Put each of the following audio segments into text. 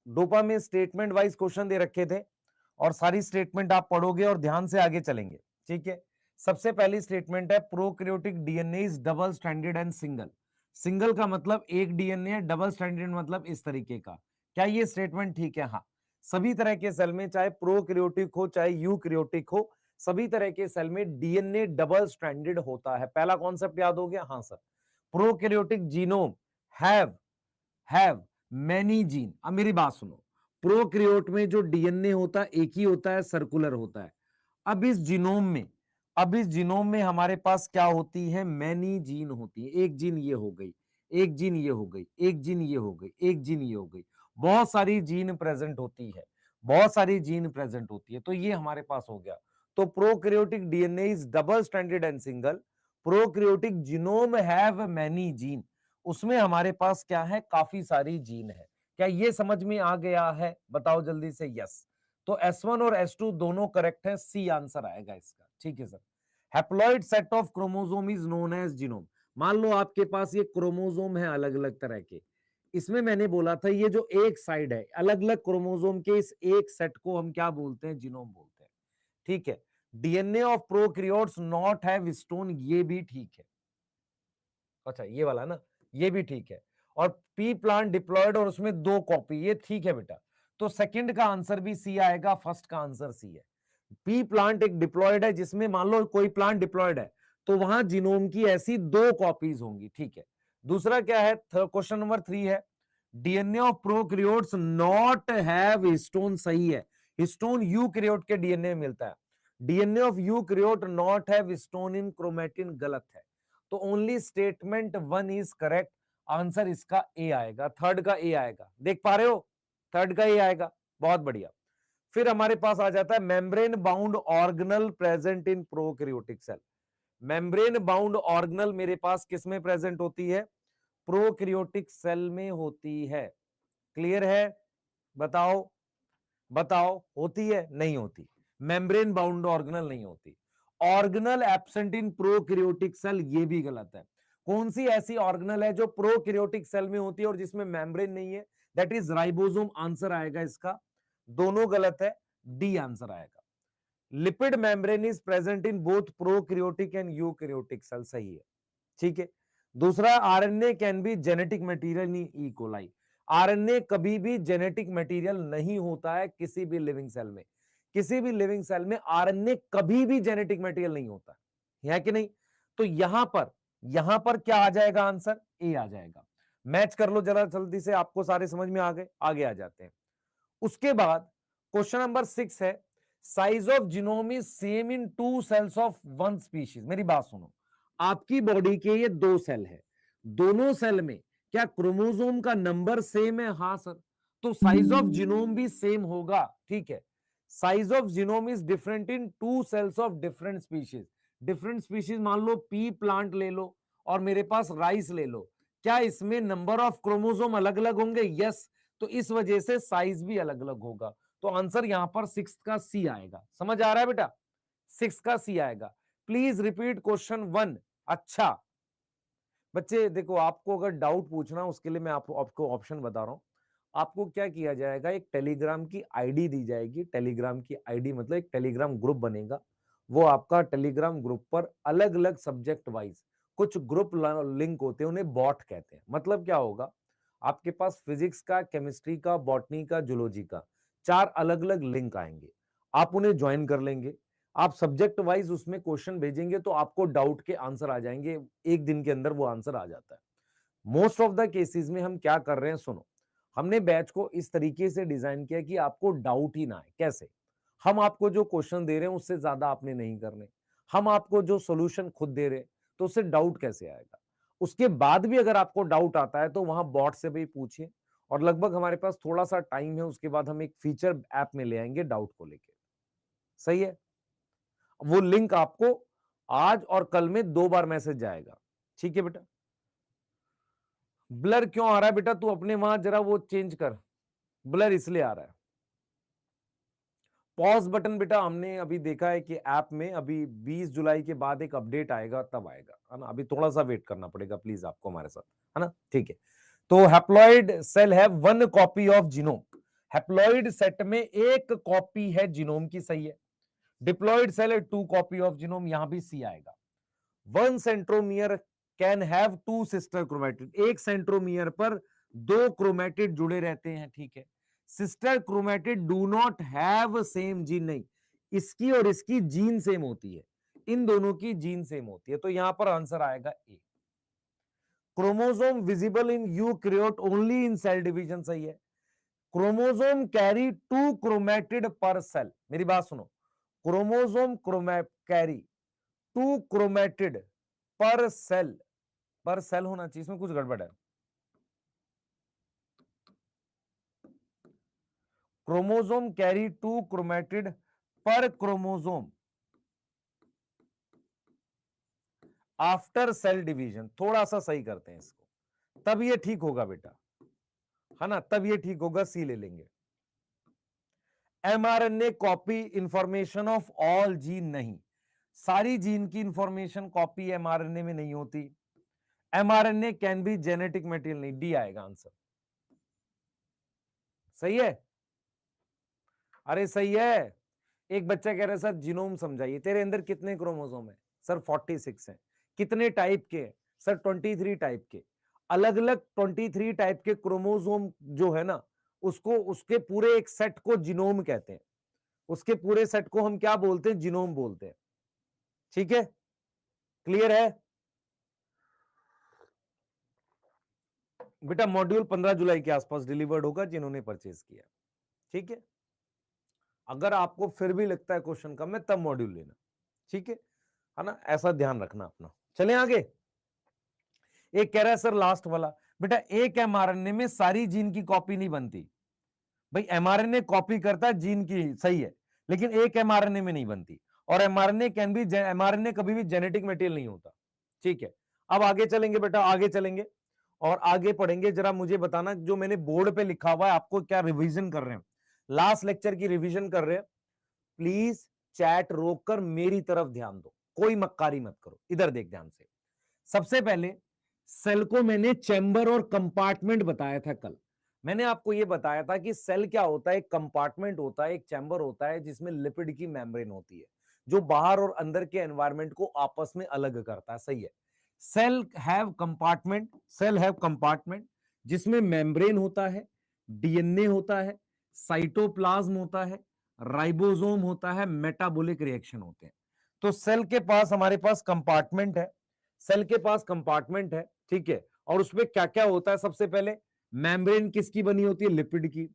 Dopamine statement wise question दे रखे थे और सारी स्टेटमेंट आप पढ़ोगे और ध्यान से आगे चलेंगे, ठीक है। सबसे पहली स्टेटमेंट है prokaryotic DNA is double stranded and single. Single का मतलब एक डीएनए है, डबल स्ट्रैंडेड मतलब इस तरीके का। क्या ये स्टेटमेंट ठीक है? हाँ। सभी तरह के सेल में, चाहे प्रोकैरियोटिक हो चाहे यूकैरियोटिक हो, सभी तरह के सेल में डीएनए डबल स्ट्रैंडेड होता है। पहला कॉन्सेप्ट याद हो गया? हाँ sir. Prokaryotic genome have many gene. अब मेरी बात सुनो, प्रोकैरियोट में जो डीएनए होता है एक ही होता है, सर्कुलर होता है। अब इस जीनोम में हमारे पास क्या होती है? मैनी जीन होती है। एक जीन ये हो गई, एक जीन ये हो गई, एक जीन ये हो गई, एक जीन ये हो गई, बहुत सारी जीन प्रेजेंट होती है, बहुत सारी जीन प्रेजेंट होती है। तो ये हमारे पास हो गया। तो prokaryotic DNA is double stranded and single. Prokaryotic genome have many gene. उसमें हमारे पास क्या है? काफी सारी जीन है। क्या ये समझ में आ गया है? बताओ जल्दी से। यस। तो S1 और S2 दोनों करेक्ट है, सी आंसर आएगा इसका, ठीक है sir. Haploid set of chromosome is known as genome. मान लो आपके पास ये क्रोमोसोम है अलग अलग तरह के, इसमें मैंने बोला था ये जो एक साइड है अलग अलग क्रोमोसोम के, इस एक सेट को हम क्या बोलते हैं? जीनोम बोलते हैं, ठीक है। DNA of prokaryotes not have stone, ये भी ठीक है। अच्छा ये वाला ना, ये भी ठीक है। और पी प्लांट डिप्लॉयड और उसमें 2 कॉपी, ये ठीक है बेटा। तो सेकंड का आंसर भी सी आएगा, फर्स्ट का आंसर सी है। पी प्लांट एक डिप्लॉयड है जिसमें मान लो कोई प्लांट डिप्लॉयड है तो वहां जीनोम की ऐसी 2 कॉपीज होंगी, ठीक है। दूसरा क्या है? क्वेश्चन नंबर 3 है, DNA of prokaryotes not have histone, सही है। हिस्टोन यूकैरियोट के डीएनए में मिलता है। DNA of eukaryote not have histone in chromatin, गलत है। तो only statement 1 is correct. Answer इसका ए आएगा, थर्ड का ए आएगा। देख पा रहे हो? थर्ड का ए आएगा, बहुत बढ़िया। फिर हमारे पास आ जाता है membrane bound organelle present in prokaryotic cell. Membrane bound organelle मेरे पास किस में प्रेजेंट होती है? प्रोकैरियोटिक सेल में होती है। क्लियर है? बताओ बताओ, होती है नहीं होती? मेम्ब्रेन बाउंड ऑर्गेनल नहीं होती। Organelle absent in prokaryotic cell, ये भी गलत है। कौन सी ऐसी ऑर्गेनल है जो प्रोकैरियोटिक सेल में होती है और जिसमें मेम्ब्रेन नहीं है? दैट इज राइबोसोम, आंसर आएगा इसका। दोनों गलत है, डी आंसर आएगा। Lipid membrane is present in both prokaryotic and eukaryotic cell, सही है, ठीक है। दूसरा, RNA can be genetic material in E coli. RNA कभी भी जेनेटिक मटेरियल नहीं होता है किसी भी लिविंग सेल में। किसी भी लिविंग सेल में आरएनए कभी भी जेनेटिक मटेरियल नहीं होता है कि नहीं? तो यहां पर क्या आ जाएगा? आंसर ए आ जाएगा। मैच कर लो जरा जल्दी से, आपको सारे समझ में आ गए? आगे आ जाते हैं। उसके बाद क्वेश्चन नंबर 6 है, size of genome is same in 2 cells of 1 species. मेरी बात सुनो, आपकी बॉडी के ये 2 सेल है, दोनों सेल में क्या क्रोमोसोम का नंबर सेम है? हाँ सर। तो साइज ऑफ जीनोम भी सेम होगा, ठीक है। Size of genome is different in 2 cells of different species. Different species मान लो पी प्लांट ले लो और मेरे पास राइस ले लो, क्या इसमें नंबर ऑफ क्रोमोसोम अलग अलग होंगे? यस। तो इस वजह से साइज भी अलग अलग होगा। तो आंसर यहां पर 6 का सी आएगा। समझ आ रहा है बेटा? 6 का सी आएगा। Please repeat question 1। अच्छा बच्चे देखो, आपको अगर डाउट पूछना उसके लिए मैं आपको ऑप्शन बता रहा हूं। आपको क्या किया जाएगा, एक टेलीग्राम की आईडी दी जाएगी। टेलीग्राम की आईडी मतलब एक टेलीग्राम ग्रुप बनेगा। वो आपका टेलीग्राम ग्रुप पर अलग अलग सब्जेक्ट वाइज कुछ ग्रुप लिंक होते हैं, उन्हें बॉट कहते हैं। मतलब क्या होगा, आपके पास फिजिक्स का, केमिस्ट्री का, बॉटनी का, जूलॉजी का 4 अलग अलग लिंक आएंगे। आप उन्हें ज्वाइन कर लेंगे, आप सब्जेक्ट वाइज उसमें क्वेश्चन भेजेंगे तो आपको डाउट के आंसर आ जाएंगे। एक दिन के अंदर वो आंसर आ जाता है। मोस्ट ऑफ द केसेस में हम क्या कर रहे हैं, सुनो, हमने बैच को इस तरीके से डिजाइन किया कि आपको डाउट ही ना आए। कैसे? हम आपको जो क्वेश्चन दे रहे हैं उससे ज्यादा आपने नहीं करने, हम आपको जो सोल्यूशन खुद दे रहे हैं, तो उससे डाउट कैसे आएगा? उसके बाद भी अगर आपको डाउट आता है तो वहां बॉट से भी पूछिए। और लगभग हमारे पास थोड़ा सा टाइम है, उसके बाद हम एक फीचर ऐप में ले आएंगे डाउट को लेके। सही है? वो लिंक आपको आज और कल में 2 बार मैसेज जाएगा, ठीक है बेटा। ब्लर क्यों आ रहा है बेटा? तू अपने वहां जरा वो चेंज कर, ब्लर इसलिए आ रहा है। पॉज बटन बेटा हमने अभी देखा है कि ऐप में अभी 20 जुलाई के बाद एक अपडेट आएगा, तब आएगा, है ना। अभी थोड़ा सा वेट करना पड़ेगा प्लीज आपको हमारे साथ, है ना, ठीक है। तो haploid cell have 1 copy of genome. Haploid set में एक कॉपी है जीनोम की, सही है। डिप्लॉइड सेल है, 2 कॉपी ऑफ जीनोम, यहां भी सी आएगा। 1 centromere can have 2 sister chromatid, एक सेंट्रोमियर पर 2 क्रोमैटिड जुड़े रहते हैं, ठीक है। Sister chromatid do not have same gene, नहीं, इसकी और इसकी जीन सेम होती है, इन दोनों की जीन सेम होती है, तो यहां पर आंसर आएगा A. Chromosome visible in eukaryote only in cell division, सही है। Chromosome carry 2 chromatid per cell, मेरी बात सुनो, chromosome carry 2 chromatid per cell, per cell होना चाहिए, इसमें कुछ गड़बड़ है। Chromosome carry 2 chromatid per chromosome after cell division, थोड़ा सा सही करते हैं इसको, तब ये ठीक होगा बेटा, है ना, तब ये ठीक होगा, सी ले लेंगे। MRNA copy information of all gene, नहीं, सारी जीन की इंफॉर्मेशन कॉपी एमआरएनए में नहीं होती। MRNA can be genetic material, नहीं, डी आएगा आंसर, सही है। अरे सही है। एक बच्चा कह रहा है सर जीनोम समझाइए, तेरे अंदर कितने क्रोमोसोम है? सर 46 है। कितने टाइप के? सर 23 टाइप के। अलग अलग 23 टाइप के क्रोमोसोम जो है ना, उसको, उसके पूरे एक सेट को जीनोम कहते हैं, उसके पूरे सेट को हम क्या बोलते हैं? जीनोम बोलते हैं, ठीक है, क्लियर है बेटा? मॉड्यूल 15 जुलाई के आसपास डिलीवर्ड होगा जिन्होंने परचेज किया, ठीक है। अगर आपको फिर भी लगता है क्वेश्चन कम है, तब मॉड्यूल लेना, ठीक है ना, ऐसा ध्यान रखना अपना। चलें आगे। एक कह रहा है सर लास्ट वाला, बेटा एक एमआरएनए में सारी जीन की कॉपी नहीं बनती। भाई एमआरएनए कॉपी करता है जीन की, सही है, लेकिन एक एमआरएनए में नहीं बनती। और एमआरएनए कैन बी, एमआरएनए कभी भी जेनेटिक मटेरियल नहीं होता, ठीक है। अब आगे चलेंगे बेटा, आगे चलेंगे और आगे पढ़ेंगे। जरा मुझे बताना, जो मैंने बोर्ड पे लिखा हुआ है, आपको क्या रिवीजन कर रहे हैं? लास्ट लेक्चर की रिवीजन कर रहे हैं? प्लीज चैट रोककर मेरी तरफ ध्यान दो, कोई मक्कारी मत करो, इधर देख ध्यान से। सबसे पहले सेल को मैंने चैम्बर और कंपार्टमेंट बताया था कल। मैंने आपको यह बताया था कि सेल क्या होता है, एक कंपार्टमेंट होता है, एक चैम्बर होता है जिसमें लिपिड की मेम्ब्रेन होती है, जो बाहर और अंदर के एनवायरनमेंट को आपस में अलग करता है, सही है। Cell have compartment, cell have compartment जिसमें मेम्ब्रेन होता है, डीएनए होता है, साइटोप्लाज्म होता है, राइबोसोम होता है, मेटाबॉलिक रिएक्शन होते हैं। तो सेल के पास, हमारे पास कंपार्टमेंट है, सेल के पास कंपार्टमेंट है, ठीक है। और उसमें क्या क्या होता है? सबसे पहले मेम्ब्रेन किसकी बनी होती है? लिपिड की।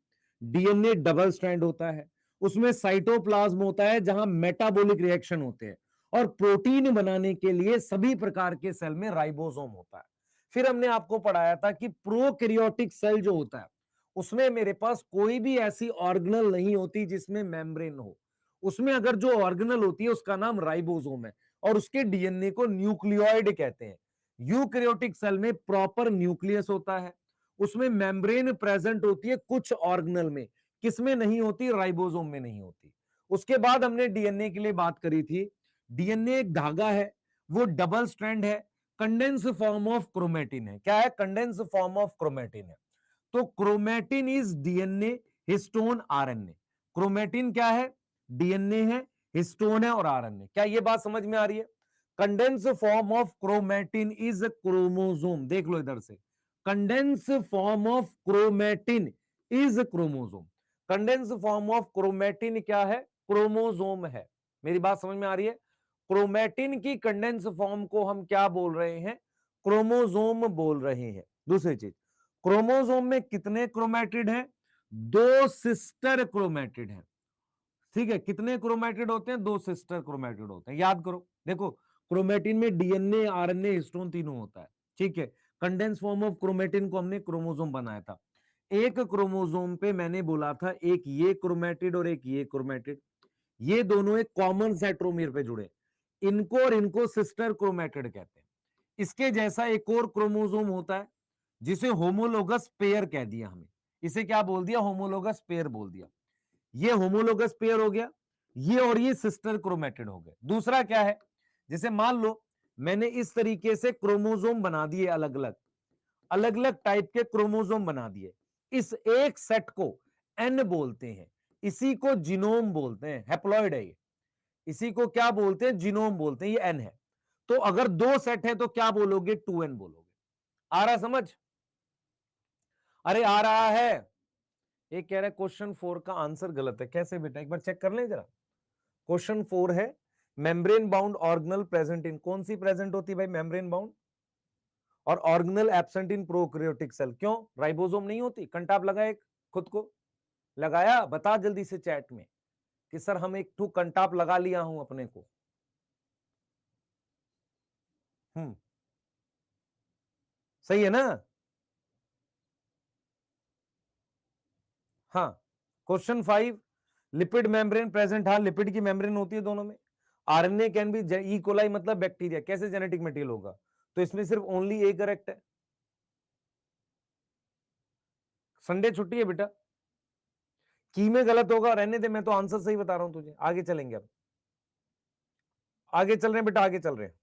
डीएनए डबल स्ट्रैंड होता है, उसमें साइटोप्लाज्म होता है जहां मेटाबॉलिक रिएक्शन होते हैं, और प्रोटीन बनाने के लिए सभी प्रकार के सेल में राइबोसोम होता है। फिर हमने आपको पढ़ाया था कि प्रोकैरियोटिक सेल जो होता है, उसमें मेरे पास कोई भी ऐसी ऑर्गेनल नहीं होती जिसमें मेम्ब्रेन हो। उसमें अगर जो ऑर्गेनल होती है उसका नाम राइबोसोम है, और उसके डीएनए को न्यूक्लियोइड कहते हैं। यूकैरियोटिक सेल में प्रॉपर न्यूक्लियस होता है, उसमें मेम्ब्रेन प्रेजेंट होती है कुछ ऑर्गेनल में, किसमें नहीं होती? राइबोसोम में नहीं होती। उसके बाद हमने डीएनए के लिए बात करी थी। डीएनए एक धागा है, वो डबल स्ट्रैंड है, कंडेंस फॉर्म ऑफ क्रोमेटिन है। क्या है? कंडेंस फॉर्म ऑफ क्रोमेटिन है। तो chromatin is DNA, histone, RNA. Chromatin क्या है? डीएनए है, हिस्टोन है और आरएनए। क्या ये बात समझ में आ रही है? Condense form of chromatin is chromosome, देख लो इधर से, condense form of chromatin is chromosome. Condense form of chromatin क्या है? क्रोमोसोम है। मेरी बात समझ में आ रही है? क्रोमेटिन की कंडेंस फॉर्म को हम क्या बोल रहे हैं? क्रोमोसोम बोल रहे हैं। दूसरी चीज, क्रोमोसोम में कितने क्रोमेटिड हैं? 2 सिस्टर क्रोमेटिड हैं, ठीक है। कितने क्रोमेटिड होते हैं? 2 सिस्टर क्रोमेटिड होते हैं, याद करो। देखो, क्रोमेटिन में डीएनए, आरएनए, हिस्टोन तीनों होता है, ठीक है। कंडेंस फॉर्म ऑफ क्रोमेटिन को हमने क्रोमोसोम बनाया था। एक क्रोमोसोम पे मैंने बोला था एक ये क्रोमेटिड और एक ये क्रोमेटिड, ये दोनों एक कॉमन सेंट्रोमियर पे जुड़े, इनको और इनको सिस्टर क्रोमेटिड कहते हैं। इसके जैसा एक और क्रोमोसोम होता है जिसे होमोलोगस पेयर कह दिया हमने। इसे क्या बोल दिया? होमोलोगस पेयर बोल दिया। ये होमोलोगस पेयर हो गया, ये और ये सिस्टर क्रोमेटिड हो गए। दूसरा क्या है? जैसे मान लो मैंने इस तरीके से क्रोमोसोम बना दिए, अलग अलग, अलग अलग टाइप के क्रोमोसोम बना दिए। इस एक सेट को एन बोलते हैं, इसी को जीनोम बोलते हैं, हैप्लॉइड है ये, इसी को क्या बोलते हैं, जीनोम बोलते हैं, ये एन है। तो अगर 2 सेट है तो क्या बोलोगे, 2n बोलोगे। आ रहा समझ, अरे आ रहा है। ये कह रहा है क्वेश्चन 4 का आंसर गलत है, कैसे बेटा, एक बार चेक कर लें जरा। क्वेश्चन 4 है membrane bound organelle present in, कौन सी प्रेजेंट होती है भाई, मेम्ब्रेन बाउंड, और organelle absent in prokaryotic cell, क्यों, राइबोसोम नहीं होती, कंटाप लगाए खुद को, लगाया, बता जल्दी से चैट में कि सर हम एक टू कंटाप लगा लिया हूं अपने को। सही है ना। हाँ, क्वेश्चन 5, लिपिड मेम्ब्रेन प्रेजेंट, हाँ लिपिड की मेम्ब्रेन होती है दोनों में। RNA can be E coli मतलब बैक्टीरिया, कैसे जेनेटिक मटेरियल होगा, तो इसमें सिर्फ ओनली ए करेक्ट है। संडे छुट्टी है बेटा, की में गलत होगा, रहने दे, मैं तो आंसर सही बता रहा हूं तुझे। आगे चलेंगे, अब आगे चल रहे हैं बेटा, आगे चल रहे हैं।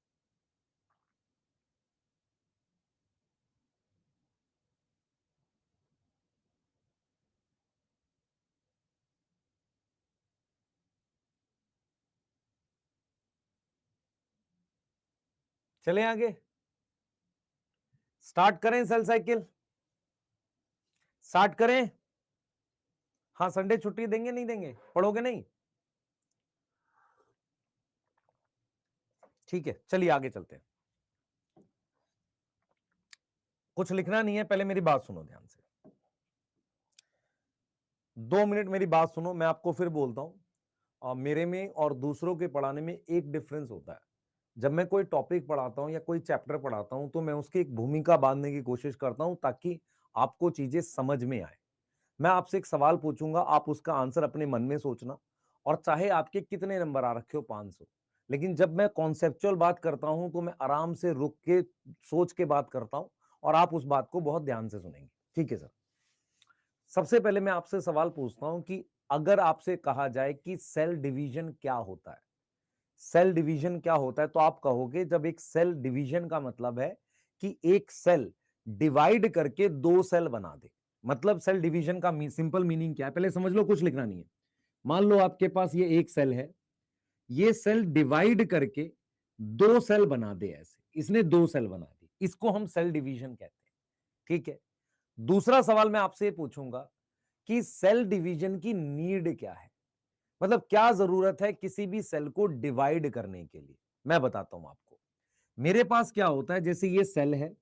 चलें आगे, स्टार्ट करें सेल साइकिल, स्टार्ट करें। हाँ संडे छुट्टी देंगे नहीं देंगे, पढ़ोगे नहीं, ठीक है चलिए आगे चलते हैं। कुछ लिखना नहीं है, पहले मेरी बात सुनो ध्यान से, 2 मिनट मेरी बात सुनो, मैं आपको फिर बोलता हूं। मेरे में और दूसरों के पढ़ाने में एक डिफरेंस होता है। जब मैं कोई टॉपिक पढ़ाता हूं या कोई चैप्टर पढ़ाता हूं तो मैं उसकी एक भूमिका बांधने की कोशिश करता हूं ताकि आपको चीजें समझ में आए। मैं आपसे एक सवाल पूछूंगा, आप उसका आंसर अपने मन में सोचना, और चाहे आपके कितने नंबर आ रखे हो 500, लेकिन जब मैं कॉन्सेप्चुअल बात करता हूं तो मैं आराम से रुक के सोच के बात करता हूं और आप उस बात को बहुत ध्यान से सुनेंगे, ठीक है सर। सबसे पहले मैं आपसे सवाल पूछता हूं कि अगर आपसे कहा जाए कि सेल डिवीजन क्या होता है, सेल डिवीजन क्या होता है, तो आप कहोगे जब एक सेल डिवीजन का मतलब है कि एक सेल डिवाइड करके 2 सेल बना दे। मतलब सेल डिवीजन का सिंपल मीनिंग क्या है, पहले समझ लो, कुछ लिखना नहीं है। मान लो आपके पास ये एक सेल है, ये सेल डिवाइड करके 2 सेल बना दे, ऐसे इसने 2 सेल बना दी, इसको हम सेल डिवीजन कहते हैं, ठीक है। दूसरा सवाल मैं आपसे पूछूंगा कि सेल डिवीजन की नीड क्या है, मतलब क्या जरूरत है किसी भी सेल को डिवाइड करने के लिए। मैं बताता हूं आपको, मेरे पास क्या होता है, जैसे ये सेल है,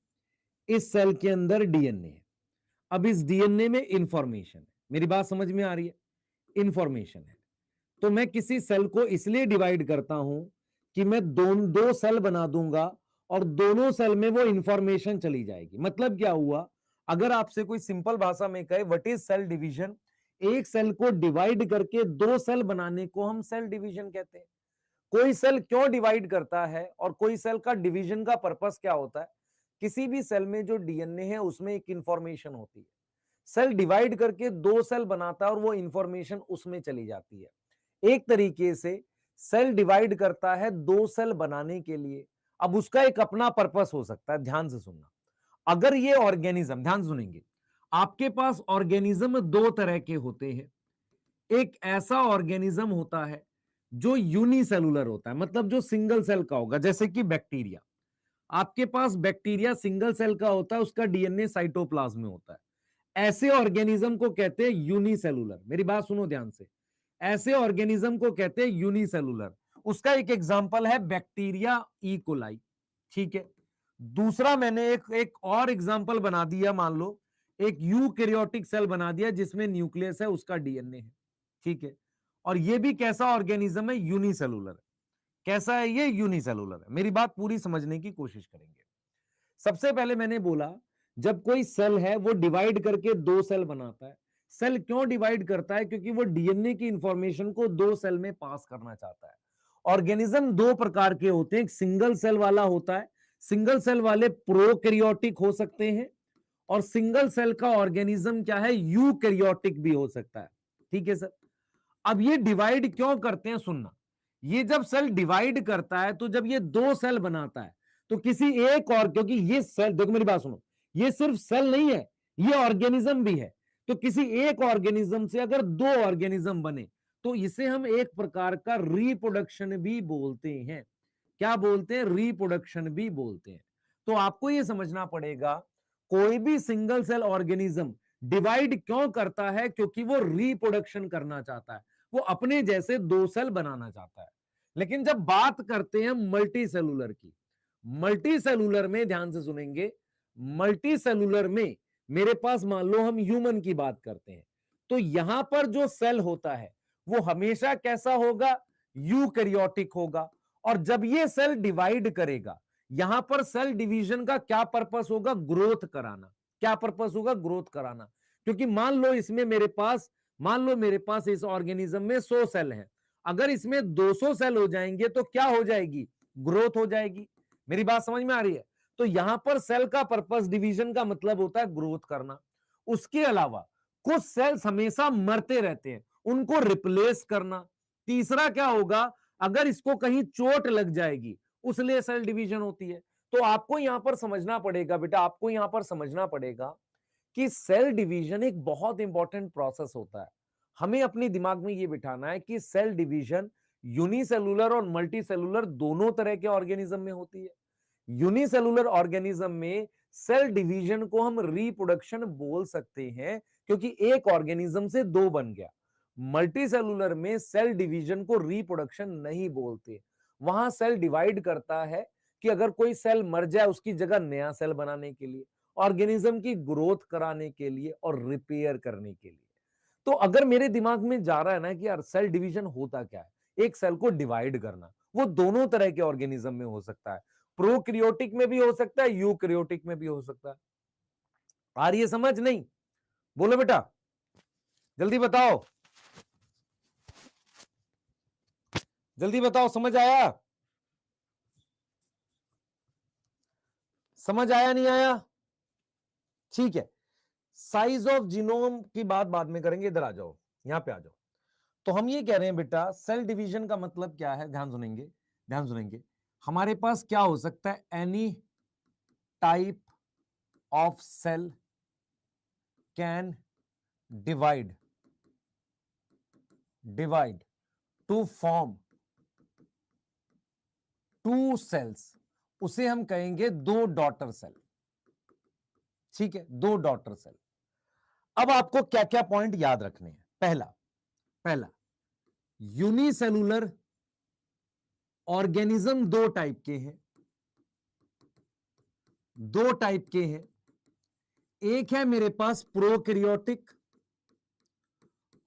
इस सेल के अंदर डीएनए है, अब इस डीएनए में इंफॉर्मेशन है, मेरी बात समझ में आ रही है, इंफॉर्मेशन है, तो मैं किसी सेल को इसलिए डिवाइड करता हूं कि मैं दो सेल बना दूंगा और दोनों सेल में वो इंफॉर्मेशन चली जाएगी। मतलब क्या हुआ, अगर आपसे कोई सिंपल भाषा में कहे व्हाट इज सेल डिवीजन, एक सेल को डिवाइड करके 2 सेल बनाने को हम सेल डिवीजन कहते हैं। कोई सेल क्यों डिवाइड करता है और कोई सेल का डिवीजन का पर्पस क्या होता है, किसी भी सेल में जो डीएनए है उसमें एक इंफॉर्मेशन होती है, सेल डिवाइड करके 2 सेल बनाता है और वो इंफॉर्मेशन उसमें चली जाती है। एक तरीके से सेल डिवाइड करता है 2 सेल बनाने के लिए, अब उसका एक अपना पर्पस हो सकता है, ध्यान से सुनना। अगर ये ऑर्गेनिज्म, ध्यान सुनेंगे, आपके पास ऑर्गेनिज्म 2 तरह के होते हैं। एक ऐसा ऑर्गेनिज्म होता है जो यूनिसेलुलर होता है, मतलब जो सिंगल सेल का होगा, जैसे कि बैक्टीरिया। आपके पास बैक्टीरिया सिंगल सेल का होता है, उसका डीएनए साइटोप्लाज्म में होता है। ऐसे ऑर्गेनिज्म को कहते हैं यूनिसेलुलर, मेरी बात सुनो ध्यान से, ऐसे ऑर्गेनिज्म को कहते हैं यूनिसेलुलर। उसका एक एग्जांपल है बैक्टीरिया ई कोलाई, ठीक है। दूसरा मैंने एक और एग्जांपल बना दिया, मान लो एक यूकैरियोटिक सेल बना दिया जिसमें न्यूक्लियस है, उसका डीएनए है, ठीक है। और ये भी कैसा ऑर्गेनिज्म है, यूनिसेलुलर। कैसा है ये, यूनिसेलुलर है। मेरी बात पूरी समझने की कोशिश करेंगे। सबसे पहले मैंने बोला, जब कोई सेल है वो डिवाइड करके 2 सेल बनाता है। सेल क्यों डिवाइड करता है, क्योंकि वो डीएनए की इंफॉर्मेशन को 2 सेल में पास करना चाहता है। ऑर्गेनिज्म 2 प्रकार के होते हैं, एक सिंगल सेल वाला होता है, सिंगल सेल वाले प्रोकैरियोटिक हो सकते हैं, और सिंगल सेल का ऑर्गेनिज्म क्या है, यूकैरियोटिक भी हो सकता है, ठीक है सर। अब ये डिवाइड क्यों करते हैं, सुनना, ये जब सेल डिवाइड करता है तो जब ये 2 सेल बनाता है तो किसी एक और, क्योंकि ये सेल, देखो मेरी बात सुनो, ये सिर्फ सेल नहीं है, ये ऑर्गेनिज्म भी है। तो किसी एक ऑर्गेनिज्म से अगर दो ऑर्गेनिज्म बने तो इसे हम एक प्रकार का रिप्रोडक्शन भी बोलते हैं। क्या बोलते हैं? रिप्रोडक्शन भी बोलते हैं। तो आपको यह समझना पड़ेगा कोई भी सिंगल सेल ऑर्गेनिज्म डिवाइड क्यों करता है? क्योंकि वो रिप्रोडक्शन करना चाहता है, वो अपने जैसे दो सेल बनाना चाहता है। लेकिन जब बात करते हैं मल्टी सेलुलर की, मल्टी सेलुलर में ध्यान से सुनेंगे, मल्टी सेलुलर में मेरे पास मान लो हम ह्यूमन की बात करते हैं, तो यहां पर जो सेल होता है वो हमेशा कैसा होगा? यूकैरियोटिक होगा। और जब ये सेल डिवाइड करेगा, यहां पर सेल डिवीजन का क्या पर्पस होगा? ग्रोथ कराना। क्या पर्पस होगा? ग्रोथ कराना। क्योंकि मान लो इसमें मेरे पास इस ऑर्गेनिज्म में 100 सेल हैं, अगर इसमें 200 सेल हो जाएंगे तो क्या हो जाएगी? ग्रोथ हो जाएगी। मेरी बात समझ में आ रही है? तो यहां पर सेल का पर्पस, डिवीजन का मतलब होता है ग्रोथ करना। उसके अलावा कुछ सेल्स हमेशा मरते रहते हैं, उनको रिप्लेस करना। तीसरा क्या होगा? अगर इसको कहीं चोट लग जाएगी, उसलिए सेल डिवीजन होती है। तो आपको यहां पर समझना पड़ेगा बेटा, आपको यहां पर समझना पड़ेगा कि सेल डिवीजन एक बहुत इंपॉर्टेंट प्रोसेस होता है। हमें अपने दिमाग में यह बिठाना है कि सेल डिवीजन यूनिसेलुलर और मल्टी सेलुलर दोनों तरह के ऑर्गेनिज्म में होती है। यूनिसेलुलर ऑर्गेनिज्म में सेल डिवीजन को हम रिप्रोडक्शन बोल सकते हैं, क्योंकि एक ऑर्गेनिज्म से दो बन गया। मल्टी सेलुलर में सेल डिवीजन को रिप्रोडक्शन नहीं बोलते, वहां सेल डिवाइड करता है कि अगर कोई सेल मर जाए उसकी जगह नया सेल बनाने के लिए, ऑर्गेनिज्म की ग्रोथ कराने के लिए और रिपेयर करने के लिए। तो अगर मेरे दिमाग में जा रहा है ना कि यार सेल डिवीजन होता क्या है, एक सेल को डिवाइड करना, वो दोनों तरह के ऑर्गेनिज्म में हो सकता है, प्रोकैरियोटिक में भी हो सकता है, यूकैरियोटिक में भी हो सकता है। आ रही है समझ? नहीं? बोलो बेटा, जल्दी बताओ, जल्दी बताओ, समझ आया? समझ आया नहीं आया? ठीक है, साइज ऑफ जीनोम की बात बाद में करेंगे, इधर आ जाओ, यहां पे आ जाओ। तो हम ये कह रहे हैं बेटा, सेल डिवीजन का मतलब क्या है? ध्यान सुनेंगे, ध्यान सुनेंगे। हमारे पास क्या हो सकता है? Any type of cell can divide to form two cells, उसे हम कहेंगे दो डॉटर सेल। ठीक है, दो डॉटर सेल। अब आपको क्या क्या पॉइंट याद रखने हैं? पहला यूनिसेलुलर ऑर्गेनिज्म दो टाइप के हैं, दो टाइप के हैं। एक है मेरे पास प्रोकैरियोटिक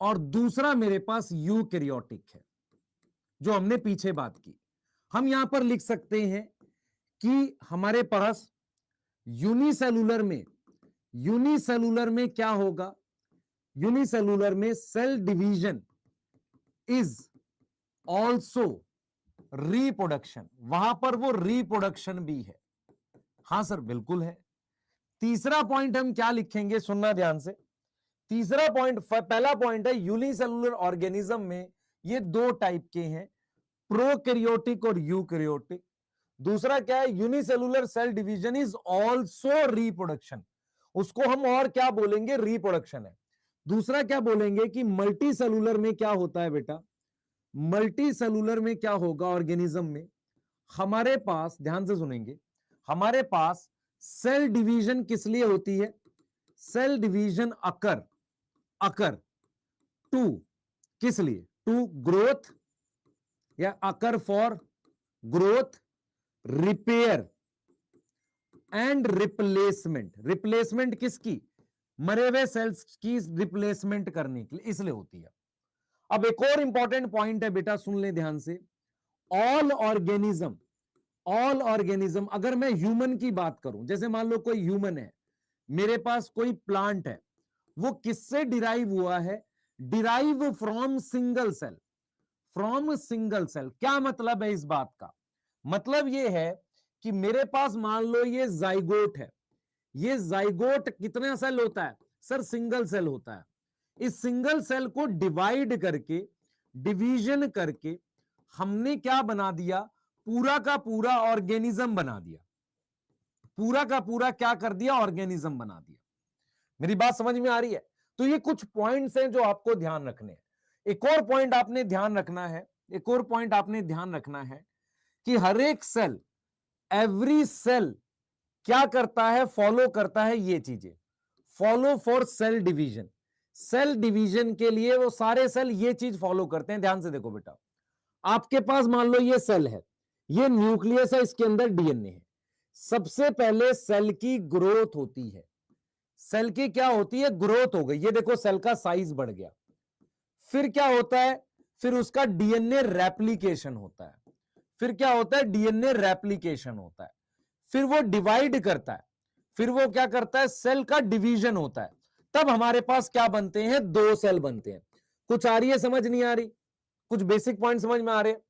और दूसरा मेरे पास यूकैरियोटिक है, जो हमने पीछे बात की। हम यहां पर लिख सकते हैं कि हमारे पास यूनिसेलुलर में क्या होगा? यूनिसेलुलर में cell division is also reproduction, वहां पर वो रिप्रोडक्शन भी है। हां सर, बिल्कुल है। तीसरा पॉइंट हम क्या लिखेंगे? सुनना ध्यान से। तीसरा पॉइंट, पहला पॉइंट है यूनिसेलुलर ऑर्गेनिज्म में ये दो टाइप के हैं, प्रोकैरियोटिक और यूकैरियोटिक। दूसरा क्या है? Unicellular cell division is also reproduction, उसको हम और क्या बोलेंगे? रिप्रोडक्शन है। दूसरा क्या बोलेंगे कि मल्टी सेलुलर में क्या होता है बेटा? मल्टी सेलुलर में क्या होगा? ऑर्गेनिज्म में हमारे पास, ध्यान से सुनेंगे, हमारे पास सेल डिवीजन किस लिए होती है? सेल डिवीजन अकर टू, किस लिए? टू ग्रोथ, या occur for growth, repair and replacement किसकी? मरे हुए सेल्स की रिप्लेसमेंट करने के लिए, इसलिए होती है। अब एक और इंपॉर्टेंट पॉइंट है बेटा, सुन ले ध्यान से। ऑल ऑर्गेनिज्म, अगर मैं ह्यूमन की बात करूं, जैसे मान लो कोई ह्यूमन है, मेरे पास कोई प्लांट है, वो किससे डिराइव हुआ है? डिराइव फ्रॉम सिंगल सेल, क्या मतलब है इस बात का? मतलब ये है कि मेरे पास मान लो ये जाइगोट है, ये जाइगोट कितने सेल होता है? सर सिंगल सेल होता है। इस सिंगल सेल को डिवाइड करके, डिवीजन करके हमने क्या बना दिया? पूरा का पूरा ऑर्गेनिज्म बना दिया, पूरा का पूरा क्या कर दिया? ऑर्गेनिज्म बना दिया। मेरी बात समझ में आ रही है? तो ये कुछ पॉइंट्स हैं जो आपको ध्यान रखने हैं। एक और पॉइंट आपने ध्यान रखना है, एक और पॉइंट आपने ध्यान रखना है कि हर एक सेल, एवरी सेल क्या करता है, फॉलो करता है ये चीजें। Follow for cell division, cell division के लिए वो सारे सेल ये चीज फॉलो करते हैं। ध्यान से देखो बेटा, आपके पास मान लो ये सेल है, ये न्यूक्लियस है, इसके अंदर डीएनए है। सबसे पहले सेल की ग्रोथ होती है। सेल की क्या होती है, ग्रोथ हो गई, ये देखो सेल का साइज बढ़ गया। फिर क्या होता है, फिर उसका डीएनए रेप्लिकेशन होता है। फिर क्या होता है, डीएनए रेप्लिकेशन होता है। फिर वो डिवाइड करता है। फिर वो क्या करता है, सेल का डिवीजन होता है। तब हमारे पास क्या बनते हैं, दो सेल बनते हैं। कुछ आ रही है समझ, नहीं आ रही? कुछ बेसिक पॉइंट समझ में आ रहे हैं?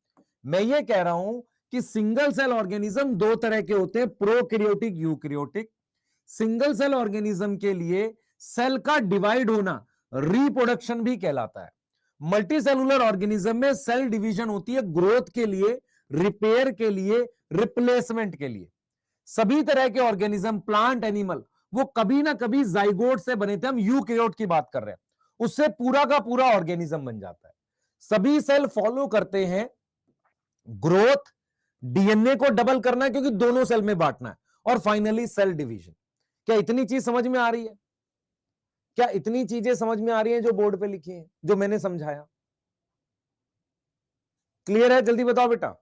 मैं ये कह रहा हूं कि सिंगल सेल ऑर्गेनिज्म दो तरह के होते हैं, prokaryotic, eukaryotic. Single cell organism के लिए सेल का डिवाइड होना रिप्रोडक्शन भी कहलाता है। मल्टी सेलुलर ऑर्गेनिज्म में सेल डिवीजन होती है ग्रोथ के लिए, रिपेयर के लिए, रिप्लेसमेंट के लिए। सभी तरह के ऑर्गेनिज्म, प्लांट, एनिमल, वो कभी ना कभी जाइगोट से बने थे। हम यूकैरियोट की बात कर रहे हैं, उससे पूरा का पूरा ऑर्गेनिज्म बन जाता है। सभी सेल फॉलो करते हैं ग्रोथ, डीएनए को डबल करना है क्योंकि दोनों सेल में बांटना है, और फाइनली सेल डिवीजन। क्या इतनी चीज समझ में आ रही है? क्या इतनी चीजें समझ में आ रही हैं जो बोर्ड पे लिखी हैं, जो मैंने समझाया? क्लियर है? जल्दी बताओ बेटा।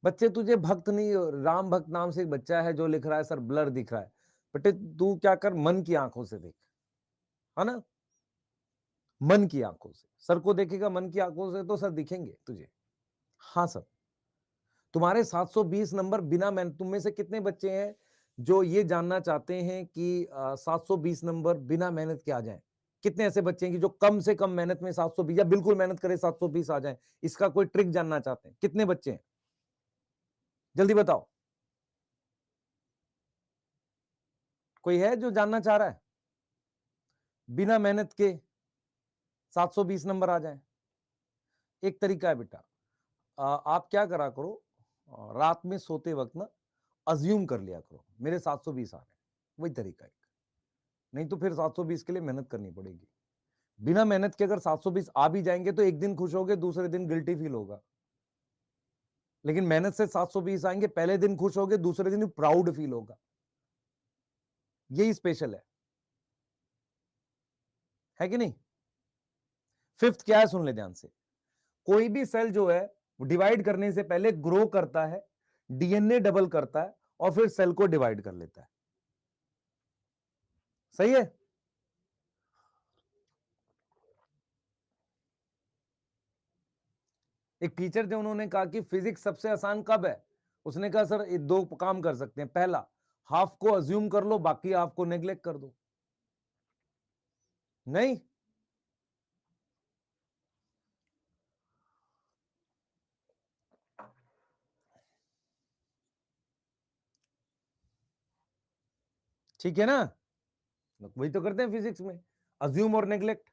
बच्चे तुझे भक्त नहीं, राम भक्त नाम से एक बच्चा है जो लिख रहा है सर ब्लर दिख रहा है। बेटे तू क्या कर, मन की आंखों से देख, है ना? मन की आंखों से सर को देखेगा, मन की आंखों से तो सर दिखेंगे तुझे। हाँ सर, तुम्हारे 720 नंबर बिना मेहनत, तुम में से कितने बच्चे हैं जो ये जानना चाहते हैं कि 720 नंबर बिना मेहनत के आ जाएं? कितने ऐसे बच्चे हैं कि जो कम से कम मेहनत में 720 या बिल्कुल मेहनत करे 720 आ जाएं? इसका कोई ट्रिक जानना चाहते हैं? कितने बच्चे हैं, जल्दी बताओ। कोई है जो जानना चाह रहा है बिना मेहनत के 720 नंबर आ जाए? एक तरीका है बेटा, आप क्या करा करो, रात में सोते वक्त ना अज्यूम कर लिया करो मेरे 720 आ रहे हैं, वही तरीका है। नहीं तो फिर 720 के लिए मेहनत करनी पड़ेगी। बिना मेहनत के अगर 720 आ भी जाएंगे तो एक दिन खुश होगे, दूसरे दिन गिल्टी फील होगा। लेकिन मेहनत से 720 आएंगे, पहले दिन खुश होगे, दूसरे दिन प्राउड फील होगा। यही स्पेशल है कि नहीं? फिफ्थ क्या है, सुन ले ध्यान से। कोई भी सेल जो है डिवाइड करने से पहले ग्रो करता है, डीएनए डबल करता है, और फिर सेल को डिवाइड कर लेता है। सही है? एक टीचर थे, उन्होंने कहा कि फिजिक्स सबसे आसान कब है? उसने कहा सर ये दो काम कर सकते हैं, पहला हाफ को अज्यूम कर लो, बाकी हाफ को नेग्लेक्ट कर दो। नहीं, ठीक है ना? वही तो करते हैं फिजिक्स में, अज्यूम और नेग्लेक्ट।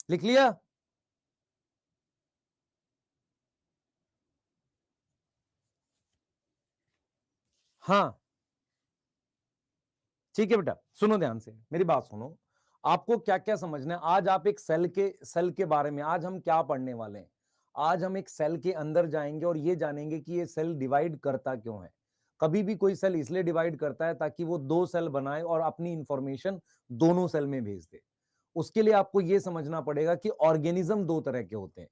लिख लिया? हाँ ठीक है बेटा, सुनो ध्यान से, मेरी बात सुनो। आपको क्या क्या समझना है आज, आप एक सेल के बारे में आज हम क्या पढ़ने वाले हैं। आज हम एक सेल के अंदर जाएंगे और ये जानेंगे कि ये सेल डिवाइड करता क्यों है। कभी भी कोई सेल इसलिए डिवाइड करता है ताकि वो दो सेल बनाए और अपनी इंफॉर्मेशन दोनों सेल में भेज दे। उसके लिए आपको यह समझना पड़ेगा कि ऑर्गेनिज्म दो तरह के होते हैं।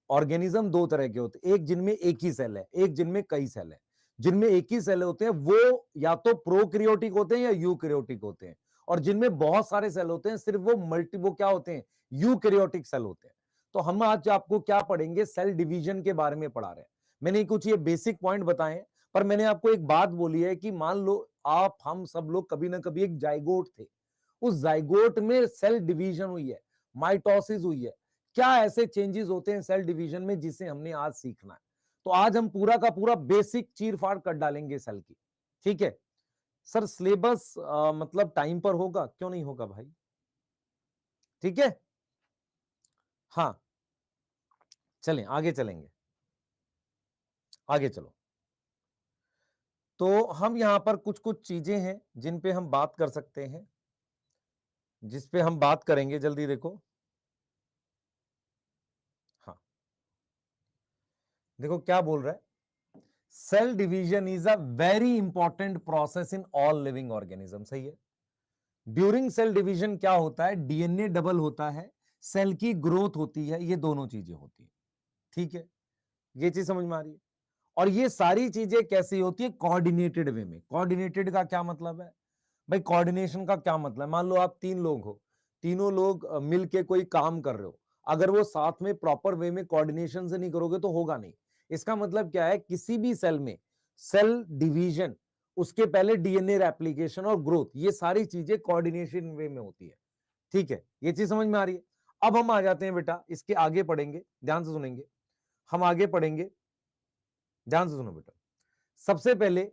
ऑर्गेनिज्म दो तरह के होते हैं, एक जिनमें एक ही सेल है, एक जिनमें कई सेल है। जिनमें एक ही सेल होते हैं वो या तो प्रोकैरियोटिक होते हैं या यूकैरियोटिक होते हैं, और जिनमें बहुत सारे सेल होते हैं सिर्फ वो क्या होते हैं, यूकैरियोटिक सेल होते हैं। तो हम आज आपको क्या पढ़ेंगे, सेल डिवीजन के बारे में पढ़ा रहे हैं। मैंने कुछ ये बेसिक पॉइंट बताए हैं, पर मैंने आपको एक बात बोली है कि मान लो आप हम सब लोग कभी ना कभी एक जाइगोट थे, उस जाइगोट में सेल डिवीजन हुई है, माइटोसिस हुई है। क्या ऐसे चेंजेस होते हैं सेल डिवीजन में जिसे हमने आज सीखना है। तो आज हम पूरा का पूरा बेसिक चीर फाड़ कर डालेंगे सेल की। ठीक है सर, सिलेबस मतलब टाइम पर होगा, क्यों नहीं होगा भाई? ठीक है, हाँ चलें आगे चलेंगे, आगे चलो। तो हम यहां पर कुछ कुछ चीजें हैं जिन पे हम बात कर सकते हैं, जिस पे हम बात करेंगे, जल्दी देखो। हाँ, देखो क्या बोल रहा है, cell division is a very important process in all living organism. सही है। ड्यूरिंग सेल डिवीजन क्या होता है, डीएनए डबल होता है, सेल की ग्रोथ होती है, ये दोनों चीजें होती है। ठीक है, ये चीज समझ में आ रही है। और ये सारी चीजें कैसी होती है, कोऑर्डिनेटेड वे में। कोऑर्डिनेटेड का क्या मतलब है भाई, कोऑर्डिनेशन का क्या मतलब है, मान लो आप 3 लोग हो, तीनों लोग मिलके कोई काम कर रहे हो, अगर वो साथ में प्रॉपर वे में कोऑर्डिनेशन से नहीं करोगे तो होगा नहीं। इसका मतलब क्या है, किसी भी सेल में सेल डिवीजन, उसके पहले डीएनए रेप्लिकेशन और ग्रोथ, ये सारी चीजें कोऑर्डिनेशन वे में होती है। ठीक है, ये चीज समझ में आ रही है। अब हम आ जाते हैं बेटा, इसके आगे पढ़ेंगे, ध्यान से सुनेंगे, हम आगे पढ़ेंगे, ध्यान से सुनो बेटा। सबसे पहले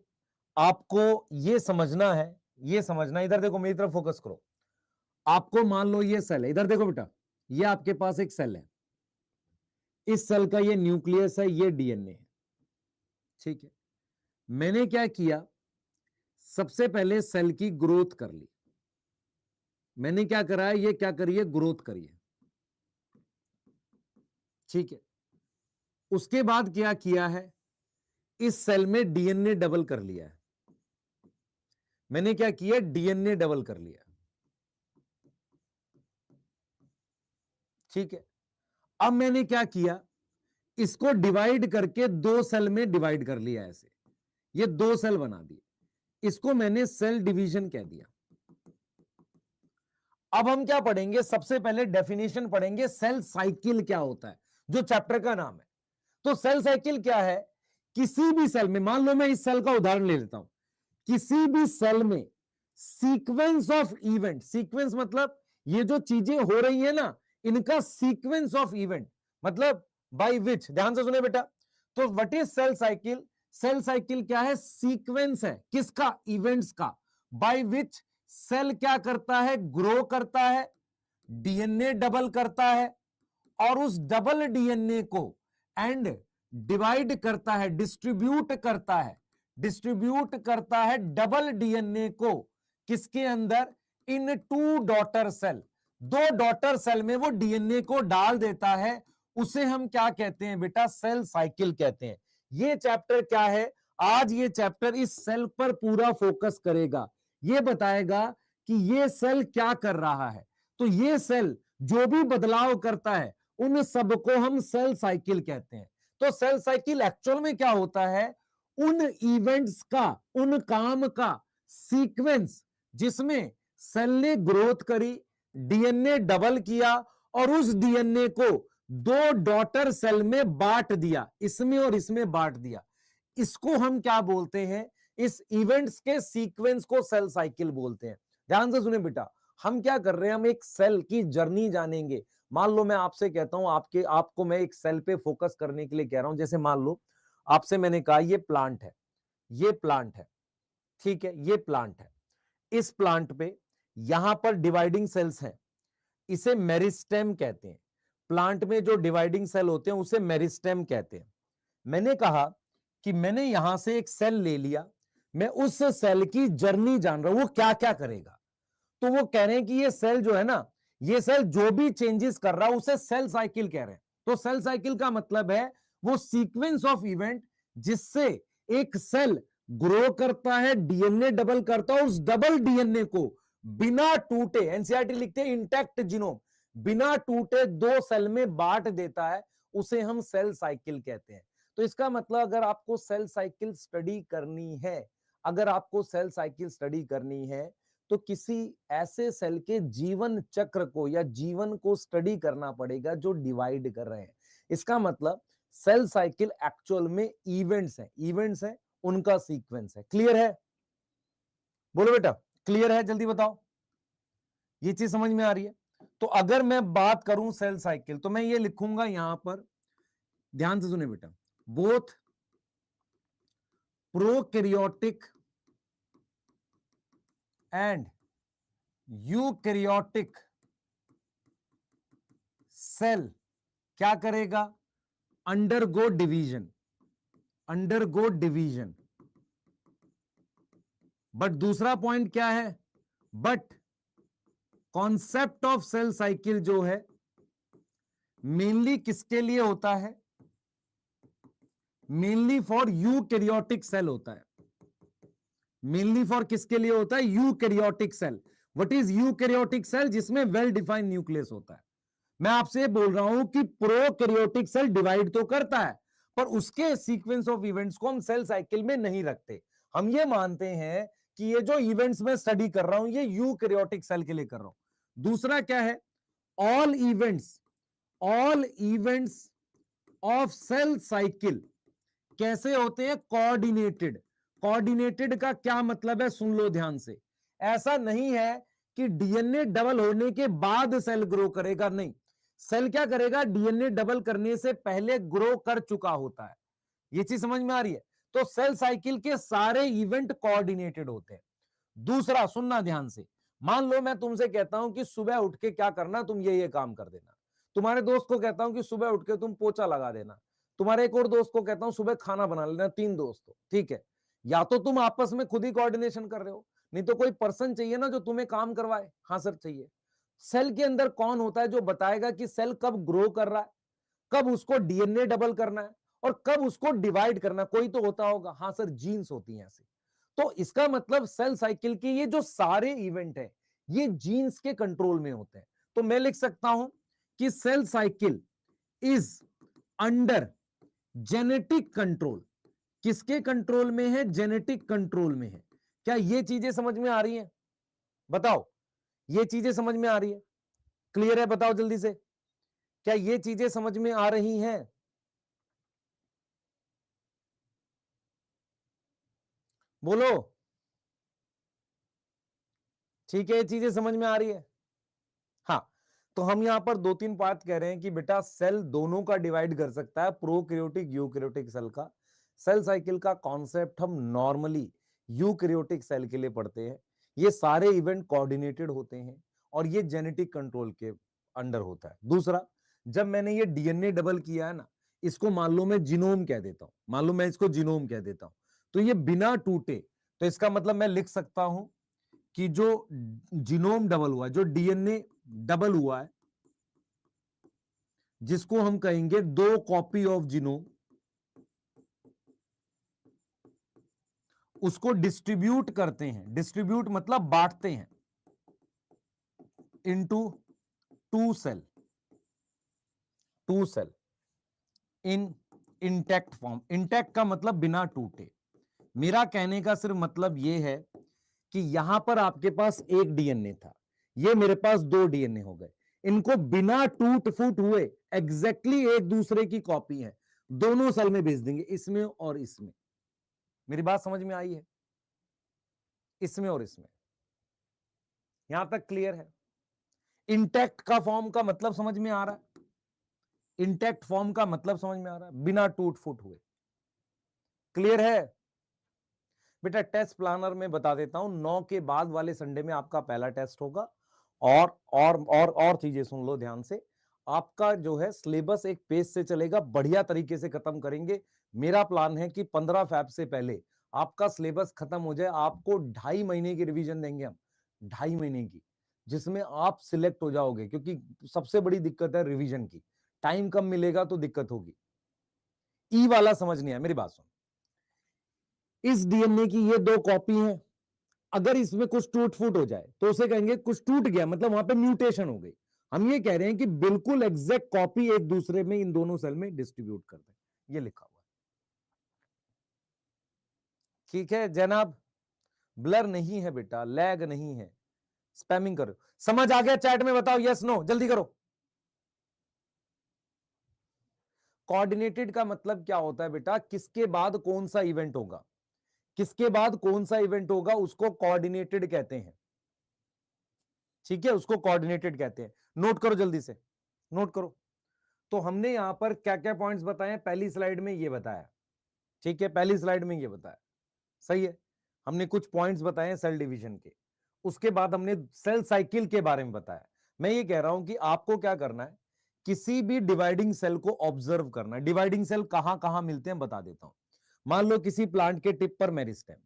आपको ये समझना है, ये समझना, इधर देखो, मेरी तरफ फोकस करो। आपको मान लो ये सेल है, इधर देखो बेटा, ये आपके पास एक सेल है, इस सेल का ये न्यूक्लियस है, ये डीएनए है। ठीक है, मैंने क्या किया, सबसे पहले सेल की ग्रोथ कर ली। मैंने क्या करा है, ये क्या करिए, ग्रोथ करिए। ठीक है, उसके बाद क्या किया है, इस सेल में डीएनए डबल कर लिया है। मैंने क्या किया, डीएनए डबल कर लिया। ठीक है, अब मैंने क्या किया, इसको डिवाइड करके 2 सेल में डिवाइड कर लिया, ऐसे ये 2 सेल बना दिए, इसको मैंने सेल डिवीजन कह दिया। अब हम क्या पढ़ेंगे, सबसे पहले डेफिनेशन पढ़ेंगे, सेल साइकिल क्या होता है, जो चैप्टर का नाम है। तो सेल साइकिल क्या है, किसी भी सेल में, मान लो मैं इस सेल का उदाहरण ले लेता हूं, किसी भी सेल में सीक्वेंस ऑफ इवेंट, सीक्वेंस मतलब ये जो चीजें हो रही है ना, इनका सीक्वेंस ऑफ इवेंट, मतलब बाय विच, ध्यान से सुने बेटा। तो what is cell cycle, cell cycle क्या है, सीक्वेंस है, किसका, इवेंट्स का, बाय विच सेल क्या करता है, ग्रो करता है, डीएनए डबल करता है, और उस डबल डीएनए को एंड डिवाइड करता है, डिस्ट्रीब्यूट करता है, डिस्ट्रीब्यूट करता है डबल डीएनए को, किसके अंदर, इन 2 डॉटर सेल, 2 डॉटर सेल में वो डीएनए को डाल देता है। उसे हम क्या कहते हैं बेटा, सेल साइकिल कहते हैं। ये चैप्टर क्या है, आज ये चैप्टर इस सेल पर पूरा फोकस करेगा, ये बताएगा कि ये सेल क्या कर रहा है। तो ये सेल जो भी बदलाव करता है, उन सबको हम सेल साइकिल कहते हैं। तो सेल साइकिल एक्चुअल में क्या होता है, उन इवेंट्स का, उन काम का सीक्वेंस, जिसमें सेल ने ग्रोथ करी, डीएनए डबल किया, और उस डीएनए को 2 डॉटर सेल में बांट दिया, इसमें और इसमें बांट दिया। इसको हम क्या बोलते हैं, इस इवेंट्स के सीक्वेंस को सेल साइकिल बोलते हैं। ध्यान से सुने बेटा, हम क्या कर रहे हैं, हम एक सेल की जर्नी जानेंगे। मान लो मैं आपसे कहता हूं, आपको मैं एक सेल पे फोकस करने के लिए कह रहा हूं। जैसे मान लो आपसे मैंने कहा ये प्लांट है, ये प्लांट है, ठीक है, ये प्लांट है। इस प्लांट पे यहां पर डिवाइडिंग सेल्स हैं, इसे मेरिस्टेम कहते हैं। प्लांट में जो डिवाइडिंग सेल होते हैं उसे मेरिस्टेम कहते हैं। मैंने कहा कि मैंने यहां से एक सेल ले लिया, मैं उस सेल की जर्नी जान रहा हूं, वो क्या क्या करेगा। तो वो कह रहे हैं कि ये सेल जो है ना, ये सेल जो भी चेंजेस कर रहा है उसे सेल साइकिल कह रहे हैं। तो सेल साइकिल का मतलब है वो सीक्वेंस ऑफ इवेंट जिससे एक सेल ग्रो करता है, डीएनए डबल करता है, उस डबल डीएनए को बिना टूटे, एनसीईआरटी लिखते हैं इंटैक्ट जीनोम, बिना टूटे 2 सेल में बांट देता है, उसे हम सेल साइकिल कहते हैं। तो इसका मतलब अगर आपको सेल साइकिल स्टडी करनी है, अगर आपको सेल साइकिल स्टडी करनी है, तो किसी ऐसे सेल के जीवन चक्र को या जीवन को स्टडी करना पड़ेगा जो डिवाइड कर रहे हैं। इसका मतलब सेल साइकिल एक्चुअल में इवेंट्स हैं, इवेंट्स हैं, उनका सीक्वेंस है। क्लियर है, बोलो बेटा, क्लियर है, जल्दी बताओ, ये चीज समझ में आ रही है। तो अगर मैं बात करूं सेल साइकिल, तो मैं ये लिखूंगा यहां पर, ध्यान से सुने बेटा, both prokaryotic and eukaryotic cell क्या करेगा, undergo division, undergo division. But दूसरा पॉइंट क्या है, but concept of cell cycle जो है मेनली किसके लिए होता है, मेनली फॉर यूकैरियोटिक सेल होता है, मेनली फॉर किसके लिए होता है, eukaryotic cell. What is eukaryotic cell, जिसमें वेल डिफाइंड न्यूक्लियस होता है। मैं आपसे बोल रहा हूं कि प्रोकैरियोटिक सेल डिवाइड तो करता है, पर उसके सीक्वेंस ऑफ इवेंट्स को हम सेल साइकिल में नहीं रखते। हम ये मानते हैं कि ये जो इवेंट्स में स्टडी कर रहा हूं ये यूकैरियोटिक सेल के लिए कर रहा हूं। दूसरा क्या है, all events of cell cycle कैसे होते हैं, कोऑर्डिनेटेड। कोऑर्डिनेटेड का क्या मतलब है, सुन लो ध्यान से। ऐसा नहीं है कि डीएनए डबल होने के बाद सेल ग्रो करेगा, नहीं। सेल क्या करेगा, डीएनए डबल करने से पहले ग्रो कर चुका होता है। ये चीज समझ में आ रही है। तो सेल साइकिल के सारे इवेंट कोऑर्डिनेटेड होते हैं। दूसरा सुनना ध्यान से, मान लो मैं तुमसे कहता हूं कि सुबह उठ के क्या करना, तुम ये काम कर देना। तुम्हारे दोस्त को कहता हूं कि सुबह उठ के तुम पोछा लगा देना। तुम्हारे एक और दोस्त को कहता हूं सुबह खाना बना लेना। 3 दोस्त हो, ठीक है। या तो तुम आपस में खुद ही कोऑर्डिनेशन कर रहे हो, नहीं तो कोई पर्सन चाहिए ना जो तुम्हें काम करवाए। हाँ सर चाहिए। सेल के अंदर कौन होता है जो बताएगा कि सेल कब ग्रो कर रहा है, कब उसको डीएनए डबल करना है और कब उसको डिवाइड करना है, कोई तो होता होगा। हाँ सर जीन्स होती हैं ऐसे। तो इसका मतलब सेल साइकिल के ये जो सारे इवेंट है ये जीन्स के कंट्रोल में होते हैं। तो मैं लिख सकता हूं कि cell cycle is under genetic control. किसके कंट्रोल में है, जेनेटिक कंट्रोल में है। क्या ये चीजें समझ में आ रही हैं, बताओ, ये चीजें समझ में आ रही है, क्लियर है, बताओ जल्दी से, क्या ये चीजें समझ में आ रही हैं, बोलो। ठीक है, ये चीजें समझ में आ रही है। हाँ, तो हम यहां पर 2-3 बात कह रहे हैं कि बेटा सेल दोनों का डिवाइड कर सकता है, प्रोकैरियोटिक यूकैरियोटिक सेल का। सेल साइकिल का कॉन्सेप्ट हम नॉर्मली यूकैरियोटिक सेल के लिए पढ़ते हैं। ये सारे इवेंट कोऑर्डिनेटेड होते हैं और ये जेनेटिक कंट्रोल के अंडर होता है। दूसरा, जब मैंने ये डीएनए डबल किया है ना, इसको मान लो मैं जीनोम कह देता हूं, मान लो मैं इसको जीनोम कह देता हूं, तो ये बिना टूटे, तो इसका मतलब मैं लिख सकता हूं कि जो जीनोम डबल हुआ है, जो डीएनए डबल हुआ है, जिसको हम कहेंगे 2 कॉपी ऑफ जीनोम, उसको डिस्ट्रीब्यूट करते हैं। डिस्ट्रीब्यूट मतलब बांटते हैं इनटू 2 सेल इन इंटैक्ट फॉर्म। इंटैक्ट का मतलब बिना टूटे। मेरा कहने का सिर्फ मतलब यह है कि यहां पर आपके पास एक डीएनए था, ये मेरे पास 2 डीएनए हो गए। इनको बिना टूट फूट हुए एग्जैक्टली एक दूसरे की कॉपी है, दोनों सेल में भेज देंगे, इसमें और इसमें। मेरी बात समझ में आई है, इसमें और इसमें, यहां तक क्लियर है। इंटैक्ट का फॉर्म का मतलब समझ में आ रहा है, इंटैक्ट फॉर्म का मतलब समझ में आ रहा है, बिना टूट फूट हुए। क्लियर है बेटा। टेस्ट प्लानर में बता देता हूं, 9 के बाद वाले संडे में आपका पहला टेस्ट होगा। और चीजें सुन लो ध्यान से। आपका जो है सिलेबस एक पेज से चलेगा, बढ़िया तरीके से खत्म करेंगे। मेरा प्लान है कि 15 फेब से पहले आपका सिलेबस खत्म हो जाए। आपको 2.5 महीने की रिवीजन देंगे हम, 2.5 महीने की, जिसमें आप सिलेक्ट हो जाओगे। क्योंकि सबसे बड़ी दिक्कत है रिवीजन की, टाइम कम मिलेगा तो दिक्कत होगी। ई वाला समझ नहीं आया, मेरी बात सुन। इस डीएनए की ये 2 कॉपी हैं, अगर इसमें कुछ टूट फूट हो जाए तो उसे कहेंगे कुछ टूट गया, मतलब वहां पे म्यूटेशन हो गई। हम ये कह रहे हैं कि बिल्कुल एग्जैक्ट कॉपी एक दूसरे में इन दोनों सेल में डिस्ट्रीब्यूट कर दें, ये लिखा हुआ है। ठीक है जनाब, ब्लर नहीं है बेटा, लैग नहीं है, स्पैमिंग करो। समझ आ गया, चैट में बताओ यस नो, जल्दी करो। कोऑर्डिनेटेड का मतलब क्या होता है बेटा, किसके बाद कौन सा इवेंट होगा, किसके बाद कौन सा इवेंट होगा उसको कोऑर्डिनेटेड कहते हैं। ठीक है, उसको कोऑर्डिनेटेड कहते हैं। नोट करो जल्दी से, नोट करो। तो हमने यहां पर क्या क्या पॉइंट्स बताए, पहली स्लाइड में ये बताया। ठीक है, पहली स्लाइड में ये बताया, सही है। हमने कुछ पॉइंट्स बताए सेल डिवीजन के। उसके बाद हमने सेल साइकिल के बारे में बताया। मैं ये कह रहा हूं कि आपको क्या करना है, किसी भी डिवाइडिंग सेल को ऑब्जर्व करना है। डिवाइडिंग सेल कहां कहां मिलते हैं बता देता हूं। मान लो किसी प्लांट के टिप पर मेरिस्टेम,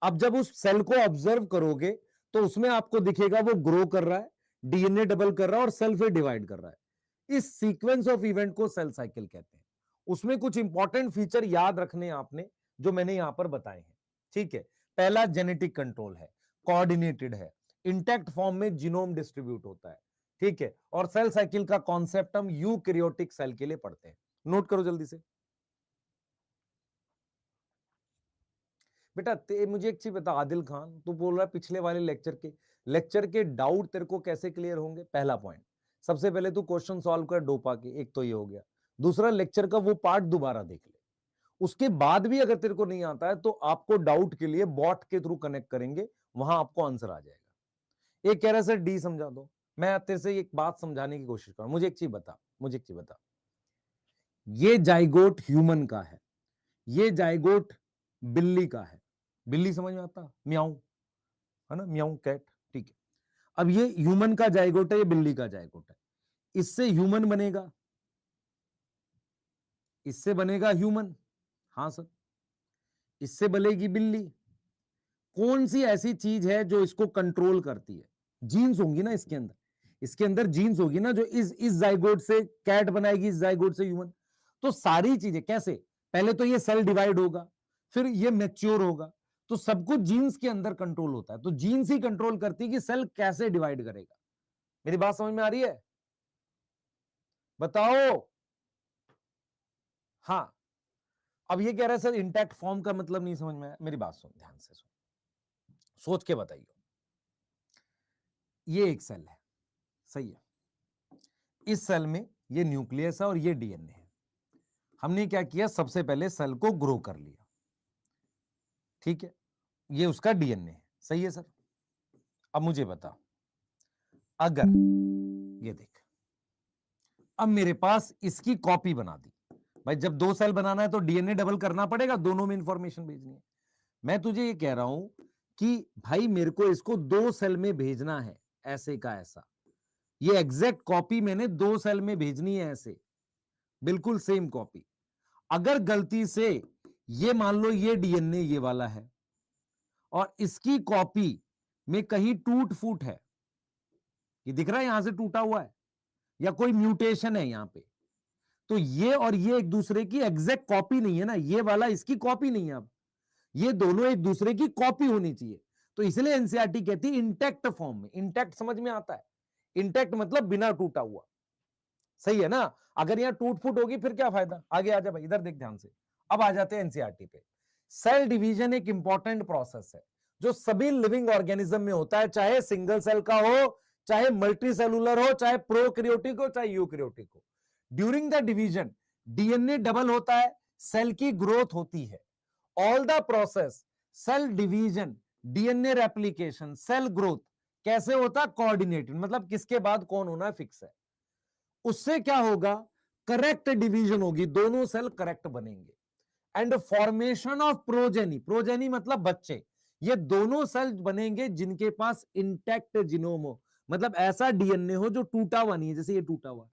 अब जब उस सेल को ऑब्जर्व करोगे तो उसमें आपको दिखेगा वो ग्रो कर रहा है, डीएनए डबल कर रहा है और सेल फिर डिवाइड कर रहा है। इस सीक्वेंस ऑफ इवेंट को सेल साइकिल कहते हैं। उसमें कुछ इंपॉर्टेंट फीचर याद रखने हैं आपने, जो मैंने यहां पर बताए हैं। ठीक है, पहला जेनेटिक कंट्रोल है, कोऑर्डिनेटेड है, इंटैक्ट फॉर्म में जीनोम डिस्ट्रीब्यूट होता है। ठीक है, और सेल साइकिल का कॉन्सेप्ट हम यूकैरियोटिक सेल के लिए पढ़ते हैं। नोट करो जल्दी से बेटा। मुझे एक चीज बता आदिल खान, तू बोल रहा है पिछले वाले लेक्चर के डाउट तेरे को कैसे क्लियर होंगे? पहला पॉइंट, सबसे पहले तू क्वेश्चन सॉल्व कर डोपा के, एक तो ये हो गया। दूसरा, लेक्चर का वो पार्ट दोबारा देख ले। उसके बाद भी अगर तेरे को नहीं आता है तो आपको डाउट के लिए बॉट के थ्रू कनेक्ट करेंगे, वहां आपको आंसर आ जाएगा। एक कह रहा है सर डी समझा दो, मैं तेरे से एक बात समझाने की कोशिश कर रहा हूं। मुझे एक चीज बता, ये जाइगोट ह्यूमन का है, ये जाइगोट बिल्ली का है। बिल्ली समझ में आता, म्याऊ, है ना, म्याऊ कैट। ठीक है, अब ये ह्यूमन का जाइगोट है, ये बिल्ली का जाइगोट है। इससे ह्यूमन बनेगा, इससे बनेगा ह्यूमन। हाँ सर, इससे बनेगी बिल्ली। कौन सी ऐसी चीज है जो इसको कंट्रोल करती है? जीन्स होंगी ना इसके अंदर, इसके अंदर जीन्स होगी ना, जो इस जाइगोट से कैट बनाएगी, इस जाइगोट से ह्यूमन। तो सारी चीजें कैसे, पहले तो ये सेल डिवाइड होगा, फिर ये मैच्योर होगा, तो सब कुछ जीन्स के अंदर कंट्रोल होता है। तो जीन्स ही कंट्रोल करती है कि सेल कैसे डिवाइड करेगा। मेरी बात समझ में आ रही है? बताओ। हाँ, अब ये कह रहा है सर इंटैक्ट फॉर्म का मतलब नहीं समझ में आया। मेरी बात सुन, ध्यान से सुन, सोच के बताइए। ये एक सेल है, सही है, इस सेल में ये न्यूक्लियस है और ये डीएनए है। हमने क्या किया, सबसे पहले सेल को ग्रो कर लिया। ठीक है, ये उसका डीएनए है, सही है सर। अब मुझे बता, अगर ये देख, अब मेरे पास इसकी कॉपी बना दी। भाई जब दो सेल बनाना है तो डीएनए डबल करना पड़ेगा, दोनों में इंफॉर्मेशन भेजनी है। मैं तुझे ये कह रहा हूं कि भाई मेरे को इसको दो सेल में भेजना है, ऐसे का ऐसा। ये एग्जैक्ट कॉपी मैंने दो सेल में भेजनी है, ऐसे बिल्कुल सेम कॉपी। अगर गलती से ये मान लो ये डीएनए ये वाला है और इसकी कॉपी में कहीं टूट फूट है, ये दिख रहा है यहां से टूटा हुआ है, या कोई म्यूटेशन है यहां पे, तो ये और ये एक दूसरे की एग्जैक्ट कॉपी नहीं है ना, ये वाला इसकी कॉपी नहीं है। अब ये दोनों एक दूसरे की कॉपी होनी चाहिए। तो इसलिए एनसीईआरटी कहती है इंटैक्ट फॉर्म में। इंटैक्ट समझ में आता है? इंटैक्ट मतलब बिना टूटा हुआ, सही है ना। अगर यहां टूट फूट होगी फिर क्या फायदा। आगे आ जा भाई, इधर देख ध्यान से। अब आ जाते हैं एनसीईआरटी पे। सेल डिवीजन एक इंपॉर्टेंट प्रोसेस है जो सभी लिविंग ऑर्गेनिज्म में होता है, चाहे सिंगल सेल का हो, चाहे मल्टी सेलुलर हो, चाहे प्रोकैरियोटिक हो, चाहे यूकैरियोटिक हो। During the division DNA double होता है, सेल की ग्रोथ होती है। All the process, cell division, DNA replication, cell growth कैसे होता है? कोऑर्डिनेटेड, मतलब किसके बाद कौन होना है फिक्स है। उससे क्या होगा? करेक्ट डिवीजन होगी, दोनों सेल करेक्ट बनेंगे। And formation of progeny, progeny मतलब बच्चे, ये दोनों सेल बनेंगे जिनके पास इंटैक्ट जीनोम हो, मतलब ऐसा डीएनए हो जो टूटा हुआ नहीं है, जैसे ये टूटा हुआ।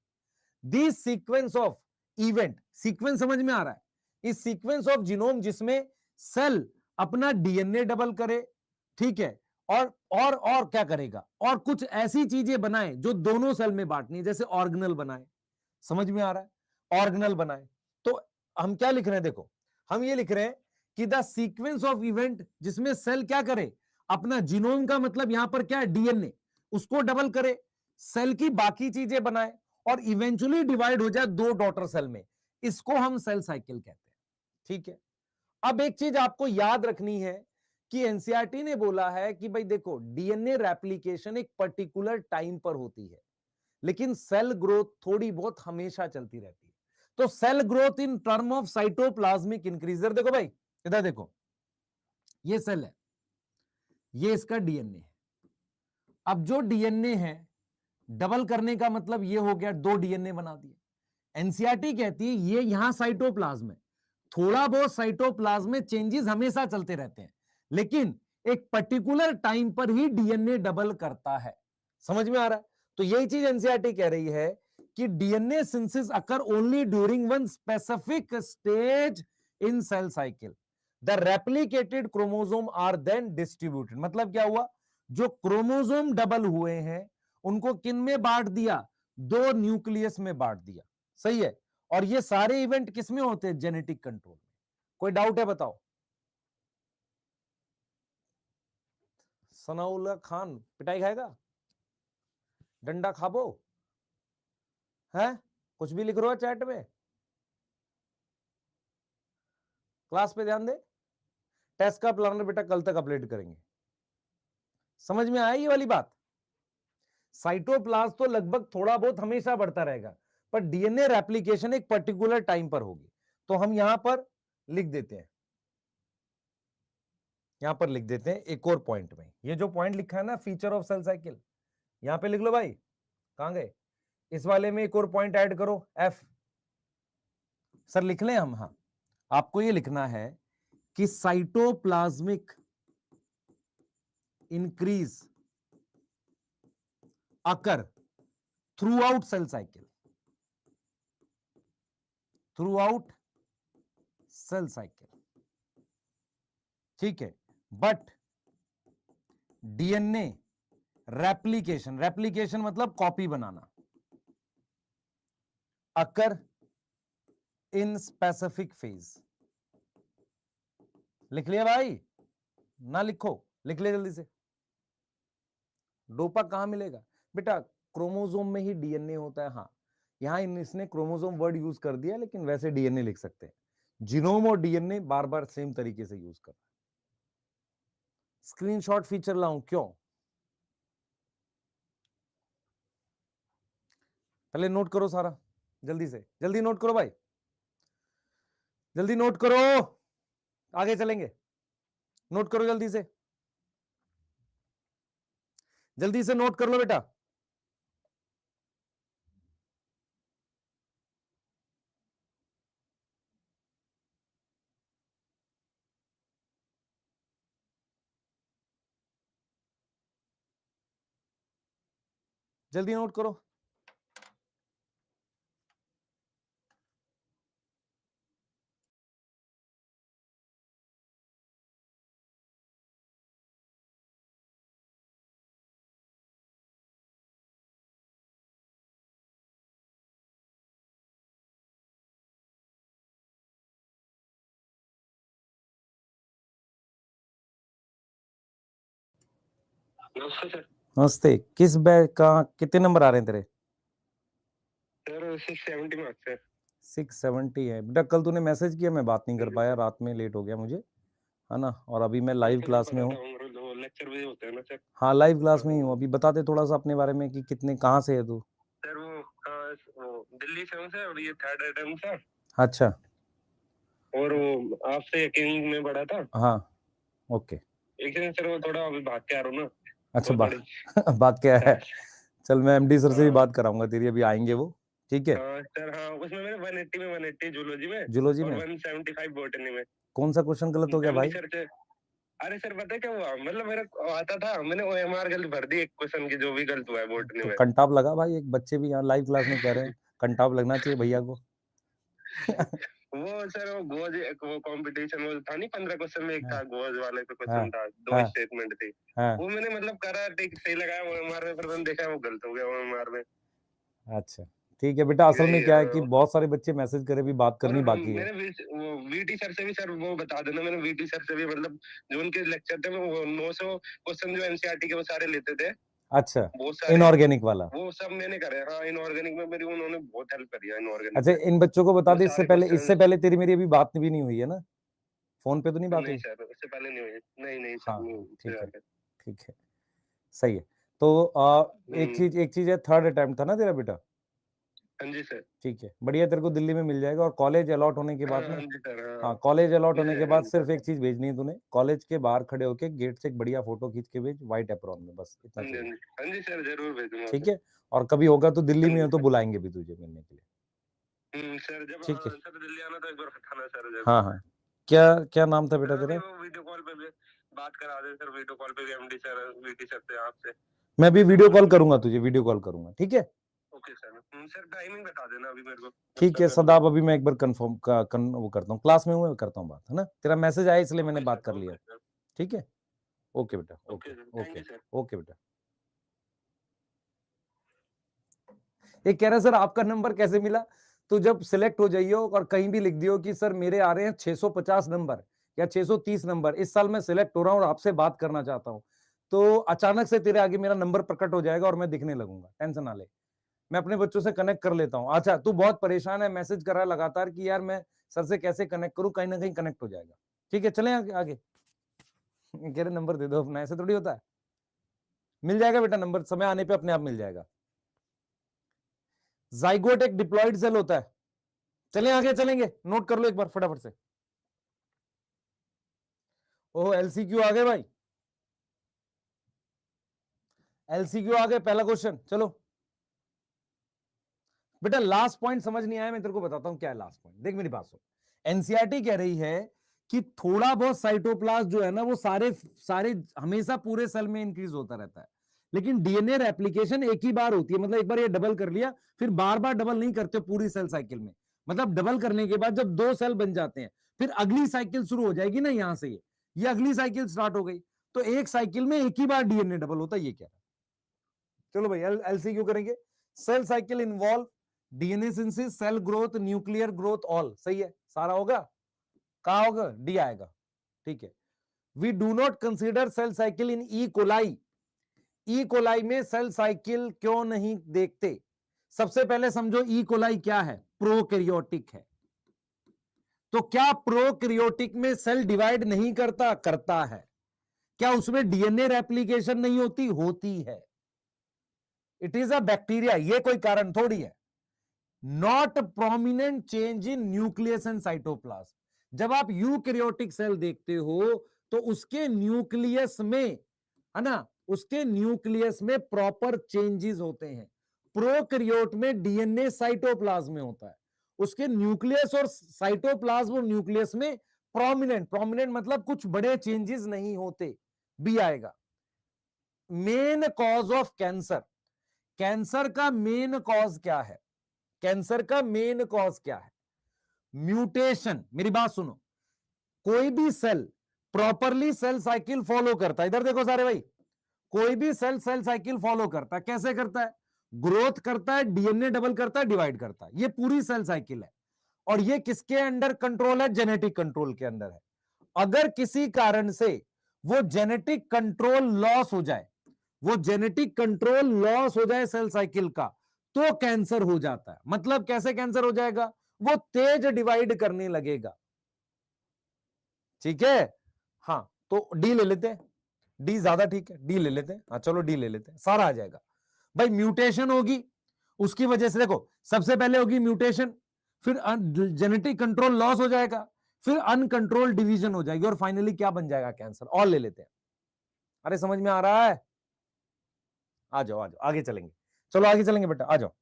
This sequence of event, sequence समझ में आ रहा है? इस सीक्वेंस ऑफ जीनोम जिसमें सेल अपना डीएनए डबल करे, ठीक है, और क्या करेगा, और कुछ ऐसी चीजें बनाए जो दोनों सेल में बांटनी है, जैसे ऑर्गेनल बनाए। समझ में आ रहा है? ऑर्गेनल बनाए। तो हम क्या लिख रहे हैं, देखो हम ये लिख रहे हैं कि द सीक्वेंस ऑफ इवेंट जिसमें सेल क्या करे, अपना जीनोम का मतलब यहां पर क्या है, डीएनए, उसको डबल करे, सेल की बाकी चीजें बनाए और इवेंचुअली डिवाइड हो जाए दो डॉटर सेल में, इसको हम सेल साइकिल कहते हैं। ठीक है, अब एक चीज आपको याद रखनी है कि एनसीईआरटी ने बोला है कि भाई देखो, डीएनए रेप्लिकेशन एक पर्टिकुलर टाइम पर होती है, लेकिन सेल ग्रोथ थोड़ी बहुत हमेशा चलती रहती है। तो cell growth in term of cytoplasmic increaser, देखो भाई इधर देखो, ये सेल है, ये इसका डीएनए है। अब जो डीएनए है डबल करने का मतलब ये हो गया, दो डीएनए बना दिए। एनसीईआरटी कहती है ये यहां साइटोप्लाज्म है, थोड़ा बहुत साइटोप्लाज्म में चेंजेस हमेशा चलते रहते हैं, लेकिन एक पर्टिकुलर टाइम पर ही डीएनए डबल करता है। समझ में आ रहा है? तो यही चीज एनसीईआरटी कह रही है कि DNA synthesis occur only during one specific stage in cell cycle. The replicated chromosome are then distributed, मतलब क्या हुआ, जो क्रोमोसोम डबल हुए हैं उनको किन में बांट दिया, दो न्यूक्लियस में बांट दिया, सही है। और ये सारे इवेंट किस में होते हैं, जेनेटिक कंट्रोल में। कोई डाउट है बताओ। सनाउल्लाह खान पिटाई खाएगा, डंडा खाबो है, कुछ भी लिख रहे हो चैट में, क्लास पे ध्यान दे। टेस्ट का प्लानर बेटा कल तक अपलोड करेंगे, समझ में आया ये वाली बात। साइटोप्लाज्म तो लगभग थोड़ा बहुत हमेशा बढ़ता रहेगा, पर डीएनए रेप्लिकेशन एक पर्टिकुलर टाइम पर होगी। तो हम यहां पर लिख देते हैं, यहां पर लिख देते हैं एक और पॉइंट में, ये जो पॉइंट लिखा है ना फीचर ऑफ सेल साइकिल, यहां पे लिख लो भाई, कहां गए, इस वाले में एक और पॉइंट ऐड करो, एफ। सर लिख लें हम, हाँ आपको ये लिखना है कि cytoplasmic increase occur throughout cell cycle, throughout cell cycle, ठीक है। बट डीएनए रेप्लिकेशन, रेप्लिकेशन मतलब कॉपी बनाना, अकर इन स्पेसिफिक फेज। लिख लिया भाई, ना लिखो, लिख ले जल्दी से। डोपा कहां मिलेगा बेटा, क्रोमोसोम में ही डीएनए होता है। हाँ यहां इसने क्रोमोसोम वर्ड यूज कर दिया, लेकिन वैसे डीएनए लिख सकते हैं। जीनोम और डीएनए बार बार सेम तरीके से यूज कर रहा है। स्क्रीनशॉट फीचर लाऊं क्यों, पहले नोट करो सारा, जल्दी से, जल्दी नोट करो भाई, जल्दी नोट करो, आगे चलेंगे। नोट करो जल्दी से, जल्दी से नोट कर लो बेटा। जल्दी नोट करो। नमस्ते सर। नमस्ते, किस बैच का कितने नंबर आ रहे हैं तेरे? सर 670 मार्क्स है। 670 है बेटा। कल तूने मैसेज किया, मैं बात नहीं कर पाया, रात में लेट हो गया मुझे, है ना। और अभी मैं लाइव क्लास में हूँ। लेक्चर भी होते हैं ना सर? हाँ लाइव क्लास में ही हूँ अभी। बता दे थोड़ा सा अपने बारे में कि कितने, कहाँ से है तू? सर वो दिल्ली से हूँ सर, और ये थर्ड अटेम्प्ट सर। अच्छा। और वो आपसे किंग में पढ़ा था। हाँ ओके। एक दिन सर वो थोड़ा अभी भाग के आ रहा हूँ ना। अच्छा बहुत बात क्या है, चल मैं एमडी सर से भी हाँ। बात कराऊंगा तेरी, अभी आएंगे वो, ठीक है। हाँ सर, हाँ उसमें मैंने 180 में 180 जूलॉजी में, जूलॉजी और में 175 बॉटनी में। कौन सा क्वेश्चन गलत हो गया एमडी भाई? सर से, अरे सर पता है क्या हुआ, मतलब मेरा आता था, मैंने ओएमआर गलत भर दी एक क्वेश्चन की, जो भी गलत हुआ है बॉटनी तो में। कंटाप लगा भाई, एक बच्चे भी यहाँ लाइव क्लास में कह रहे हैं कंटाप लगना चाहिए भैया को। वो सर वो गोज, वो कंपटीशन वो था नहीं, 15 क्वेश्चन में एक था गोज वाले पे हाँ क्वेश्चन था, दो हाँ स्टेटमेंट थी। हाँ। वो मैंने मतलब करा, ठीक सही लगाया ओएमआर में, पर मैंने देखा वो गलत हो गया ओएमआर में। अच्छा ठीक है बेटा, असल में यही क्या है कि बहुत सारे बच्चे मैसेज करे भी, बात और करनी बाकी है। मैंने वो वीटी सर से भी सर वो बता देना, मैंने वीटी सर से भी मतलब जो उनके लेक्चर थे वो 900 क्वेश्चन जो एनसीईआरटी के वो सारे लेते थे। अच्छा, बहुत सारे इनऑर्गेनिक वाला। वो सब मैंने करे। हाँ इनऑर्गेनिक में मेरी उन्होंने बहुत हेल्प करी है इनऑर्गेनिक अच्छा में। इन बच्चों को बता वो दे, सारे क्वेश्चन। इससे पहले तेरी मेरी अभी बात भी नहीं हुई है ना, फोन पे तो नहीं बात नहीं हुई? सर, उससे पहले नहीं हुई। नहीं नहीं सर, हाँ नहीं हाँ उससे ठीक है, ज्यादा। ठीक है, सही है। तो एक चीज है, थर्ड अटेम्प्ट था ना तेरा बेटा? हाँ जी सर। ठीक है, बढ़िया, तेरे को दिल्ली में मिल जाएगा। और कॉलेज अलॉट होने के बाद हाँ ना, हाँ जी सर, हाँ हाँ कॉलेज अलॉट मिल होने के जाएगा बाद जी सिर्फ सर। एक चीज भेजनी है तूने, कॉलेज के बाहर खड़े होके गेट से एक बढ़िया फोटो खींच के भेज, व्हाइट एप्रॉन में, बस इतना हाँ जी, हाँ चाहिए, जी, हाँ जी सर, जरूर भेजूंगा ठीक सर। है। और कभी होगा तो दिल्ली हाँ में जी हो तो सर। बुलाएंगे भी तुझे मिलने के लिए, सर जब ठीक है। सर दिल्ली आना तो एक बार बताना सर हाँ जरूर। हाँ, क्या क्या नाम था बेटा सर अभी तेरा? वो वीडियो कॉल पे भी बात करा दे सर, वीडियो कॉल पे भी एमडी सर वीटी सर से आपसे। मैं भी वीडियो कॉल करूंगा तुझे, वीडियो कॉल करूंगा, ठीक है। ओके सर, सर टाइमिंग बता देना अभी मेरे को। ठीक है सदाब, अभी मैं एक बार कंफर्म वो करता हूँ, क्लास में हूँ, मैं करता हूँ बात, है ना, तेरा मैसेज आया इसलिए मैंने बात कर लिया। ठीक है, ओके बेटा, ओके ओके ओके बेटा। ये कह रहा है सर आपका नंबर कैसे मिला? तो जब सिलेक्ट हो जाइए और कहीं भी लिख दियो कि सर मेरे आ रहे हैं 650 नंबर या 630 नंबर, इस साल मैं सिलेक्ट हो रहा हूं और आपसे बात करना चाहता हूं, तो अचानक से तेरे आगे मेरा नंबर प्रकट हो जाएगा और मैं दिखने लगूंगा, टेंशन ना ले, मैं अपने बच्चों से कनेक्ट कर लेता हूं। अच्छा तू बहुत परेशान है, मैसेज कर रहा है लगातार कि यार मैं सर से कैसे कनेक्ट करूं, कहीं ना कहीं कनेक्ट हो जाएगा। ठीक है, चले आगे आगे। कह रहे नंबर दे दो अपना, ऐसे थोड़ी होता है, मिल जाएगा बेटा नंबर, समय आने पे अपने आप मिल जाएगा। जाइगोट एक डिप्लॉयड सेल होता है। चलें आगे, चलेंगे, नोट कर लो एक बार फटाफट से। ओह एलसीक्यू आ गए भाई, एलसीक्यू आ गए, पहला क्वेश्चन, चलो बेटा। लास्ट पॉइंट समझ नहीं आया, मैं तेरे को बताता हूं क्या है लास्ट पॉइंट। देख मेरी बात सुन, एनसीईआरटी कह रही है कि थोड़ा बहुत साइटोप्लाज्म जो है ना वो सारे सारे हमेशा पूरे सेल में इंक्रीज होता रहता है, लेकिन डीएनए रेप्लिकेशन एक ही बार होती है, मतलब एक बार ये डबल कर लिया, फिर बार बार डबल नहीं करते पूरी सेल साइकिल में। मतलब डबल करने के बाद जब 2 सेल बन जाते हैं, फिर अगली साइकिल शुरू हो जाएगी ना, यहां से ये अगली साइकिल स्टार्ट हो गई, तो एक साइकिल में एक ही बार डीएनए डबल होता है, ये क्या है। चलो भाई एलसीक्यू करेंगे। Cell cycle involve DNA synthesis, cell growth, nuclear growth, all सही है, सारा होगा, कहा होगा, डी आएगा। ठीक है, we do not consider cell cycle in E coli. E coli में सेल साइकिल क्यों नहीं देखते? सबसे पहले समझो ई कोलाई क्या है, प्रोकैरियोटिक है। तो क्या प्रोकैरियोटिक में सेल डिवाइड नहीं करता? करता है। क्या उसमें डीएनए रेप्लिकेशन नहीं होती? होती है। इट इज अ बैक्टीरिया, ये कोई कारण थोड़ी है। Not prominent change in nucleus and cytoplasm. जब आप यूकैरियोटिक सेल देखते हो तो उसके न्यूक्लियस में, है ना, उसके न्यूक्लियस में प्रॉपर चेंजेस होते हैं। प्रोकैरियोट में डीएनए साइटोप्लाज्म में होता है, उसके न्यूक्लियस और साइटोप्लाज्म और न्यूक्लियस में प्रोमिनेंट, प्रोमिनेंट मतलब कुछ बड़े चेंजेस नहीं होते। बी आएगा। Main cause of cancer, cancer का मेन कॉज क्या है? कैंसर का मेन कॉज क्या है? म्यूटेशन। मेरी बात सुनो, कोई भी cell properly cell cycle follow करता है, इधर देखो सारे भाई, कोई भी सेल सेल साइकिल फॉलो करता है, कैसे करता है? ग्रोथ करता है, डीएनए डबल करता है, डिवाइड करता है, ये पूरी सेल साइकिल है। और ये किसके अंडर कंट्रोल है? जेनेटिक कंट्रोल के अंदर है। अगर किसी कारण से वो जेनेटिक कंट्रोल लॉस हो जाए, वो जेनेटिक कंट्रोल लॉस हो जाए सेल साइकिल का, तो कैंसर हो जाता है। मतलब कैसे कैंसर हो जाएगा? वो तेज डिवाइड करने लगेगा। ठीक है, हाँ तो डी ले लेते हैं, डी ज्यादा ठीक है, डी ले लेते हैं। हाँ चलो डी ले लेते हैं, सारा आ जाएगा भाई। म्यूटेशन होगी, उसकी वजह से देखो, सबसे पहले होगी म्यूटेशन, फिर जेनेटिक कंट्रोल लॉस हो जाएगा, फिर अनकंट्रोल डिवीजन हो जाएगी, और फाइनली क्या बन जाएगा? कैंसर। और ले लेते हैं। अरे समझ में आ रहा है? आ जाओ आ जाओ, आगे चलेंगे, चलो आगे चलेंगे बेटा, आ जाओ।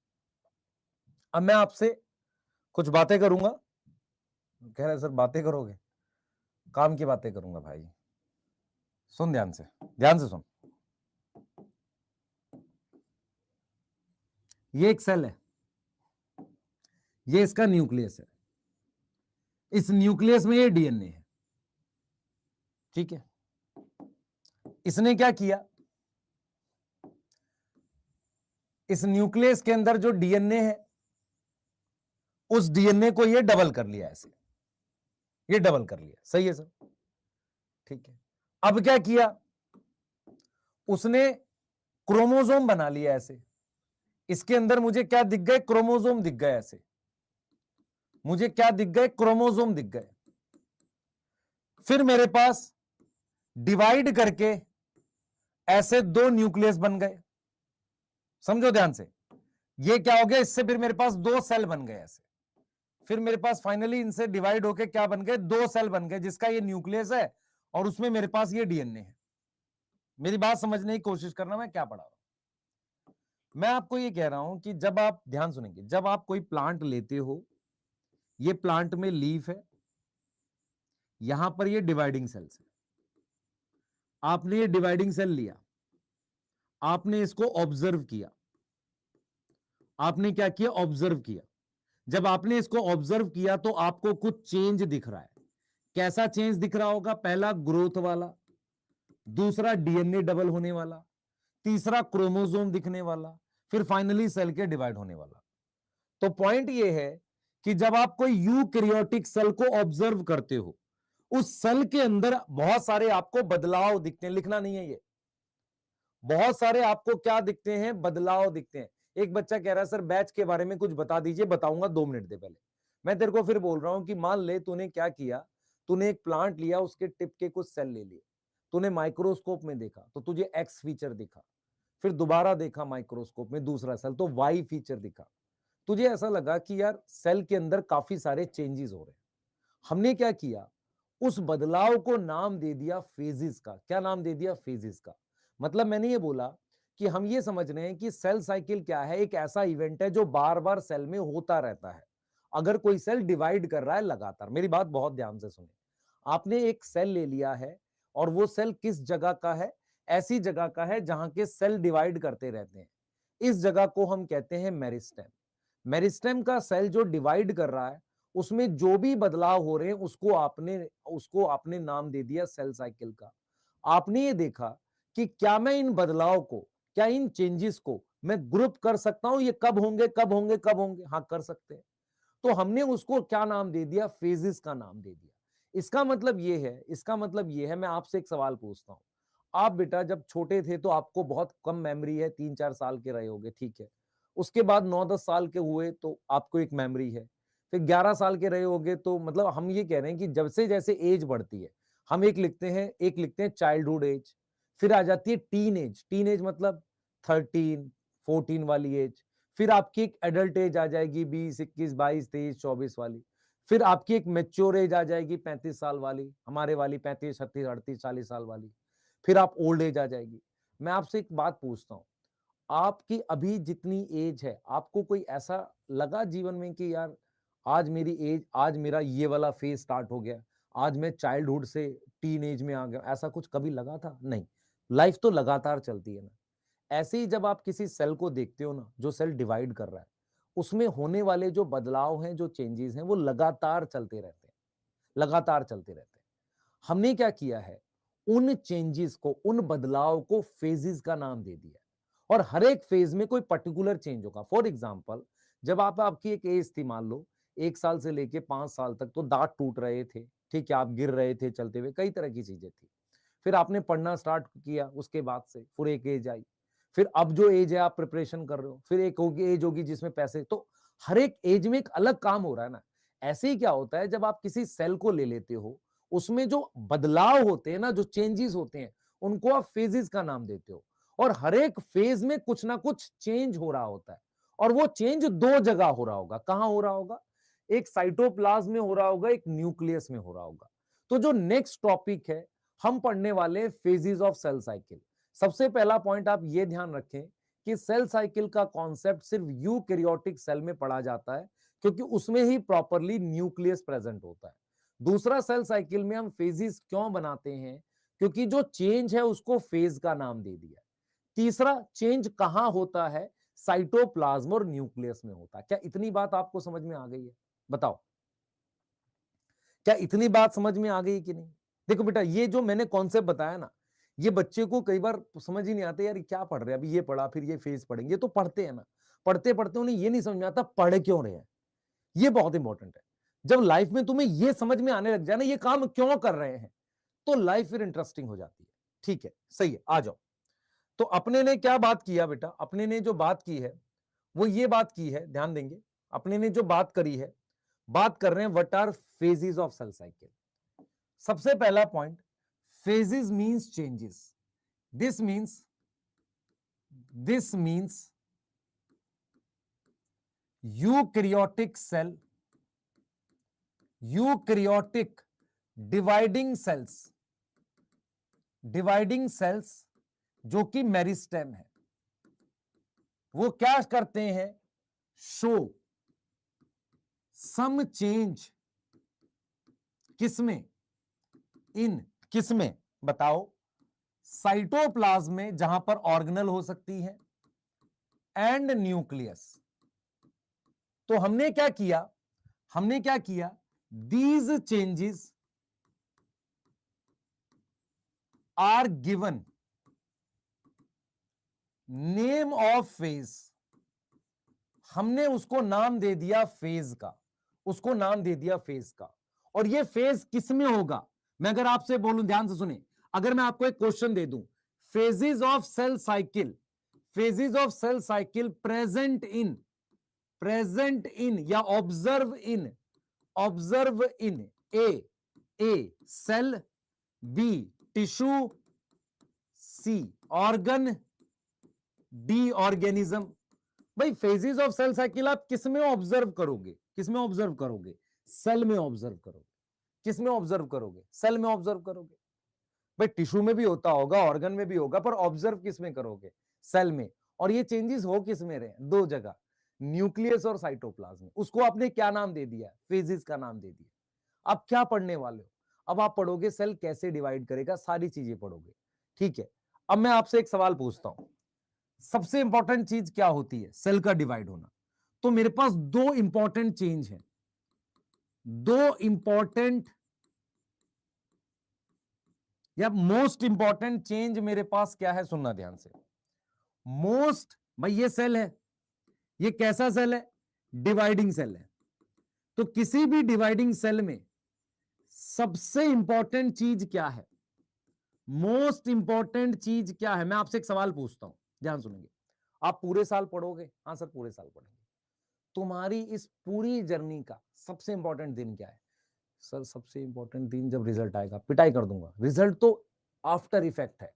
अब मैं आपसे कुछ बातें करूंगा। कह रहे सर बातें करोगे? काम की बातें करूंगा भाई, सुन ध्यान से, ध्यान से सुन। ये एक सेल है, ये इसका न्यूक्लियस है, इस न्यूक्लियस में ये डीएनए है। ठीक है, इसने क्या किया? इस न्यूक्लियस के अंदर जो डीएनए है, उस डीएनए को ये डबल कर लिया, ऐसे ये डबल कर लिया, सही है सर? ठीक है, अब क्या किया उसने? क्रोमोसोम बना लिया ऐसे। इसके अंदर मुझे क्या दिख गए? क्रोमोसोम दिख गए ऐसे। मुझे क्या दिख गए? क्रोमोसोम दिख गए। फिर मेरे पास डिवाइड करके ऐसे 2 न्यूक्लियस बन गए। समझो ध्यान से, ये क्या हो गया? इससे फिर मेरे पास 2 सेल बन गए ऐसे। फिर मेरे पास फाइनली इनसे डिवाइड होके क्या बन गए? 2 सेल बन गए, जिसका ये न्यूक्लियस है और उसमें मेरे पास ये डीएनए है। मेरी बात समझने की कोशिश करना, मैं क्या पढ़ा रहा हूं। मैं आपको ये कह रहा हूं कि जब आप ध्यान सुनेंगे, जब आप कोई प्लांट लेते हो, ये प्लांट में लीफ है, यहां पर ये डिवाइडिंग सेल्स है। आपने ये डिवाइडिंग सेल लिया, आपने इसको ऑब्जर्व किया, आपने क्या किया, ऑब्जर्व किया। जब आपने इसको ऑब्जर्व किया तो आपको कुछ चेंज दिख रहा है। कैसा चेंज दिख रहा होगा? पहला ग्रोथ वाला, दूसरा डीएनए डबल होने वाला, तीसरा क्रोमोसोम दिखने वाला, फिर फाइनली सेल के डिवाइड होने वाला। तो पॉइंट ये है कि जब आप कोई यूकैरियोटिक सेल को ऑब्जर्व करते हो, उस सेल के अंदर बहुत सारे आपको बदलाव दिखते हैं। लिखना नहीं है ये, बहुत सारे आपको क्या दिखते हैं? बदलाव दिखते हैं। एक बच्चा कह रहा है सर बैच के बारे में कुछ बता दीजिए। बताऊंगा, 2 मिनट दे पहले। मैं तेरे को फिर बोल रहा हूं कि मान ले तूने क्या किया, तूने एक प्लांट लिया, उसके टिप के कुछ सेल ले लिए, तूने माइक्रोस्कोप में देखा तो तुझे एक्स फीचर दिखा, फिर दोबारा देखा माइक्रोस्कोप में दूसरा सेल तो वाई फीचर दिखा। तुझे ऐसा लगा कि यार सेल के अंदर काफी सारे चेंजेस हो रहे हैं। हमने क्या किया, उस बदलाव को नाम दे दिया फेजेस का। क्या नाम दे दिया? फेजेस का। मतलब मैंने ये बोला कि हम ये समझ रहे हैं कि सेल साइकिल क्या है, एक ऐसा इवेंट है जो बार बार सेल में होता रहता है। अगर कोई सेल डिवाइड कर रहा है लगातार, मेरी बात बहुत ध्यान से सुने। आपने एक सेल ले लिया है और वो सेल किस जगह का है? ऐसी जगह का है जहां के सेल डिवाइड करते रहते हैं। इस जगह को हम कहते हैं मेरिस्टेम। मेरिस्टेम का सेल जो डिवाइड कर रहा है, उसमें जो भी बदलाव हो रहे हैं उसको आपने नाम दे दिया सेल साइकिल का। आपने ये देखा कि क्या मैं इन बदलाव को, क्या इन चेंजेस को मैं ग्रुप कर सकता हूं? ये कब होंगे, कब होंगे, कब होंगे? हाँ, कर सकते हैं। तो हमने उसको क्या नाम दे दिया? फेजेस का नाम दे दिया। इसका मतलब ये है, मैं आपसे एक सवाल पूछता हूं। आप बेटा जब छोटे थे तो आपको बहुत कम मेमोरी है, 3-4 साल के रहे होगे, ठीक है। उसके बाद 9-10 साल के हुए तो आपको एक मेमोरी है, फिर 11 साल के रहे होगे तो मतलब हम ये कह रहे हैं कि जब से जैसे एज बढ़ती है, हम एक लिखते हैं चाइल्डहुड एज, फिर आ जाती है टीन एज। टीन एज मतलब 13-14 वाली एज, फिर आपकी एक एडल्ट एज आ जाएगी 20, 21, 22, 23, 24 वाली, फिर आपकी एक मेच्योर एज आ जाएगी 35 साल वाली, हमारे वाली 35, 36, 38, 40 साल वाली, फिर आप ओल्ड एज आ जाएगी। मैं आपसे एक बात पूछता हूं, आपकी अभी जितनी एज है, आपको कोई ऐसा लगा जीवन में कि यार आज मेरा ये वाला फेज स्टार्ट हो गया, आज मैं चाइल्डहुड से टीन एज में आ गया, ऐसा कुछ कभी लगा था? नहीं। लाइफ तो लगातार चलती है ना। ऐसे ही जब आप किसी सेल को देखते हो ना, जो सेल डिवाइड कर रहा है, उसमें होने वाले जो बदलाव हैं, जो चेंजेस हैं, वो लगातार चलते रहते हैं, लगातार चलते रहते हैं। हमने क्या किया है, उन चेंजेस को, उन बदलाव को फेजेस का नाम दे दिया। और हर एक फेज में कोई पर्टिकुलर चेंज होगा। फॉर एग्जांपल, जब आपकी एक एज थी, मान लो 1 साल से लेके 5 साल तक, तो दांत टूट रहे थे, ठीक है, आप गिर रहे थे चलते हुए, कई तरह की चीजें थी। फिर आपने पढ़ना स्टार्ट किया, उसके बाद से फिर एक एज आई, फिर अब जो एज है आप प्रिपरेशन कर रहे हो, फिर एक होगी एज होगी जिसमें पैसे, तो हर एक एज में एक अलग काम हो रहा है ना। ऐसे ही क्या होता है, जब आप किसी सेल को ले लेते हो, उसमें जो बदलाव होते हैं ना, जो चेंजेस होते हैं, उनको आप फेजेस का नाम देते हो। और हर एक फेज में कुछ ना कुछ चेंज हो रहा होता है, और वो चेंज 2 जगह हो रहा होगा। कहां हो रहा होगा? एक साइटोप्लाज्म में हो रहा होगा, एक न्यूक्लियस में हो रहा होगा। तो जो नेक्स्ट टॉपिक है, हम पढ़ने वाले फेजेस ऑफ सेल साइकिल। सबसे पहला पॉइंट आप ये ध्यान रखें कि सेल साइकिल का कॉन्सेप्ट सिर्फ यूकैरियोटिक सेल में पढ़ा जाता है, क्योंकि उसमें ही प्रॉपरली न्यूक्लियस प्रेजेंट होता है। दूसरा, सेल साइकिल में हम फेजेस क्यों बनाते हैं? क्योंकि जो चेंज है उसको फेज का नाम दे दिया। तीसरा, चेंज कहां होता है? साइटोप्लाज्म और न्यूक्लियस में होता है। क्या इतनी बात आपको समझ में आ गई है? बताओ, क्या इतनी बात समझ में आ गई कि नहीं? देखो बेटा, ये जो मैंने कॉन्सेप्ट बताया ना, ये बच्चे को कई बार समझ ही नहीं आता, यार क्या पढ़ रहे हैं, अभी ये पढ़ा फिर ये फेज पढ़ेंगे, तो पढ़ते हैं ना, पढ़ते पढ़ते उन्हें ये नहीं समझ में आता पढ़ क्यों रहे हैं। ये बहुत इंपॉर्टेंट है। जब लाइफ में तुम्हें ये समझ में आने लग जाए ना, ये काम क्यों कर रहे हैं, तो लाइफ फिर इंटरेस्टिंग हो जाती है। ठीक है, सही है, आ जाओ। तो अपने ने क्या बात किया बेटा? अपने ने जो बात की है वो ये बात की है, ध्यान देंगे। अपने ने जो बात करी है, बात कर रहे हैं what are phases of cell cycle. सबसे पहला point, phases means changes. This means eukaryotic cell, eukaryotic dividing cells जो कि मेरिस्टेम है, वो क्या करते हैं? Show some change. किसमें? किसमें बताओ? साइटोप्लाज्म में, जहां पर ऑर्गेनल हो सकती है, एंड न्यूक्लियस। तो हमने क्या किया, these changes are given name of phase, हमने उसको नाम दे दिया फेज का, और ये फेज किस में होगा? मैं अगर आपसे बोलूं, ध्यान से सुने, अगर मैं आपको एक क्वेश्चन दे दूं, phases of cell cycle present in या observe in a cell, B tissue, C organ, D organism. भाई फेजेस ऑफ सेल साइकिल आप किस में ऑब्जर्व करोगे? सेल में ऑब्जर्व करोगे। किस में ऑब्जर्व करोगे? सेल में ऑब्जर्व करोगे। भाई टिश्यू में भी होता होगा, ऑर्गन में भी होगा, पर ऑब्जर्व किस में करोगे? सेल में। और ये चेंजेस हो किस में रहे? दो जगह, न्यूक्लियस और साइटोप्लाज्म में। उसको आपने क्या नाम दे दिया? फेजेस का नाम दे दिया। अब क्या पढ़ने वाले हो? अब आप पढ़ोगे सेल कैसे डिवाइड करेगा, सारी चीजें पढ़ोगे। ठीक है, अब मैं आपसे एक सवाल पूछता हूं, सबसे इंपॉर्टेंट चीज क्या होती है? सेल का डिवाइड होना। तो मेरे पास दो इंपॉर्टेंट चेंज है, दो इंपॉर्टेंट या मोस्ट इंपॉर्टेंट चेंज मेरे पास क्या है? सुनना ध्यान से। मोस्ट, भाई ये सेल है, ये कैसा सेल है? डिवाइडिंग सेल है। तो किसी भी डिवाइडिंग सेल में सबसे इंपॉर्टेंट चीज क्या है? मोस्ट इंपॉर्टेंट चीज क्या है? मैं आपसे एक सवाल पूछता हूं, ध्यान सुनेंगे। आप पूरे साल पढ़ोगे? हाँ सर पूरे साल पढ़ेंगे। तुम्हारी इस पूरी जर्नी का सबसे इंपॉर्टेंट दिन क्या है? सर सबसे इंपॉर्टेंट दिन जब रिजल्ट आएगा। पिटाई कर दूंगा, रिजल्ट तो आफ्टर इफेक्ट है,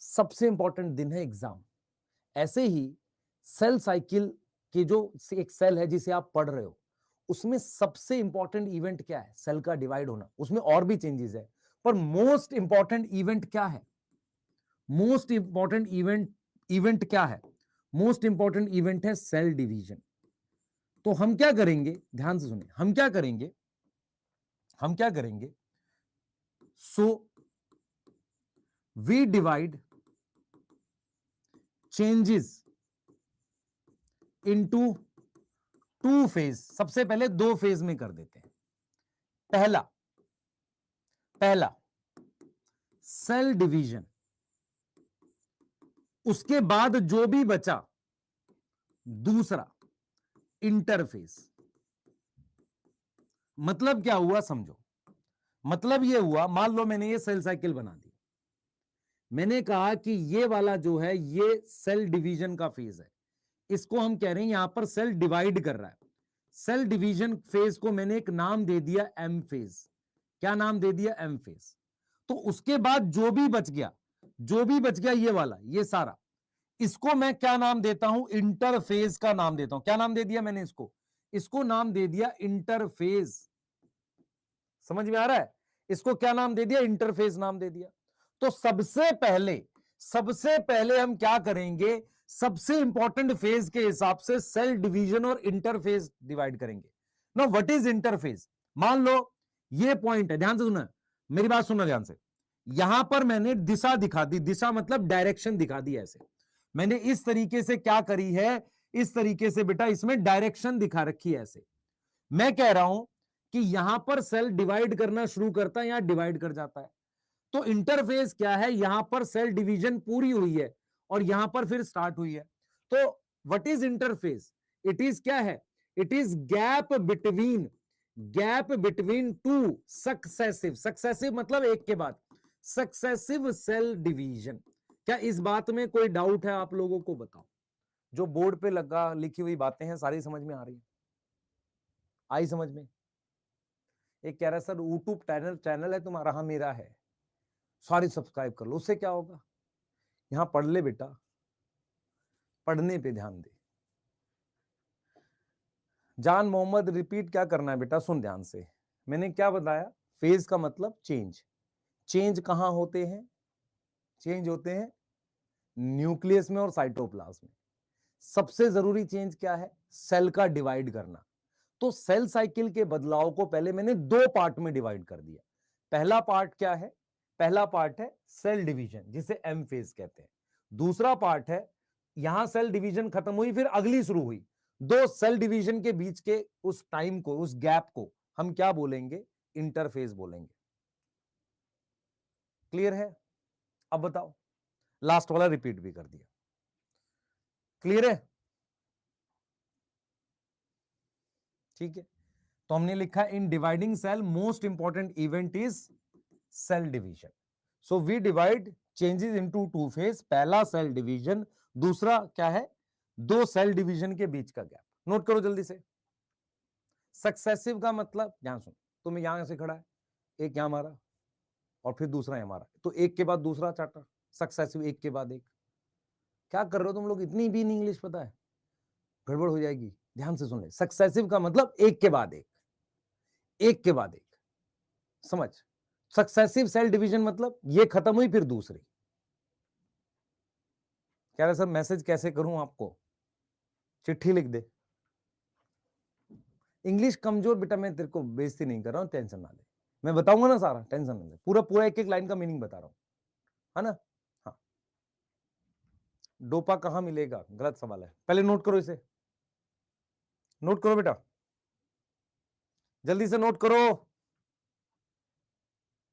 सबसे इंपॉर्टेंट दिन है एग्जाम। ऐसे ही सेल साइकिल की जो एक सेल है जिसे आप पढ़ रहे हो, उसमें सबसे इंपॉर्टेंट इवेंट क्या है? सेल का डिवाइड होना। उसमें और भी चेंजेस है, पर मोस्ट इंपॉर्टेंट इवेंट क्या है? मोस्ट इंपॉर्टेंट इवेंट क्या है? मोस्ट इंपॉर्टेंट इवेंट है सेल डिवीजन। तो हम क्या करेंगे, ध्यान से सुनिए, हम क्या करेंगे, so we divide changes into two phase. सबसे पहले दो फेज में कर देते हैं। पहला सेल डिवीजन, उसके बाद जो भी बचा दूसरा इंटरफेस। मतलब क्या हुआ समझो, मतलब यह हुआ, मान लो मैंने ये सेल साइकिल बना दी, मैंने कहा कि ये वाला जो है ये सेल डिवीजन का फेज है, इसको हम कह रहे हैं यहां पर सेल डिवाइड कर रहा है। सेल डिवीजन फेज को मैंने एक नाम दे दिया एम फेज। क्या नाम दे दिया? M phase. तो उसके बाद जो भी बच गया ये वाला, ये सारा, इसको मैं क्या नाम देता हूं? इंटरफेज का नाम देता हूं। क्या नाम दे दिया मैंने? इसको नाम दे दिया इंटरफेज। समझ में आ रहा है? इसको क्या नाम दे दिया? इंटरफेज नाम दे दिया। तो सबसे पहले हम क्या करेंगे? सबसे इंपॉर्टेंट फेज के हिसाब से सेल डिवीजन और इंटरफेज डिवाइड करेंगे। Now what is interphase? मान लो ये पॉइंट है, ध्यान से सुनना, मेरी बात सुनना ध्यान से। यहां पर मैंने दिशा दिखा दी, दिशा मतलब डायरेक्शन दिखा दी। ऐसे मैंने इस तरीके से क्या करी है? इस तरीके से बेटा इसमें डायरेक्शन दिखा रखी है। ऐसे मैं कह रहा हूं कि यहां पर सेल डिवाइड करना शुरू करता है, यहां डिवाइड कर जाता है। तो इंटरफेस क्या है? यहां पर सेल डिवीजन पूरी हुई है और यहां पर फिर स्टार्ट हुई है। तो what is interface? It is क्या है? It is gap between two successive मतलब एक के बाद, सक्सेसिव सेल डिवीजन। क्या इस बात में कोई डाउट है आप लोगों को? बताओ। जो बोर्ड पे लगा लिखी हुई बातें हैं सारी समझ में आ रही है? आई समझ में? एक कह रहा है सर यूट्यूब चैनल है तुम्हारा। हाँ मेरा है, सारी सब्सक्राइब कर लो। उससे क्या होगा? यहां पढ़ ले बेटा, पढ़ने पे ध्यान दे। जान मोहम्मद रिपीट क्या करना है बेटा? सुन ध्यान से, मैंने क्या बताया? फेज का मतलब चेंज कहां होते हैं? चेंज होते हैं न्यूक्लियस में और साइटोप्लाज्म में। सबसे जरूरी चेंज क्या है? सेल का डिवाइड करना। तो सेल साइकिल के बदलाव को पहले मैंने दो पार्ट में डिवाइड कर दिया। पहला पार्ट क्या है? पहला पार्ट है सेल डिवीजन, जिसे एम फेज कहते हैं। दूसरा पार्ट है, यहां सेल डिवीजन खत्म हुई, फिर अगली शुरू हुई, दो सेल डिवीजन के बीच के उस टाइम को, उस गैप को हम क्या बोलेंगे? इंटरफेज बोलेंगे। क्लियर है? अब बताओ, लास्ट वाला रिपीट भी कर दिया। क्लियर है? ठीक है, तो हमने लिखा in dividing cell most important event is cell division. So we divide changes into two phase. पहला सेल डिवीजन, दूसरा क्या है? दो सेल डिवीजन के बीच का गैप। नोट करो जल्दी से। सक्सेसिव का मतलब, ध्यान सुनो, तुम्हें यहां से खड़ा है, एक यहां मारा और फिर दूसरा यहां मारा, तो एक के बाद दूसरा चार्टर, सक्सेसिव, एक के बाद एक। क्या कर रहे हो तुम लोग? इतनी भी नहीं इंग्लिश पता है, गड़बड़ हो जाएगी। ध्यान से सुन ले, सक्सेसिव का मतलब एक के बाद एक, एक के बाद एक। समझ? सक्सेसिव सेल डिवीजन मतलब ये खत्म हुई फिर दूसरी। कह रहे सर मैसेज कैसे करूं आपको? चिट्ठी लिख दे। इंग्लिश कमजोर बेटा, मैं तेरे को बेइज्जती नहीं कर रहा हूं, टेंशन ना ले। मैं बताऊंगा ना सारा, टेंशन ना ले। पूरा पूरा एक एक लाइन का मीनिंग बता रहा हूं, है ना? हाँ। डोपा कहां मिलेगा? गलत सवाल है, पहले नोट करो इसे। नोट करो बेटा, जल्दी से नोट करो,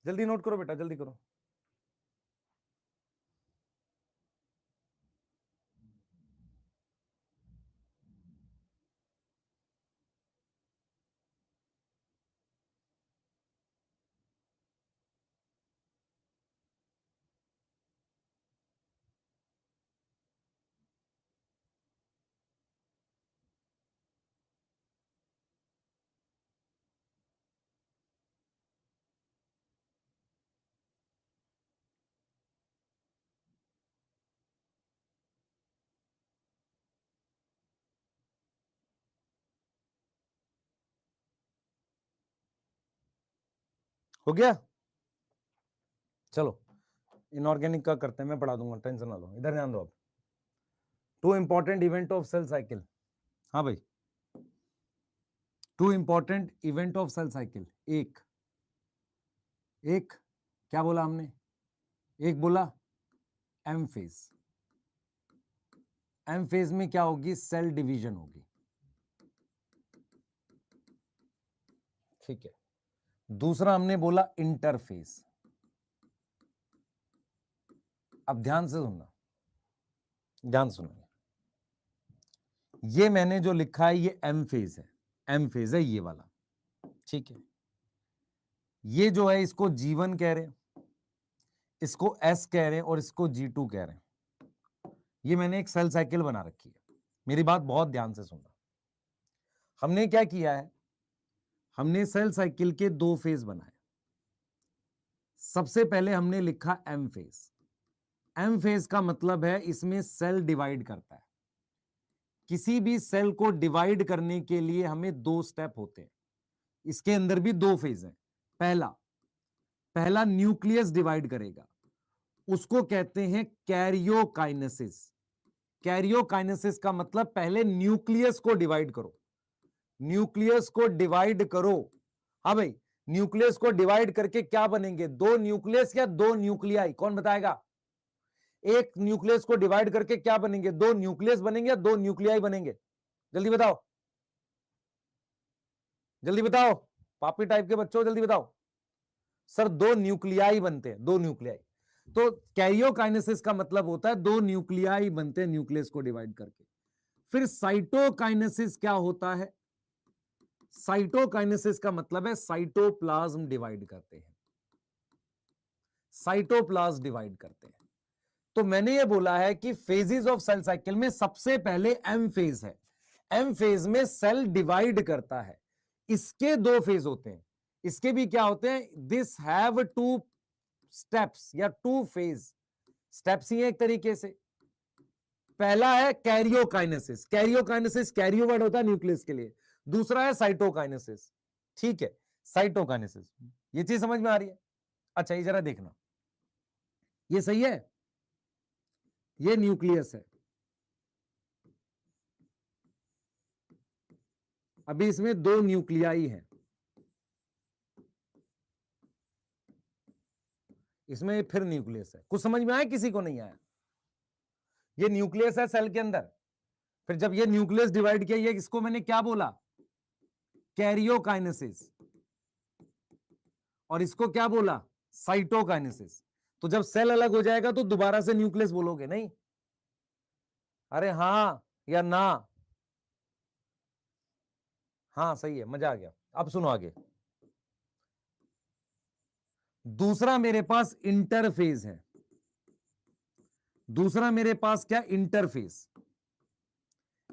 जल्दी नोट करो बेटा, जल्दी करो। हो गया? चलो इनऑर्गेनिक का करते हैं, मैं पढ़ा दूंगा, टेंशन ना लो। इधर ध्यान दो। अब two important event of cell cycle. हाँ भाई, two important event of cell cycle. एक एक क्या बोला हमने? एक बोला एम फेज। एम फेज में क्या होगी? सेल डिवीजन होगी। ठीक है। दूसरा हमने बोला इंटरफेज। अब ध्यान से सुनना, ध्यान सुनो। ये मैंने जो लिखा है ये एम फेज है, एम फेज है ये वाला। ठीक है, ये जो है इसको G1 कह रहे हैं, इसको S कह रहे हैं और इसको G2 कह रहे हैं। ये मैंने एक सेल साइकिल बना रखी है। मेरी बात बहुत ध्यान से सुनना। हमने क्या किया है? हमने सेल साइकिल के दो फेज बनाए। सबसे पहले हमने लिखा एम फेज। एम फेज का मतलब है इसमें सेल डिवाइड करता है। किसी भी सेल को डिवाइड करने के लिए हमें दो स्टेप होते हैं। इसके अंदर भी दो फेज हैं। पहला न्यूक्लियस डिवाइड करेगा, उसको कहते हैं कैरियोकाइनेसिस। कैरियोकाइनेसिस का मतलब पहले न्यूक्लियस को डिवाइड करो, न्यूक्लियस को डिवाइड करो। हाँ भाई, न्यूक्लियस को डिवाइड करके क्या बनेंगे? दो न्यूक्लियस या दो न्यूक्लियाई? कौन बताएगा? एक न्यूक्लियस को डिवाइड करके क्या बनेंगे? दो न्यूक्लियस बनेंगे या दो न्यूक्लियाई बनेंगे? जल्दी बताओ, जल्दी बताओ, पापी टाइप के बच्चों जल्दी बताओ। सर दो न्यूक्लियाई बनते हैं, दो न्यूक्लियाई। तो कैरियोकाइनेसिस का मतलब होता है दो न्यूक्लियाई बनते हैं न्यूक्लियस को डिवाइड करके। फिर साइटोकाइनेसिस क्या होता है? साइटोकाइनेसिस का मतलब है साइटोप्लाज्म डिवाइड करते हैं, साइटोप्लाज्म डिवाइड करते हैं। तो मैंने ये बोला है कि फेजेस ऑफ सेल साइकिल में सबसे पहले एम फेज है। एम फेज में सेल डिवाइड करता है। इसके दो फेज होते हैं, इसके भी क्या होते हैं? दिस हैव टू स्टेप्स या टू फेज। स्टेप्स ही है एक तरीके से। पहला है कैरियोकाइनेसिस। कैरियोकाइनेसिस कैरियो वर्ड होता है न्यूक्लियस के लिए। दूसरा है साइटोकाइनेसिस। ठीक है, साइटोकाइनेसिस। ये चीज समझ में आ रही है? अच्छा, ये जरा देखना, ये सही है, ये न्यूक्लियस है। अभी इसमें दो न्यूक्लियाई हैं, इसमें फिर न्यूक्लियस है। कुछ समझ में आया? किसी को नहीं आया? ये न्यूक्लियस है सेल के अंदर, फिर जब ये न्यूक्लियस डिवाइड किया, ये इसको मैंने क्या बोला, कैरियोकाइनेसिस, और इसको क्या बोला, साइटोकाइनेसिस। तो जब सेल अलग हो जाएगा तो दोबारा से न्यूक्लियस बोलोगे नहीं? अरे हाँ या ना? हाँ सही है, मजा आ गया। अब सुनो आगे। दूसरा मेरे पास इंटरफेज है। दूसरा मेरे पास क्या, इंटरफेस।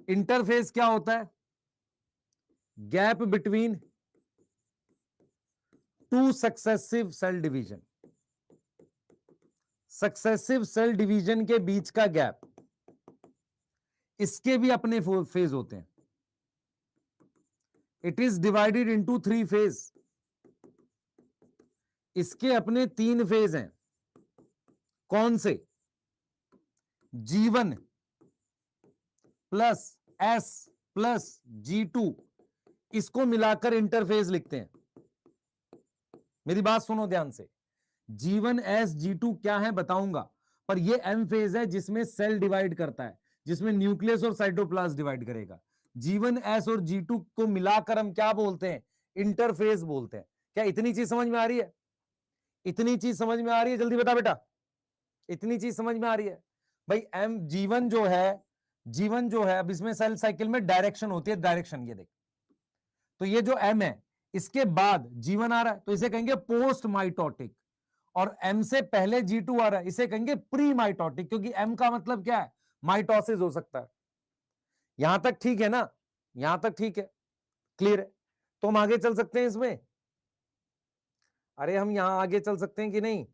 इंटरफेस क्या होता है, gap between two successive cell division. Successive cell division के बीच का गैप, इसके भी अपने फेज होते हैं। It is divided into 3 phase. इसके अपने 3 फेज हैं। कौन से, G1 plus S plus G2, इसको मिलाकर इंटरफेज लिखते हैं। मेरी बात सुनो ध्यान से, G1 S G2 क्या है बताऊंगा, पर ये M फेज है जिसमें सेल डिवाइड करता है, जिसमें न्यूक्लियस और साइटोप्लाज्म डिवाइड करेगा। G1 S और G2 को मिलाकर हम क्या बोलते हैं, इंटरफेज बोलते हैं। क्या इतनी चीज समझ में आ रही है? इतनी चीज समझ में आ रही है? जल्दी बता बेटा, इतनी चीज समझ में आ रही है? भाई एम जीवन जो है, जीवन जो है, अब इसमें सेल साइकिल में डायरेक्शन होती है, डायरेक्शन ये देख। तो ये जो एम है, इसके बाद जीवन आ रहा है तो इसे कहेंगे पोस्ट माइटोटिक, और एम से पहले G2 आ रहा है, इसे कहेंगे प्री माइटोटिक, क्योंकि एम का मतलब क्या है, माइटोसिस हो सकता है। यहां तक ठीक है ना? यहां तक ठीक है, क्लियर है? तो हम आगे चल सकते हैं इसमें? अरे हम यहां आगे चल सकते हैं कि नहीं?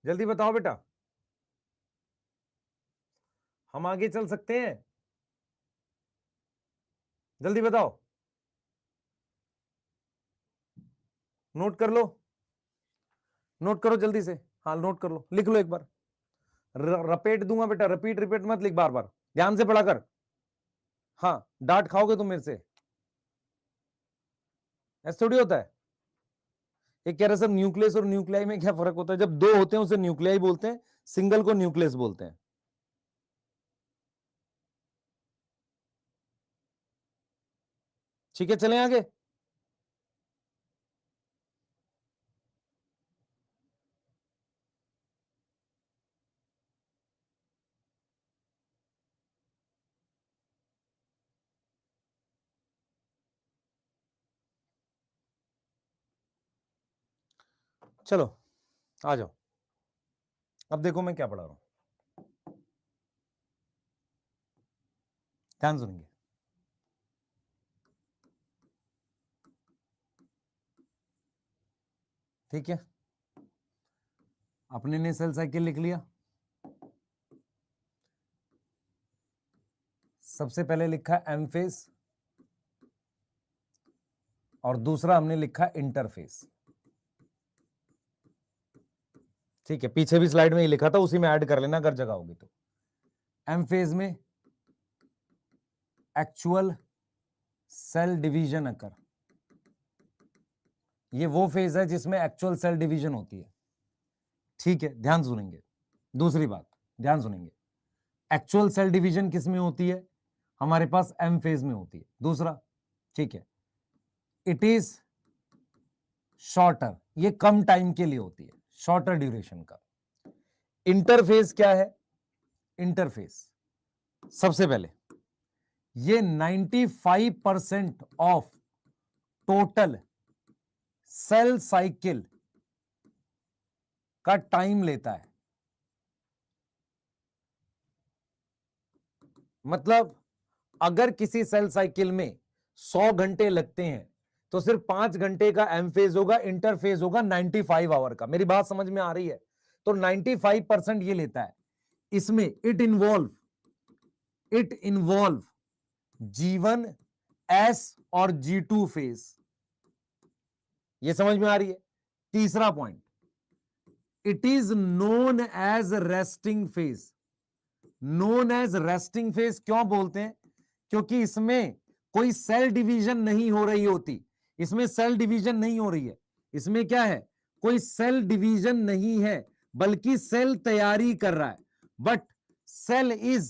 जल्दी बताओ बेटा, हम आगे चल सकते हैं? जल्दी बताओ, नोट कर लो, नोट करो जल्दी से। हाँ नोट कर लो, लिख लो एक बार। रपेट दूंगा बेटा, रिपीट रिपीट मत लिख बार बार, ध्यान से पढ़ा कर। हाँ डांट खाओगे तुम मेरे से, ऐसा थोड़ी होता है। एक कह रहे सर न्यूक्लियस और न्यूक्लियाई में क्या फर्क होता है? जब 2 होते हैं उसे न्यूक्लियाई बोलते हैं, सिंगल को न्यूक्लियस बोलते हैं। ठीक है चलें आगे। चलो आ जाओ, अब देखो मैं क्या पढ़ा रहा हूं, ध्यान सुनेंगे। ठीक है, अपने ने सेल साइकिल लिख लिया। सबसे पहले लिखा एम फेज, और दूसरा हमने लिखा इंटरफेस। ठीक है, पीछे भी स्लाइड में ही लिखा था, उसी में ऐड कर लेना अगर जगह होगी तो। एम फेज में एक्चुअल सेल डिवीजन अकर, ये वो फेज है जिसमें एक्चुअल सेल डिवीजन होती है। ठीक है, ध्यान सुनेंगे। दूसरी बात ध्यान सुनेंगे, एक्चुअल सेल डिवीजन किस में होती है? हमारे पास एम फेज में होती है। दूसरा, ठीक है, इट इज शॉर्टर, ये कम टाइम के लिए होती है, शॉर्टर ड्यूरेशन का। इंटरफेस क्या है? इंटरफेस सबसे पहले ये 95% ऑफ टोटल सेल साइकिल का टाइम लेता है। मतलब अगर किसी सेल साइकिल में 100 घंटे लगते हैं तो सिर्फ 5 घंटे का एम फेज होगा, इंटरफेज होगा 95 आवर का। मेरी बात समझ में आ रही है? तो 95% ये लेता है। इसमें इट इन्वॉल्व G1 S और G2 फेज। ये समझ में आ रही है? तीसरा point, it is known as resting phase. Known as resting phase क्यों बोलते हैं? क्योंकि इसमें कोई सेल डिवीजन नहीं हो रही होती। इसमें सेल डिवीजन नहीं हो रही है। इसमें क्या है? कोई सेल डिवीजन नहीं है, बल्कि सेल तैयारी कर रहा है। But cell is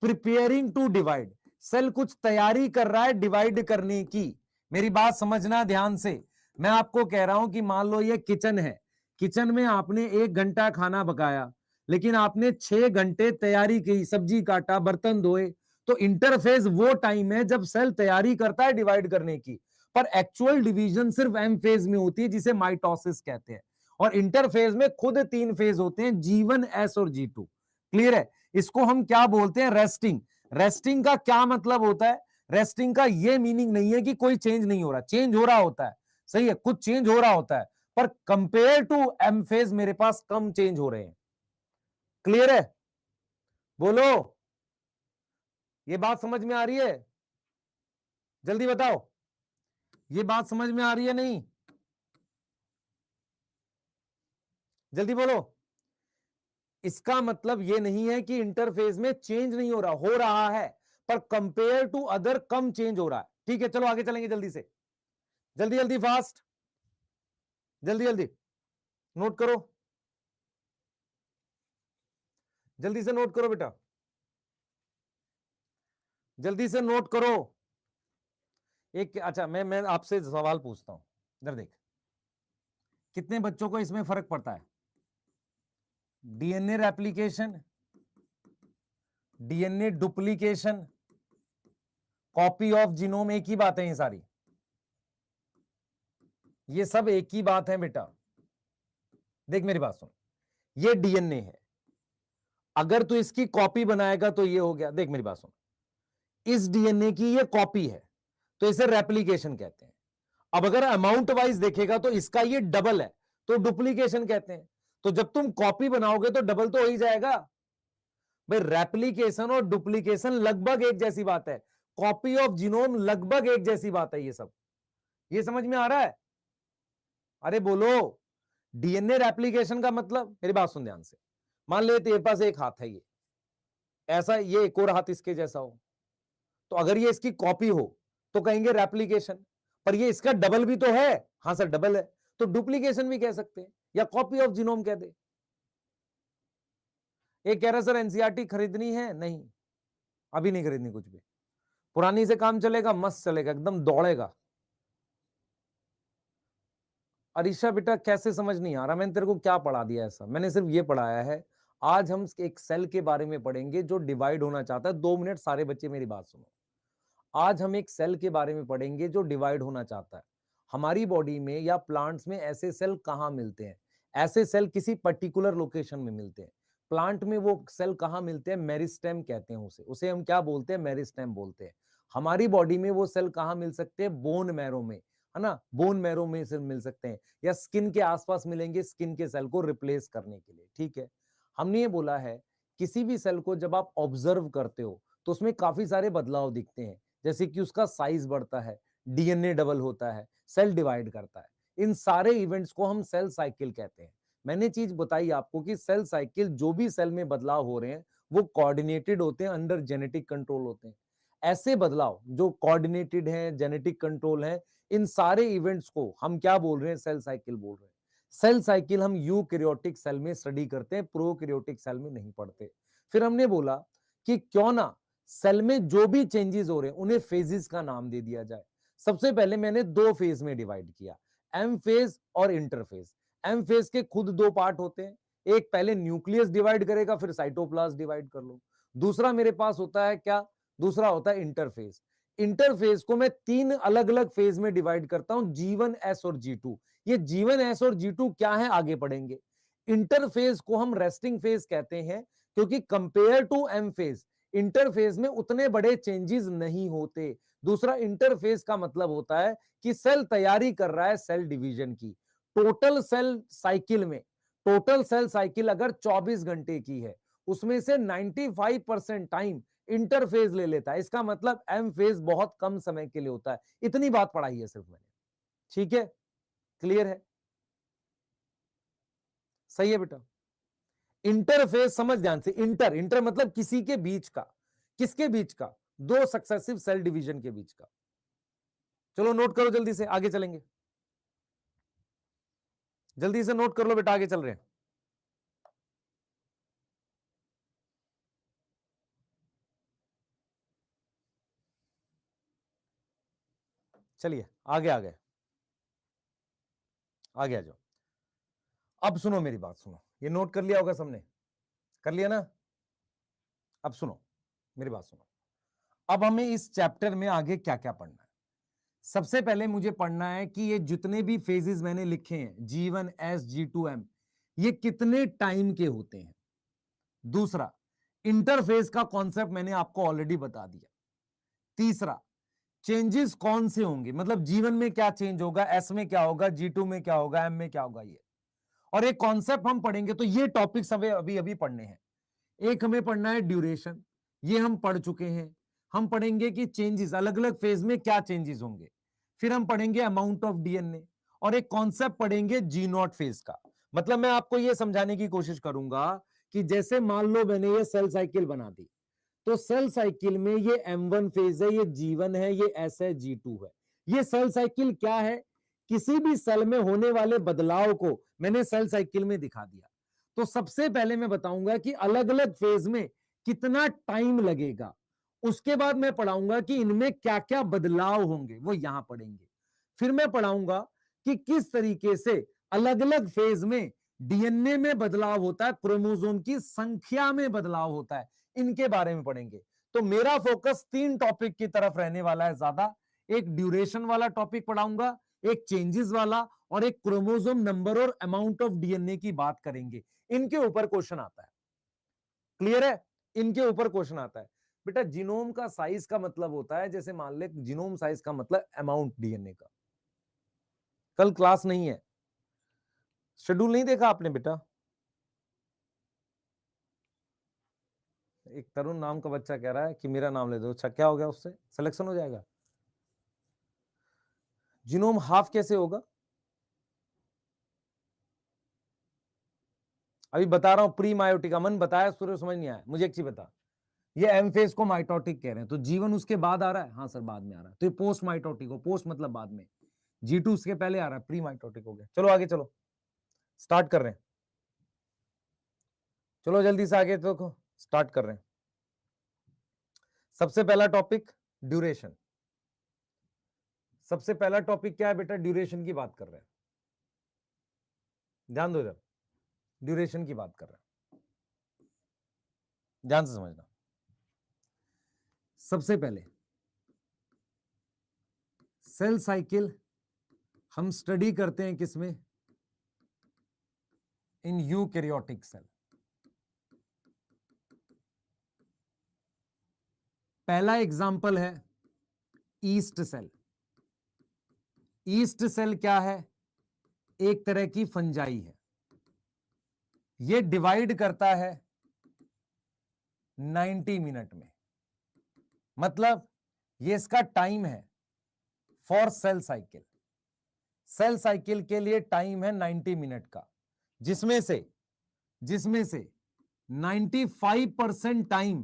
preparing to divide, cell कुछ तैयारी कर रहा है डिवाइड करने की। मेरी बात समझना ध्यान से, मैं आपको कह रहा हूं कि मान लो ये किचन है, किचन में आपने 1 घंटा खाना पकाया, लेकिन आपने 6 घंटे तैयारी की, सब्जी काटा, बर्तन धोए, तो इंटरफेस वो टाइम है जब सेल तैयारी करता है डिवाइड करने की, पर एक्चुअल डिवीजन सिर्फ एम फेज में होती है जिसे माइटोसिस कहते हैं। और इंटरफेज में खुद 3 फेज होते हैं, G1, S और G2। क्लियर है? इसको हम क्या बोलते हैं? रेस्टिंग। रेस्टिंग का क्या मतलब होता है? रेस्टिंग का ये मीनिंग नहीं है कि कोई चेंज नहीं हो रहा, चेंज हो रहा होता है, सही है, कुछ चेंज हो रहा होता है, पर कंपेयर टू एम फेज मेरे पास कम चेंज हो रहे हैं। क्लियर है? बोलो, ये बात समझ में आ रही है? जल्दी बताओ, ये बात समझ में आ रही है नहीं? जल्दी बोलो। इसका मतलब ये नहीं है कि इंटरफेस में चेंज नहीं हो रहा है, पर कंपेयर टू अदर कम चेंज हो रहा है। ठीक है, चलो आगे चलेंगे जल्दी से, जल्दी जल्दी फास्ट, जल्दी जल्दी नोट करो, जल्दी से नोट करो बेटा, जल्दी से नोट करो। एक अच्छा, मैं आपसे सवाल पूछता हूं, इधर देख, कितने बच्चों को इसमें फर्क पड़ता है? DNA replication, DNA duplication, copy of genome, एक ही बात है ये सारी, ये सब एक ही बात है बेटा। देख मेरी बात सुन, ये डीएनए है, अगर तू इसकी कॉपी बनाएगा तो ये हो गया। देख मेरी बात सुन, इस डीएनए की ये कॉपी है तो इसे रेप्लिकेशन कहते हैं। अब अगर अमाउंट वाइज देखेगा तो इसका ये डबल है तो डुप्लीकेशन कहते हैं। तो जब तुम कॉपी बनाओगे तो डबल तो हो ही जाएगा भाई। रेप्लिकेशन और डुप्लीकेशन लगभग एक जैसी बात है, कॉपी ऑफ जीनोम लगभग एक जैसी बात है। ये सब ये समझ में आ रहा है? अरे बोलो, डीएनए रेप्लिकेशन का मतलब, मेरी बात सुन ध्यान से, मान ले तेरे पास एक हाथ है, ये ऐसा, ये एक और हाथ इसके जैसा हो, तो अगर ये इसकी कॉपी हो तो कहेंगे रेप्लिकेशन, पर ये इसका डबल भी तो है। हाँ सर डबल है, तो डुप्लीकेशन भी कह सकते हैं या कॉपी ऑफ जीनोम कह दे। एक कह रहा सर एनसीईआरटी खरीदनी है, नहीं अभी नहीं खरीदनी कुछ भी, पुरानी से काम चलेगा, मस्त चलेगा, एकदम दौड़ेगा। अरीशा बेटा कैसे समझ नहीं आ रहा? मैंने तेरे को क्या पढ़ा दिया ऐसा? मैंने सिर्फ ये पढ़ाया है, आज हम एक सेल के बारे में पढ़ेंगे जो डिवाइड होना चाहता है। 2 मिनट सारे बच्चे मेरी बात सुनो, आज हम एक सेल के बारे में पढ़ेंगे जो डिवाइड होना चाहता है। हमारी बॉडी में या प्लांट्स में ऐसे सेल कहां मिलते हैं? ऐसे सेल किसी पर्टिकुलर लोकेशन में मिलते हैं। प्लांट में वो सेल कहां मिलते हैं? मेरिस्टेम कहते हैं उसे, उसे हम क्या बोलते हैं? मेरिस्टेम बोलते हैं। हमारी बॉडी में वो सेल कहां मिल सकते हैं? बोन मैरो में, है ना, बोन मैरो में से मिल सकते हैं, या स्किन के आसपास मिलेंगे, स्किन के सेल को रिप्लेस करने के लिए। ठीक है, हमने ये बोला है किसी भी सेल को जब आप ऑब्जर्व करते हो तो उसमें काफी सारे बदलाव दिखते हैं, जैसे कि उसका साइज बढ़ता है, डीएनए डबल होता है, सेल डिवाइड करता है। इन सारे इवेंट्स को हम सेल साइकिल कहते हैं। मैंने चीज बताई आपको कि सेल साइकिल, जो भी सेल में बदलाव हो रहे हैं वो कोऑर्डिनेटेड होते हैं, अंडर जेनेटिक कंट्रोल होते हैं। ऐसे बदलाव जो कोऑर्डिनेटेड हैं, जेनेटिक कंट्रोल है, इन सारे इवेंट्स को हम क्या बोल रहे हैं? सेल साइकिल बोल रहे हैं। सेल साइकिल हम यूकैरियोटिक सेल में स्टडी करते हैं, प्रोकैरियोटिक सेल में नहीं पढ़ते। फिर हमने बोला कि क्यों ना सेल में जो भी चेंजेस हो रहे हैं उन्हें फेजेस का नाम दे दिया जाए। सबसे पहले मैंने 2 फेज में डिवाइड किया, एम फेज और इंटरफेज। एम फेज के खुद 2 पार्ट होते हैं, एक पहले न्यूक्लियस डिवाइड करेगा, फिर साइटोप्लाज्म डिवाइड कर लो। दूसरा मेरे पास होता है क्या? दूसरा होता है इंटरफेज। इंटरफेज को मैं 3 अलग अलग फेज में डिवाइड करता हूं, G1, S और G2। ये G1, S और G2 क्या है आगे पढ़ेंगे। इंटरफेज को हम रेस्टिंग फेज कहते हैं क्योंकि compare to M phase interphase में उतने बड़े चेंजेस नहीं होते। दूसरा, इंटरफेज का मतलब होता है कि सेल तैयारी कर रहा है सेल डिवीजन की। टोटल सेल साइकिल में, टोटल सेल साइकिल अगर 24 घंटे की है, उसमें से 95% टाइम इंटरफेज ले लेता है। इसका मतलब एम फेज बहुत कम समय के लिए होता है। इतनी बात पढ़ाई है सिर्फ मैंने। ठीक है, क्लियर है? सही है बेटा। इंटरफेस समझ ध्यान से, इंटर इंटर मतलब किसी के बीच का। किसके बीच का? 2 सक्सेसिव सेल डिवीजन के बीच का। चलो नोट करो जल्दी से, आगे चलेंगे। जल्दी से नोट कर लो बेटा, आगे चल रहे हैं। चलिए आगे आ गए, आगे आ जाओ। अब सुनो मेरी बात, सुनो, ये नोट कर लिया होगा सबने, कर लिया ना? अब सुनो मेरी बात, सुनो। अब हमें इस चैप्टर में आगे क्या क्या पढ़ना है। सबसे पहले मुझे पढ़ना है कि ये जितने भी फेजेस मैंने लिखे हैं, G1S G2M, ये कितने टाइम के होते हैं। दूसरा, इंटरफेस का कॉन्सेप्ट मैंने आपको ऑलरेडी बता दिया। तीसरा, चेंजेस कौन से होंगे, मतलब जीवन में क्या चेंज होगा, एस में क्या होगा, G2 में क्या होगा, एम में क्या होगा, ये और एक कॉन्सेप्ट हम पढ़ेंगे। तो ये टॉपिक्स हमें अभी अभी पढ़ने हैं। एक हमें पढ़ना है ड्यूरेशन, ये हम पढ़ चुके हैं। हम पढ़ेंगे कि चेंजेस, अलग अलग फेज में क्या चेंजेस होंगे। फिर हम पढ़ेंगे अमाउंट ऑफ डीएनए और एक कॉन्सेप्ट पढ़ेंगे जी नॉट फेज का। मतलब मैं आपको यह समझाने की कोशिश करूंगा कि जैसे मान लो मैंने ये सेल साइकिल बना दी, तो सेल साइकिल में ये M1 फेज है, ये G1 है, ये S है, G2 है। ये सेल साइकिल क्या है, किसी भी सेल में होने वाले बदलाव को मैंने सेल साइकिल में दिखा दिया। तो सबसे पहले मैं बताऊंगा कि अलग अलग फेज में कितना टाइम लगेगा, उसके बाद मैं पढ़ाऊंगा कि इनमें क्या क्या बदलाव होंगे, वो यहां पढ़ेंगे। फिर मैं पढ़ाऊंगा कि किस तरीके से अलग अलग फेज में डीएनए में बदलाव होता है, क्रोमोसोम की संख्या में बदलाव होता है, इनके बारे में पढ़ेंगे। तो मेरा फोकस 3 टॉपिक की तरफ रहने वाला है ज्यादा। एक ड्यूरेशन वाला टॉपिक पढ़ाऊंगा, एक चेंजेस वाला, और एक क्रोमोसोम नंबर और अमाउंट ऑफ डीएनए की बात करेंगे। इनके ऊपर क्वेश्चन आता है, क्लियर है? इनके ऊपर क्वेश्चन आता है। बेटा जीनोम का साइज का मतलब होता है, जैसे मान ले जीनोम साइज का मतलब अमाउंट डीएनए का। कल क्लास नहीं है, शेड्यूल नहीं देखा आपने बेटा? एक तरुण नाम का बच्चा कह रहा है कि मेरा नाम ले दो। अच्छा, क्या हो गया, उससे सिलेक्शन हो जाएगा? जीनोम हाफ कैसे होगा? अभी बता रहा हूं, प्री मायोटिक। अमन बताया, सूर्य समझ नहीं आया। मुझे एक चीज बता, ये एम फेज को माइटोटिक कह रहे हैं, तो जीवन उसके बाद आ रहा है? हाँ सर बाद में आ रहा है, तो ये पोस्ट माइटोटिक हो, पोस्ट मतलब बाद में, G2 उसके पहले आ रहा है, प्री माइटोटिक हो गया। चलो आगे चलो, स्टार्ट कर रहे हैं। चलो जल्दी से आगे, देखो स्टार्ट कर रहे हैं। सबसे पहला टॉपिक ड्यूरेशन। सबसे पहला टॉपिक क्या है बेटा? ड्यूरेशन की बात कर रहे हैं, ध्यान दो इधर, ड्यूरेशन की बात कर रहे हैं, ध्यान से समझना। सबसे पहले सेल साइकिल हम स्टडी करते हैं किसमें? In eukaryotic cell. पहला एग्जांपल है ईस्ट सेल। ईस्ट सेल क्या है? एक तरह की फंजाई है। ये डिवाइड करता है 90 मिनट में, मतलब ये इसका टाइम है for cell cycle. Cell cycle के लिए टाइम है 90 मिनट का, जिसमें से 95% टाइम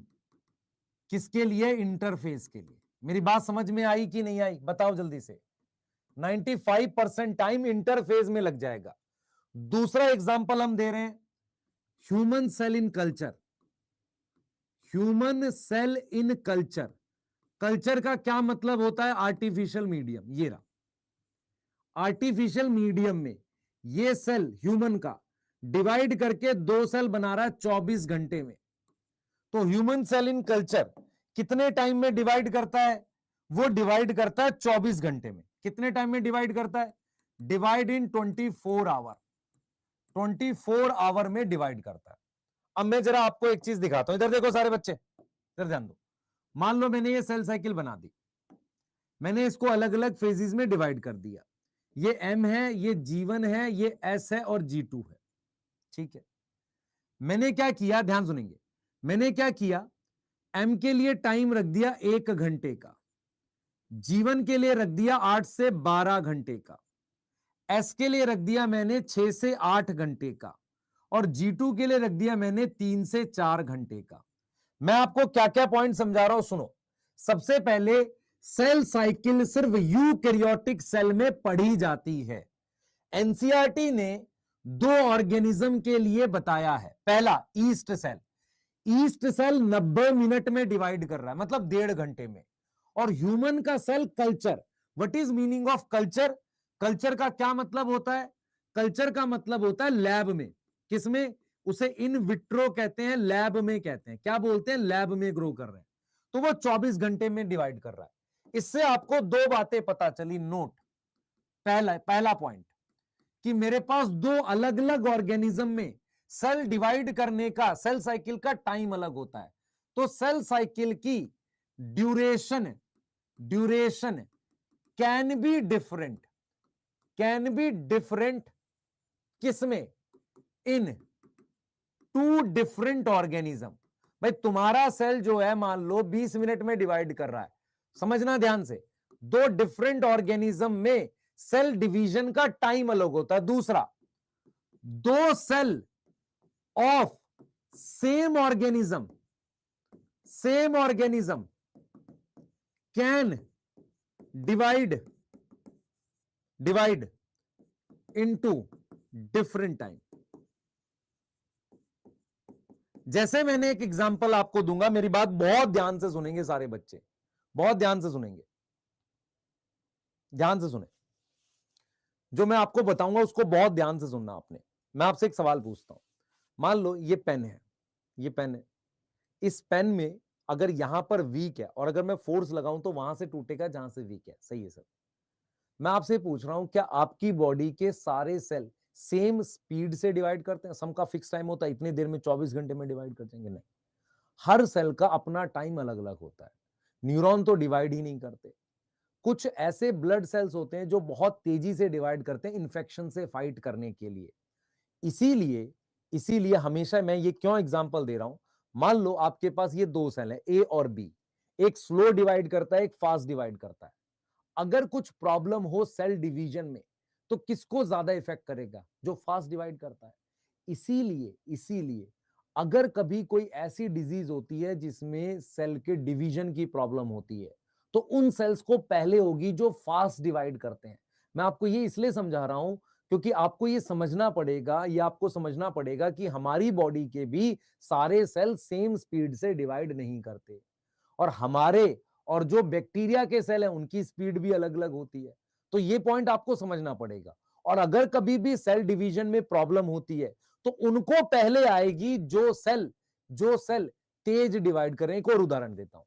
किसके लिए? इंटरफेस के लिए। मेरी बात समझ में आई कि नहीं आई? बताओ जल्दी से। 95% टाइम इंटरफेस में लग जाएगा। दूसरा एग्जांपल हम दे रहे हैं human cell in culture. Human cell in culture, culture का क्या मतलब होता है? Artificial medium. ये रहा आर्टिफिशियल मीडियम में ये सेल ह्यूमन का डिवाइड करके 2 सेल बना रहा है 24 घंटे में। तो ह्यूमन सेल इन कल्चर कितने टाइम में डिवाइड करता है? वो डिवाइड करता है 24 घंटे में। कितने टाइम में डिवाइड करता है? Divide in 24 hour. 24 आवर में डिवाइड करता है। अब मैं जरा आपको एक चीज दिखाता हूं, इधर देखो सारे बच्चे, इधर ध्यान दो। मान लो मैंने ये सेल साइकिल बना दी, मैंने इसको अलग अलग फेजेस में डिवाइड कर दिया। ये M है, ये G1 है, ये S है और G2 है, ठीक है। मैंने क्या किया, ध्यान सुनेंगे, मैंने क्या किया, M के लिए टाइम रख दिया 1 घंटे का, G1 के लिए रख दिया 8 से 12 घंटे का, S के लिए रख दिया मैंने 6 से 8 घंटे का, और G2 के लिए रख दिया मैंने 3 से 4 घंटे का। मैं आपको क्या क्या पॉइंट समझा रहा हूं, सुनो। सबसे पहले सेल साइकिल सिर्फ यूकैरियोटिक सेल में पढ़ी जाती है। एनसीईआरटी ने 2 ऑर्गेनिज्म के लिए बताया है। पहला yeast cell, yeast cell 90 minute में डिवाइड कर रहा है, मतलब 1.5 घंटे में। और ह्यूमन का cell culture what is meaning of culture? Culture का क्या मतलब होता है? कल्चर का मतलब होता है लैब में। किसमें? उसे इन विट्रो कहते हैं, लैब में कहते हैं। क्या बोलते हैं? लैब में ग्रो कर रहे हैं। तो वो 24 घंटे में डिवाइड कर रहा है। इससे आपको दो बातें पता चली। नोट, पहला पॉइंट कि मेरे पास दो अलग अलग ऑर्गेनिज्म में सेल डिवाइड करने का, सेल साइकिल का टाइम अलग होता है। तो सेल साइकिल की ड्यूरेशन कैन बी डिफरेंट किसमें? इन टू डिफरेंट ऑर्गेनिज्म। भाई तुम्हारा सेल जो है मान लो 20 मिनट में डिवाइड कर रहा है, समझना ध्यान से। दो डिफरेंट ऑर्गेनिज्म में सेल डिवीजन का टाइम अलग होता है। दूसरा, दो cell of same organism can divide into different time. जैसे मैंने एक एग्जांपल आपको दूंगा, मेरी बात बहुत ध्यान से सुनेंगे सारे बच्चे, बहुत ध्यान से सुनेंगे, ध्यान से सुने। जो मैं आपको बताऊंगा उसको बहुत ध्यान से सुनना आपने। मैं आपसे एक सवाल पूछता हूं, मान लो ये पेन है, ये पेन है। इस पेन में अगर यहां पर वीक है और अगर मैं फोर्स लगाऊं तो वहां से टूटेगा जहां से वीक है। सही है सर? मैं आपसे पूछ रहा हूं, क्या आपकी बॉडी के सारे सेल सेम स्पीड से डिवाइड करते हैं? सम का फिक्स टाइम होता है, इतनी देर में 24 घंटे में डिवाइड कर देंगे? नहीं, हर सेल का अपना टाइम अलग अलग होता है। न्यूरॉन तो डिवाइड ही नहीं करते। कुछ ऐसे ब्लड सेल्स होते हैं जो बहुत तेजी से डिवाइड करते हैं इन्फेक्शन से फाइट करने के लिए। इसीलिए इसीलिए हमेशा मैं ये क्यों एग्जांपल दे रहा हूं, मान लो आपके पास ये दो सेल है ए और बी, एक स्लो डिवाइड करता है, एक फास्ट डिवाइड करता है। अगर कुछ प्रॉब्लम हो सेल डिवीजन में तो किसको ज्यादा इफेक्ट करेगा? जो फास्ट डिवाइड करता है। इसीलिए अगर कभी कोई ऐसी डिजीज होती है जिसमें सेल के डिवीजन की प्रॉब्लम होती है तो उन सेल्स को पहले होगी जो फास्ट डिवाइड करते हैं। मैं आपको ये इसलिए समझा रहा हूं क्योंकि आपको ये समझना पड़ेगा, ये आपको समझना पड़ेगा कि हमारी बॉडी के भी सारे सेल सेम स्पीड से डिवाइड नहीं करते, और हमारे और जो बैक्टीरिया के सेल है उनकी स्पीड भी अलग अलग होती है। तो ये पॉइंट आपको समझना पड़ेगा। और अगर कभी भी सेल डिवीजन में प्रॉब्लम होती है तो उनको पहले आएगी जो सेल तेज डिवाइड करें। एक और उदाहरण देता हूं,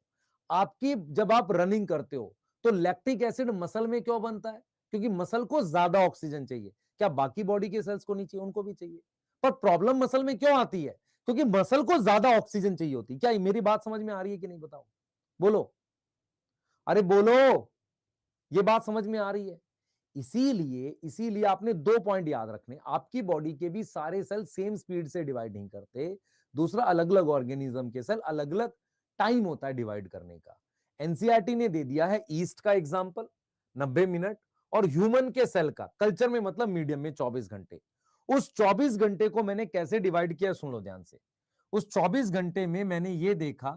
आपकी जब आप रनिंग करते हो तो लैक्टिक एसिड मसल में क्यों बनता है? क्योंकि मसल को ज्यादा ऑक्सीजन चाहिए। क्या बाकी बॉडी के सेल्स को नहीं चाहिए? उनको भी चाहिए। पर प्रॉब्लम मसल में क्यों आती है? क्योंकि मसल को ज्यादा ऑक्सीजन चाहिए होती है। क्या मेरी बात समझ में आ रही है कि नहीं? बताओ, बोलो, अरे बोलो, ये बात समझ में आ रही है? इसीलिए आपने दो पॉइंट याद रखने। आपकी बॉडी के भी सारे सेल सेम स्पीड से डिवाइड नहीं करते। दूसरा, अलग अलग ऑर्गेनिज्म के सेल अलग अलग टाइम होता है डिवाइड करने का। एनसीईआरटी ने दे दिया है ईस्ट का एग्जांपल 90 मिनट, और ह्यूमन के सेल का कल्चर में मतलब मीडियम में 24 घंटे। उस 24 घंटे को मैंने कैसे डिवाइड किया सुन लो ध्यान से। उस 24 घंटे में मैंने ये देखा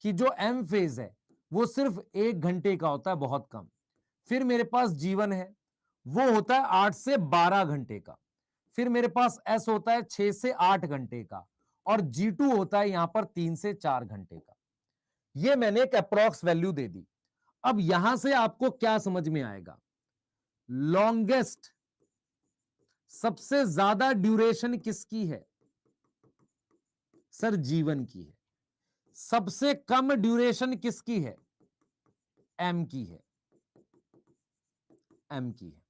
कि जो एम फेज है वो सिर्फ 1 घंटे का होता है, बहुत कम। फिर मेरे पास जीवन है, वो होता है 8 से 12 घंटे का। फिर मेरे पास एस होता है 6 से 8 घंटे का, और G2 होता है यहां पर 3 से 4 घंटे का। ये मैंने एक अप्रॉक्स वैल्यू दे दी। अब यहां से आपको क्या समझ में आएगा? लॉन्गेस्ट, सबसे ज्यादा ड्यूरेशन किसकी है? सर जीवन की है। सबसे कम ड्यूरेशन किसकी है? एम की है, एम की है।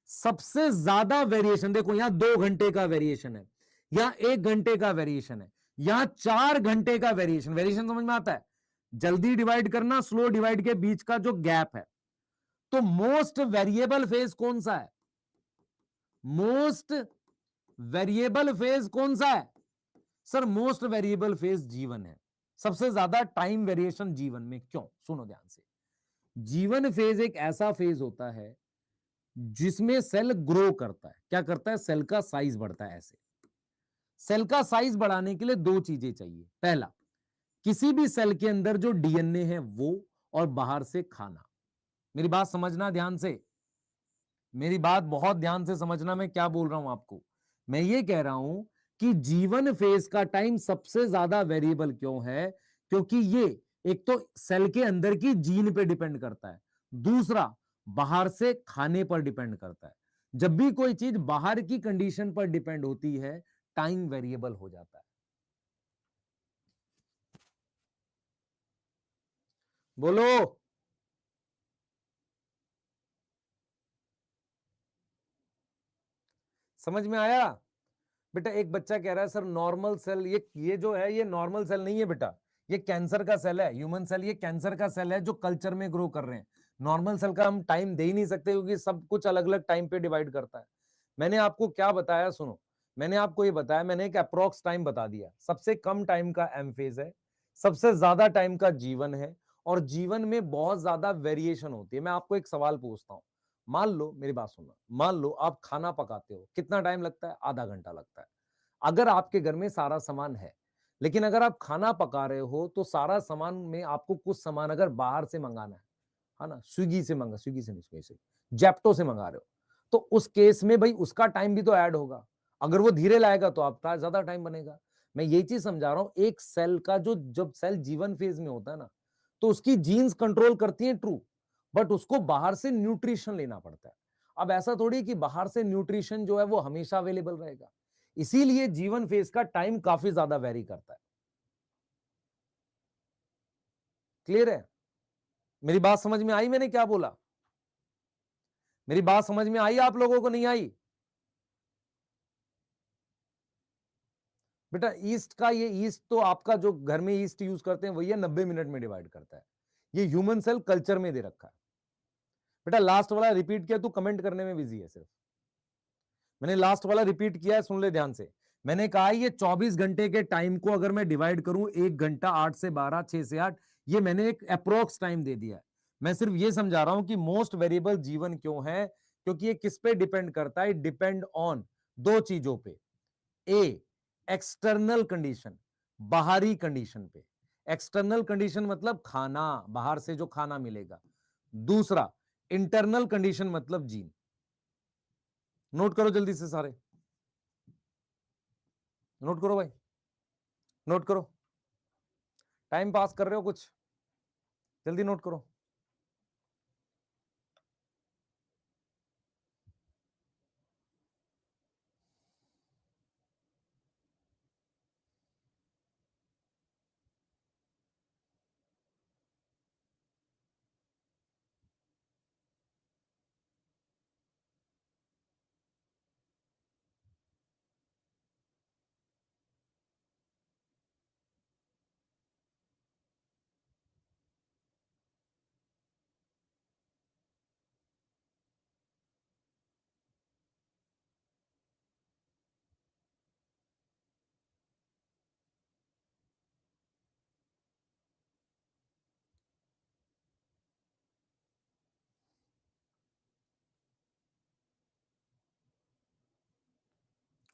सबसे ज्यादा वेरिएशन देखो, यहां 2 घंटे का वेरिएशन है, यहां 1 घंटे का वेरिएशन है, यहां 4 घंटे का वेरिएशन समझ में आता है? जल्दी डिवाइड करना, स्लो डिवाइड के बीच का जो गैप है। तो मोस्ट वेरिएबल फेज कौन सा है? मोस्ट वेरिएबल फेज कौन सा है? सर मोस्ट वेरिएबल फेज जीवन है। सबसे ज्यादा टाइम वेरिएशन जीवन में। क्यों? सुनो ध्यान से। जीवन फेज एक ऐसा फेज होता है जिसमें सेल ग्रो करता है। क्या करता है? सेल का साइज बढ़ता है। ऐसे सेल का साइज बढ़ाने के लिए दो चीजें चाहिए। पहला, किसी भी सेल के अंदर जो डीएनए है वो, और बाहर से खाना। मेरी बात समझना ध्यान से, मेरी बात बहुत ध्यान से समझना। मैं क्या बोल रहा हूं आपको? मैं ये कह रहा हूं कि जीवन फेज का टाइम सबसे ज्यादा वेरिएबल क्यों है? क्योंकि ये एक तो सेल के अंदर की जीन पे डिपेंड करता है, दूसरा, बाहर से खाने पर डिपेंड करता है। जब भी कोई चीज बाहर की कंडीशन पर डिपेंड होती है, टाइम वेरिएबल हो जाता है। बोलो। समझ में आया? बेटा एक बच्चा कह रहा है सर नॉर्मल सेल, ये जो है ये नॉर्मल सेल नहीं है बेटा, ये कैंसर का सेल है। ह्यूमन सेल ये कैंसर का सेल है जो कल्चर में ग्रो कर रहे हैं। नॉर्मल सेल का हम टाइम दे ही नहीं सकते क्योंकि सब कुछ अलग अलग टाइम पे डिवाइड करता है। मैंने आपको क्या बताया सुनो, मैंने आपको ये बताया, मैंने एक अप्रोक्स टाइम बता दिया। सबसे कम टाइम का एम फेज है, सबसे ज्यादा टाइम का जीवन है, और जीवन में बहुत ज्यादा वेरिएशन होती है। मैं आपको एक सवाल पूछता हूं, मान लो, मेरी बात सुनना, मान लो आप खाना पकाते हो, कितना टाइम लगता है? आधा घंटा लगता है। अगर आपके घर में सारा सामान है, लेकिन अगर आप खाना पका रहे हो तो सारा सामान में आपको कुछ सामान अगर बाहर से मंगाना है ना, स्विगी से नहीं, से जेप्टो से मंगा रहे हो, तो उस केस में भाई उसका टाइम भी तो ऐड होगा। अगर वो धीरे लाएगा तो आपका ज्यादा टाइम बनेगा। मैं यही चीज समझा रहा हूं, एक सेल का जो, जब सेल जीवन फेज में होता है ना, तो उसकी जीन्स कंट्रोल करती है, ट्रू, बट उसको बाहर से न्यूट्रिशन लेना पड़ता है। अब ऐसा थोड़ी कि बाहर से न्यूट्रिशन जो है वो हमेशा अवेलेबल रहेगा। इसीलिए जीवन फेज का टाइम काफी ज्यादा वेरी करता है। क्लियर है? मेरी बात समझ में आई? मैंने क्या बोला? मेरी बात समझ में आई आप लोगों को, नहीं आई? बेटा ईस्ट का, ये ईस्ट तो आपका जो घर में ईस्ट यूज करते हैं वही है, 90 मिनट में डिवाइड करता है। ये ह्यूमन सेल कल्चर में दे रखा है। बेटा लास्ट वाला रिपीट किया, तू कमेंट करने में बिजी है सिर्फ। मैंने लास्ट वाला रिपीट किया है, सुन ले ध्यान से। मैंने कहा ये 24 घंटे के टाइम को अगर मैं डिवाइड करूं, 1 घंटा 8 से 12, 6 से 8, ये मैंने एक अप्रोक्स टाइम दे दिया है। मैं सिर्फ ये समझा रहा हूं कि मोस्ट वेरिएबल जीवन क्यों है, क्योंकि ये किस पे डिपेंड करता है? डिपेंड ऑन दो चीजों पे। ए, एक्सटर्नल कंडीशन, बाहरी कंडीशन पे। एक्सटर्नल कंडीशन मतलब खाना, बाहर से जो खाना मिलेगा। दूसरा, इंटरनल कंडीशन मतलब जीन। नोट करो जल्दी से सारे, नोट करो भाई, नोट करो। टाइम पास कर रहे हो कुछ? जल्दी नोट करो।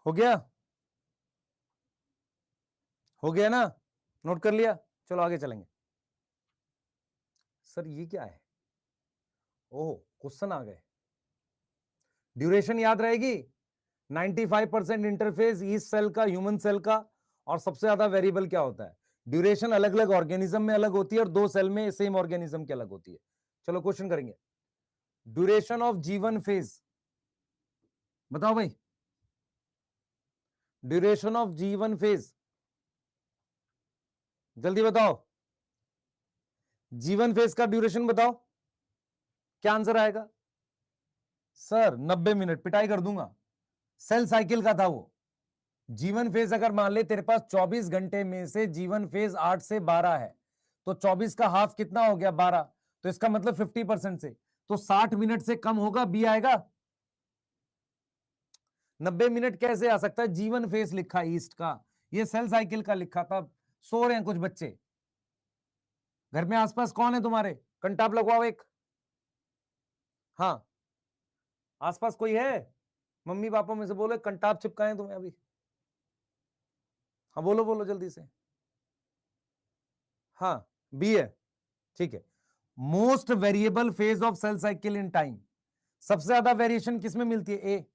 हो गया? हो गया ना? नोट कर लिया? चलो आगे चलेंगे। सर ये क्या है? ओह, क्वेश्चन आ गए। ड्यूरेशन याद रहेगी? 95% इंटरफेस ईस्ट सेल का, ह्यूमन सेल का। और सबसे ज्यादा वेरिएबल क्या होता है? ड्यूरेशन अलग अलग ऑर्गेनिज्म में अलग होती है, और दो सेल में सेम ऑर्गेनिज्म की अलग होती है। चलो क्वेश्चन करेंगे। ड्यूरेशन ऑफ जीवन फेज बताओ भाई, ड्यूरेशन ऑफ जीवन फेज, जल्दी बताओ। जीवन फेज का ड्यूरेशन बताओ, क्या आंसर आएगा? सर 90 मिनट, पिटाई कर दूंगा। सेल साइकिल का था वो। जीवन फेज अगर मान ले तेरे पास 24 घंटे में से जीवन फेज 8 से 12 है, तो 24 का हाफ कितना हो गया? 12। तो इसका मतलब 50% से, तो 60 मिनट से कम होगा, बी आएगा। 90 मिनट कैसे आ सकता है? जीवन फेज लिखा ईस्ट का, ये सेल साइकिल का लिखा था। सो रहे हैं कुछ बच्चे। घर में आसपास कौन है तुम्हारे? कंटाप लगवाओ एक। हाँ, आसपास कोई है? मम्मी पापा में से बोलो कंटाप चिपकाए तुम्हें अभी। हाँ बोलो बोलो जल्दी से। हाँ, बी है, ठीक है। Most variable phase of cell cycle in time, सबसे ज्यादा वेरिएशन किसमें मिलती है? ए,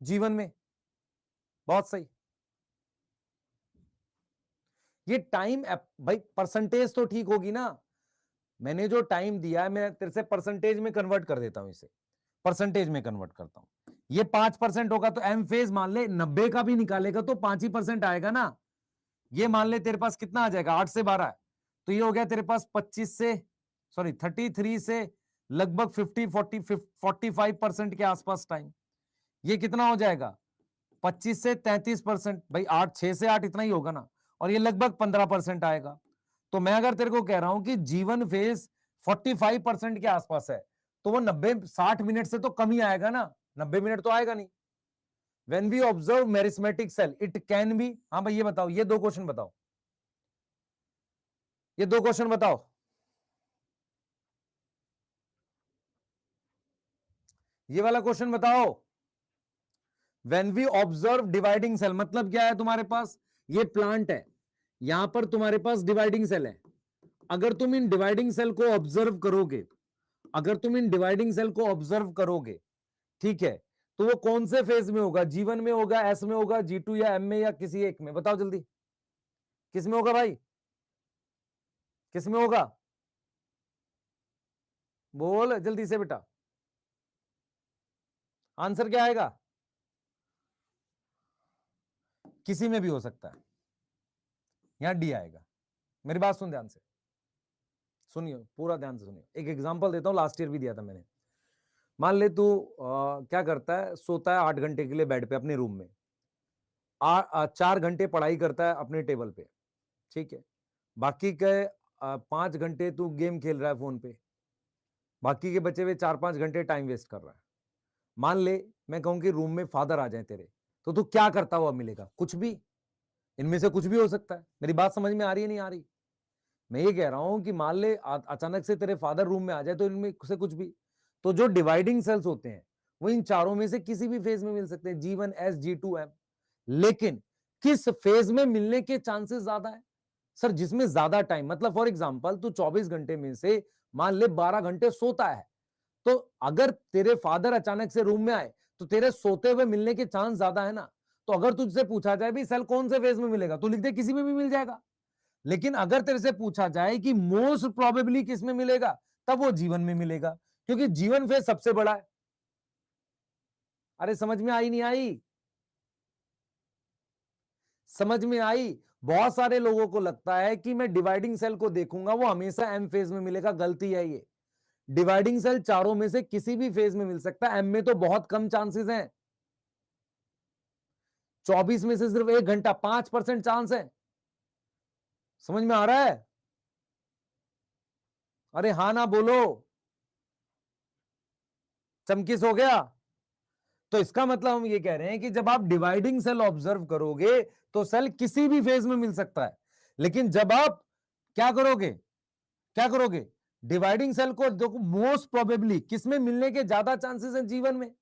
जीवन में। बहुत सही। ये टाइम भाई परसेंटेज तो ठीक होगी ना, मैंने जो टाइम दिया है मैं तेरे से परसेंटेज में कन्वर्ट कर देता हूं, इसे परसेंटेज में कन्वर्ट करता हूं। ये 5% होगा तो एम फेज मान ले 90 का भी निकालेगा तो 5% आएगा ना। ये मान ले तेरे पास कितना आ जाएगा, 8 से 12 है, तो ये हो गया तेरे पास 25 से 33 से लगभग 45% के आसपास टाइम। ये कितना हो जाएगा 25 से 33%, भाई 8 6 से 8 इतना ही होगा ना, और ये लगभग 15% आएगा। तो मैं अगर तेरे को कह रहा हूं कि जीवन फेज 45% के आसपास है, तो वो 90-60 मिनट से तो कम ही आएगा ना, 90 मिनट तो आएगा नहीं। When we observe meristematic cell it can be, हाँ भाई ये बताओ, ये दो क्वेश्चन बताओ, ये दो क्वेश्चन बताओ। ये वाला क्वेश्चन बताओ। When we observe dividing cell, मतलब क्या है, तुम्हारे पास ये प्लांट है, यहां पर तुम्हारे पास डिवाइडिंग सेल है। अगर तुम इन डिवाइडिंग सेल को ऑब्जर्व करोगे, अगर तुम इन डिवाइडिंग सेल को ऑब्जर्व करोगे, ठीक है, तो वो कौन से फेज में होगा, G1 में होगा, S में होगा, G2 या M में, या किसी एक में, बताओ जल्दी, किस में होगा भाई, किस में होगा, बोल जल्दी से बेटा, आंसर क्या आएगा, किसी में भी हो सकता है, यहां डी आएगा। मेरी बात सुन ध्यान से, सुनिए पूरा ध्यान से सुनिए, एक एग्जांपल देता हूं, लास्ट ईयर भी दिया था मैंने। मान ले तू क्या करता है, सोता है 8 घंटे के लिए बेड पे अपने रूम में, 4 घंटे पढ़ाई करता है अपने टेबल पे, ठीक है, बाकी के 5 घंटे तू गेम खेल रहा है फोन पे, बाकी के बचे हुए 4-5 घंटे टाइम वेस्ट कर रहा है। मान ले मैं कहूं कि रूम में फादर आ जाए तेरे, तो तू क्या करता हुआ मिलेगा, कुछ भी, इनमें से कुछ भी हो सकता है। मेरी बात समझ में आ रही है नहीं आ रही, मैं ये कह रहा हूं कि मान ले अचानक से तेरे फादर रूम में आ जाए, तो इनमें से कुछ भी, तो जो डिवाइडिंग सेल्स होते हैं वो इन चारों में से किसी भी फेज में मिल सकते हैं, G1 S G2 M। लेकिन किस फेज में मिलने के चांसेस ज्यादा है, सर जिसमें ज्यादा टाइम, मतलब फॉर एग्जांपल तू 24 घंटे में से मान ले 12 घंटे सोता है, तो अगर तेरे फादर अचानक से रूम में आए तो तेरे सोते हुए मिलने के चांस ज्यादा है ना। तो अगर तुझसे पूछा जाए भी सेल कौन से फेज में मिलेगा, तो लिख दे किसी में भी मिल जाएगा। लेकिन अगर तेरे से पूछा जाए कि मोस्ट प्रोबेबली किस में मिलेगा, तब वो जीवन में मिलेगा, क्योंकि जीवन फेज सबसे बड़ा है। अरे समझ में आई नहीं आई, समझ में आई। बहुत सारे लोगों को लगता है कि मैं डिवाइडिंग सेल को देखूंगा वो हमेशा एम फेज में मिलेगा, गलती है ये। डिवाइडिंग सेल चारों में से किसी भी फेज में मिल सकता है, एम में तो बहुत कम चांसेस हैं, 24 में से सिर्फ 1 घंटा 5% चांस है। समझ में आ रहा है, अरे हाँ ना बोलो, चमकिस हो गया। तो इसका मतलब हम ये कह रहे हैं कि जब आप डिवाइडिंग सेल ऑब्जर्व करोगे तो सेल किसी भी फेज में मिल सकता है, लेकिन जब आप क्या करोगे, क्या करोगे, डिवाइडिंग सेल को देखो मोस्ट प्रोबेबली किसमें मिलने के ज्यादा चांसेस हैं, जीवन में।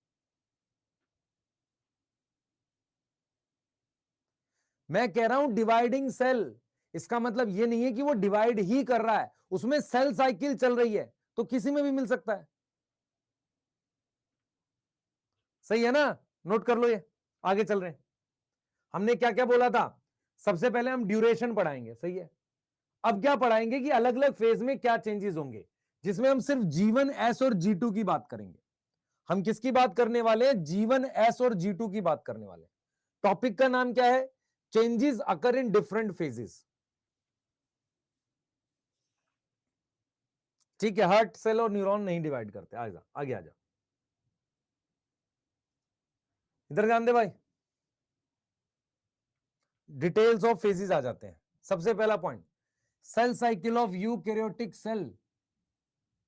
मैं कह रहा हूं डिवाइडिंग सेल, इसका मतलब यह नहीं है कि वो डिवाइड ही कर रहा है, उसमें सेल साइकिल चल रही है, तो किसी में भी मिल सकता है। सही है ना, नोट कर लो ये, आगे चल रहे हैं। हमने क्या क्या बोला था, सबसे पहले हम ड्यूरेशन पढ़ाएंगे, सही है। अब क्या पढ़ाएंगे कि अलग अलग फेज में क्या चेंजेस होंगे, जिसमें हम सिर्फ G1 S और G2 की बात करेंगे। हम किसकी बात करने वाले हैं, G1 S और G2 की बात करने वाले हैं। टॉपिक का नाम क्या है, changes occur in different phases. ठीक है, हार्ट सेल और न्यूरॉन नहीं डिवाइड करते, आजा आगे आ जा, इधर ध्यान दे भाई, डिटेल्स ऑफ फेजेस आ जाते हैं। सबसे पहला point, cell cycle of eukaryotic cell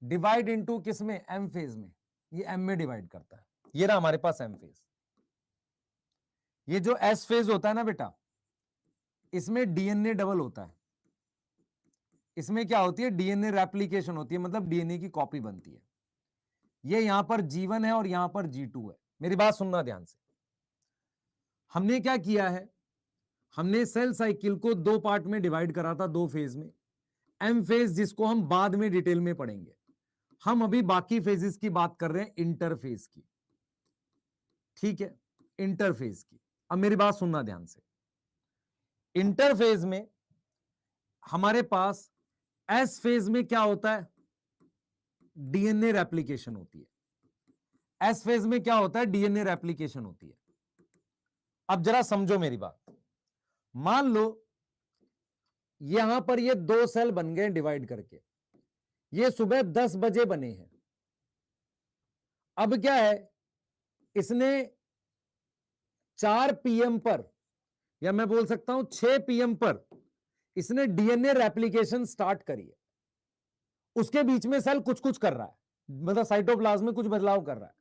divide into किसमें, एम फेज में, ये एम में डिवाइड करता है। ये रहा हमारे पास एम फेज। ये जो एस फेज होता है ना बेटा, इसमें डीएनए डबल होता है, इसमें क्या होती है, डीएनए रेप्लिकेशन होती है, मतलब डीएनए की कॉपी बनती है। ये यहां पर G1 है और यहां पर G2 है। मेरी बात सुनना ध्यान से, हमने क्या किया है, हमने सेल साइकिल को दो पार्ट में डिवाइड करा था, दो फेज में। एम फेज जिसको हम बाद में डिटेल में पढ़ेंगे, हम अभी बाकी फेजेस की बात कर रहे हैं, इंटरफेज की, ठीक है, इंटरफेज की। अब मेरी बात सुनना ध्यान से, इंटरफेज में हमारे पास एस फेज में क्या होता है, डीएनए रेप्लिकेशन होती है। एस फेज में क्या होता है? डीएनए रेप्लिकेशन होती है। अब जरा समझो मेरी बात। मान लो यहां पर ये 2 सेल बन गए डिवाइड करके, ये सुबह 10 बजे बने हैं। अब क्या है, इसने 4 पीएम पर, या मैं बोल सकता हूं 6 पीएम पर इसने डीएनए रेप्लिकेशन स्टार्ट करी है। उसके बीच में सेल कुछ कुछ कर रहा है, मतलब साइटोप्लाज्म में कुछ बदलाव कर रहा है।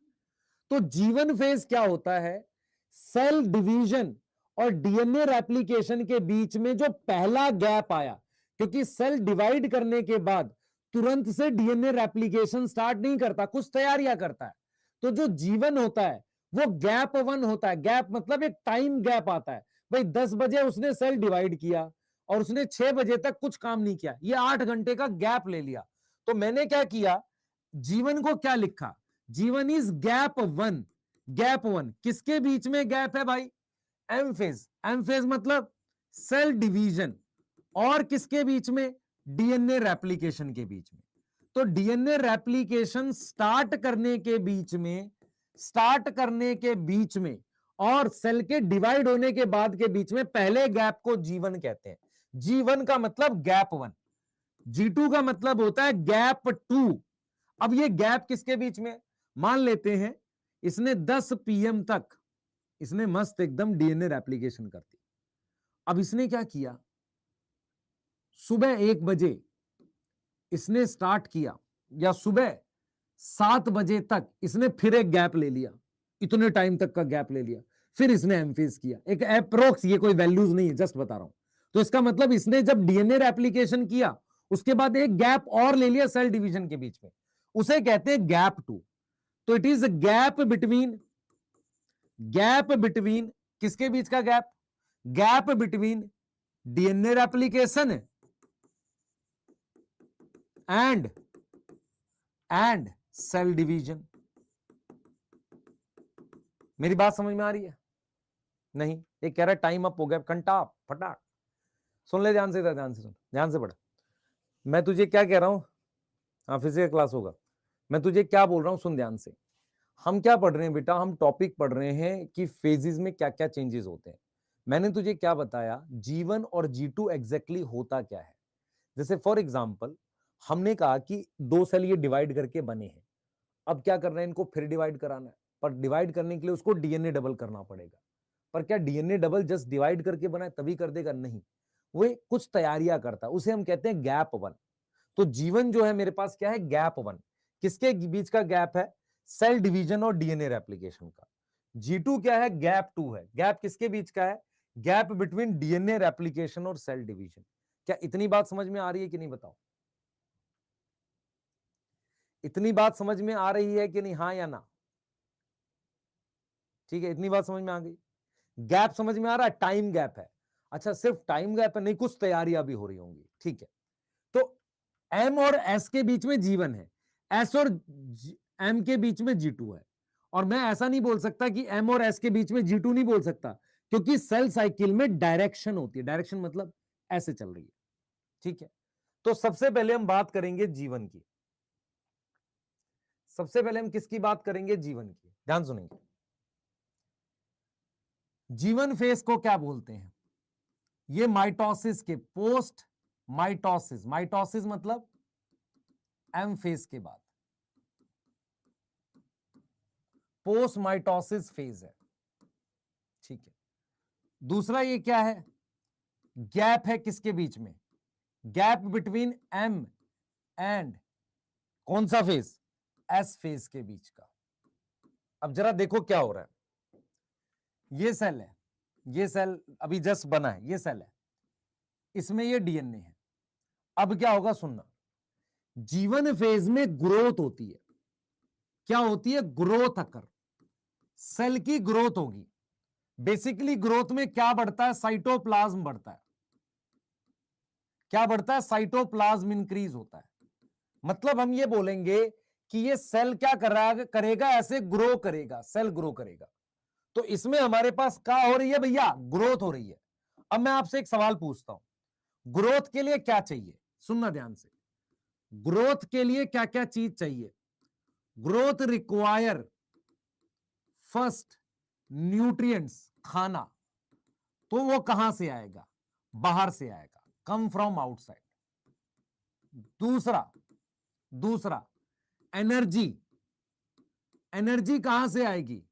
तो जीवन फेज क्या होता है? सेल डिवीजन और डीएनए रेप्लिकेशन के बीच में जो पहला गैप आया, क्योंकि सेल डिवाइड करने के बाद तुरंत से डीएनए रेप्लिकेशन स्टार्ट नहीं करता, कुछ तैयारियां करता है। तो जो जीवन होता है वो गैप 1 होता है। गैप मतलब एक टाइम गैप आता है। भाई 10 बजे उसने सेल डिवाइड किया और उसने 6 बजे तक कुछ काम नहीं किया, ये 8 घंटे का गैप ले लिया। तो मैंने क्या किया, जीवन को क्या लिखा? जीवन इज गैप 1। गैप 1 किसके बीच में गैप है भाई? M phase. एम फेज मतलब सेल डिवीजन, और किसके बीच में? डीएनए रेप्लिकेशन के बीच में। तो डीएनए रेप्लिकेशन स्टार्ट करने के बीच में और सेल के डिवाइड होने के बाद के बीच में पहले गैप को जीवन कहते हैं। G1 का मतलब गैप 1, G2 का मतलब होता है गैप 2। अब ये गैप किसके बीच में? मान लेते हैं इसने 10 पीएम तक इसने मस्त एकदम डीएनए रेप्लिकेशन कर दी। अब इसने क्या किया, सुबह 1 बजे इसने स्टार्ट किया, या सुबह 7 बजे तक इसने फिर एक गैप ले लिया, इतने टाइम तक का गैप ले लिया, फिर इसने एमफेज किया। एक अप्रोक्स, ये कोई वैल्यूज नहीं है, जस्ट बता रहा हूं। तो इसका मतलब इसने जब डीएनए रेप्लिकेशन किया उसके बाद एक गैप और ले लिया सेल डिवीजन के बीच में, उसे कहते हैं गैप 2। तो इट इज गैप बिटवीन किसके बीच का gap? Gap between DNA replication and cell division. मेरी बात समझ में आ रही है? नहीं, ये कह रहा है टाइम अप हो गया, कंटा फटाक। सुन ले ध्यान से, सुन ध्यान से पढ़। मैं तुझे क्या कह रहा हूं, हाँ फिजिक्स क्लास होगा, मैं तुझे क्या बोल रहा हूं सुन ध्यान से। हम क्या पढ़ रहे हैं बेटा? हम टॉपिक पढ़ रहे हैं कि फेजेस में क्या क्या चेंजेस होते हैं। मैंने तुझे क्या बताया, G1 और G2 एग्जैक्टली होता क्या है। जैसे फॉर एग्जांपल हमने कहा कि 2 सेल ये डिवाइड करके बने हैं, अब क्या करना है, इनको फिर डिवाइड कराना है, पर डिवाइड करने के लिए उसको डीएनए डबल करना पड़ेगा। पर क्या डीएनए डबल जस्ट डिवाइड करके बनाए तभी कर देगा? नहीं, वो कुछ तैयारियां करता है, उसे हम कहते हैं गैप 1। तो जीवन जो है मेरे पास क्या है? गैप 1। किसके बीच का गैप है? सेल डिवीजन और डीएनए रेप्लिकेशन का। G2 क्या है? गैप 2 है। गैप किसके बीच का है? गैप बिटवीन डीएनए रेप्लिकेशन और सेल डिवीजन। क्या इतनी बात समझ में आ रही है कि नहीं? बताओ, इतनी बात समझ में आ रही है कि नहीं? हाँ या ना? ठीक है, इतनी बात समझ में आ गई। गैप समझ में आ रहा है? टाइम गैप है। अच्छा, सिर्फ टाइम गैप है नहीं, कुछ तैयारियां भी हो रही होंगी। ठीक है, तो एम और एस के बीच में G1 है, एस और एम के बीच में G2 है। और मैं ऐसा नहीं बोल सकता कि एम और एस के बीच में G2 नहीं बोल सकता, क्योंकि सेल साइकिल में डायरेक्शन होती है। डायरेक्शन मतलब ऐसे चल रही है। ठीक है, तो सबसे पहले हम बात करेंगे G1 की। सबसे पहले हम किसकी बात करेंगे? G1 की। ध्यान सुनेंगे। G1 फेज को क्या बोलते हैं? ये माइटोसिस के पोस्ट माइटोसिस, माइटोसिस मतलब एम फेज के बाद पोस्ट माइटोसिस फेज है। ठीक है, दूसरा ये क्या है? गैप है किसके बीच में? गैप बिटवीन एम एंड कौन सा फेज? एस फेज के बीच का। अब जरा देखो क्या हो रहा है। ये सेल है, ये सेल अभी जस्ट बना है, ये सेल है, इसमें ये डीएनए है। अब क्या होगा सुनना, जीवन फेज में ग्रोथ होती है। क्या होती है? ग्रोथ अकर, सेल की ग्रोथ होगी। बेसिकली ग्रोथ में क्या बढ़ता है? साइटोप्लाज्म बढ़ता है। क्या बढ़ता है? साइटोप्लाज्म इंक्रीज होता है। मतलब हम ये बोलेंगे कि ये सेल क्या करेगा? ऐसे ग्रो करेगा, सेल ग्रो करेगा। तो इसमें हमारे पास क्या हो रही है भैया? ग्रोथ हो रही है। अब मैं आपसे एक सवाल पूछता हूं, ग्रोथ के लिए क्या चाहिए? सुनना ध्यान से। ग्रोथ के लिए क्या क्या चीज चाहिए? ग्रोथ रिक्वायर फर्स्ट न्यूट्रिएंट्स, खाना। तो वो कहां से आएगा? बाहर से आएगा, कम फ्रॉम आउटसाइड। दूसरा दूसरा एनर्जी। एनर्जी कहां से आएगी?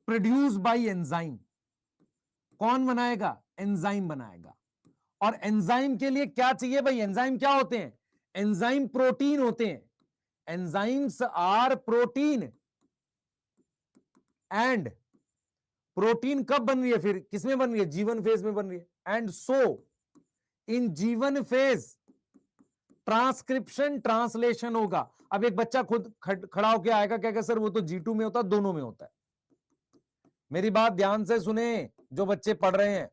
Produce by enzyme. कौन बनाएगा? एंजाइम बनाएगा। और एंजाइम के लिए क्या चाहिए भाई? एंजाइम क्या होते हैं? एंजाइम प्रोटीन होते हैं। Enzymes are protein. And protein कब बन रही है? फिर किसमें बन रही है? जीवन फेज में बन रही है। एंड सो इन जीवन फेज ट्रांसक्रिप्शन ट्रांसलेशन होगा। अब एक बच्चा खुद खड़ा होकर आएगा, क्या सर वो तो G2 में होता है, दोनों में होता है। मेरी बात ध्यान से सुने जो बच्चे पढ़ रहे हैं।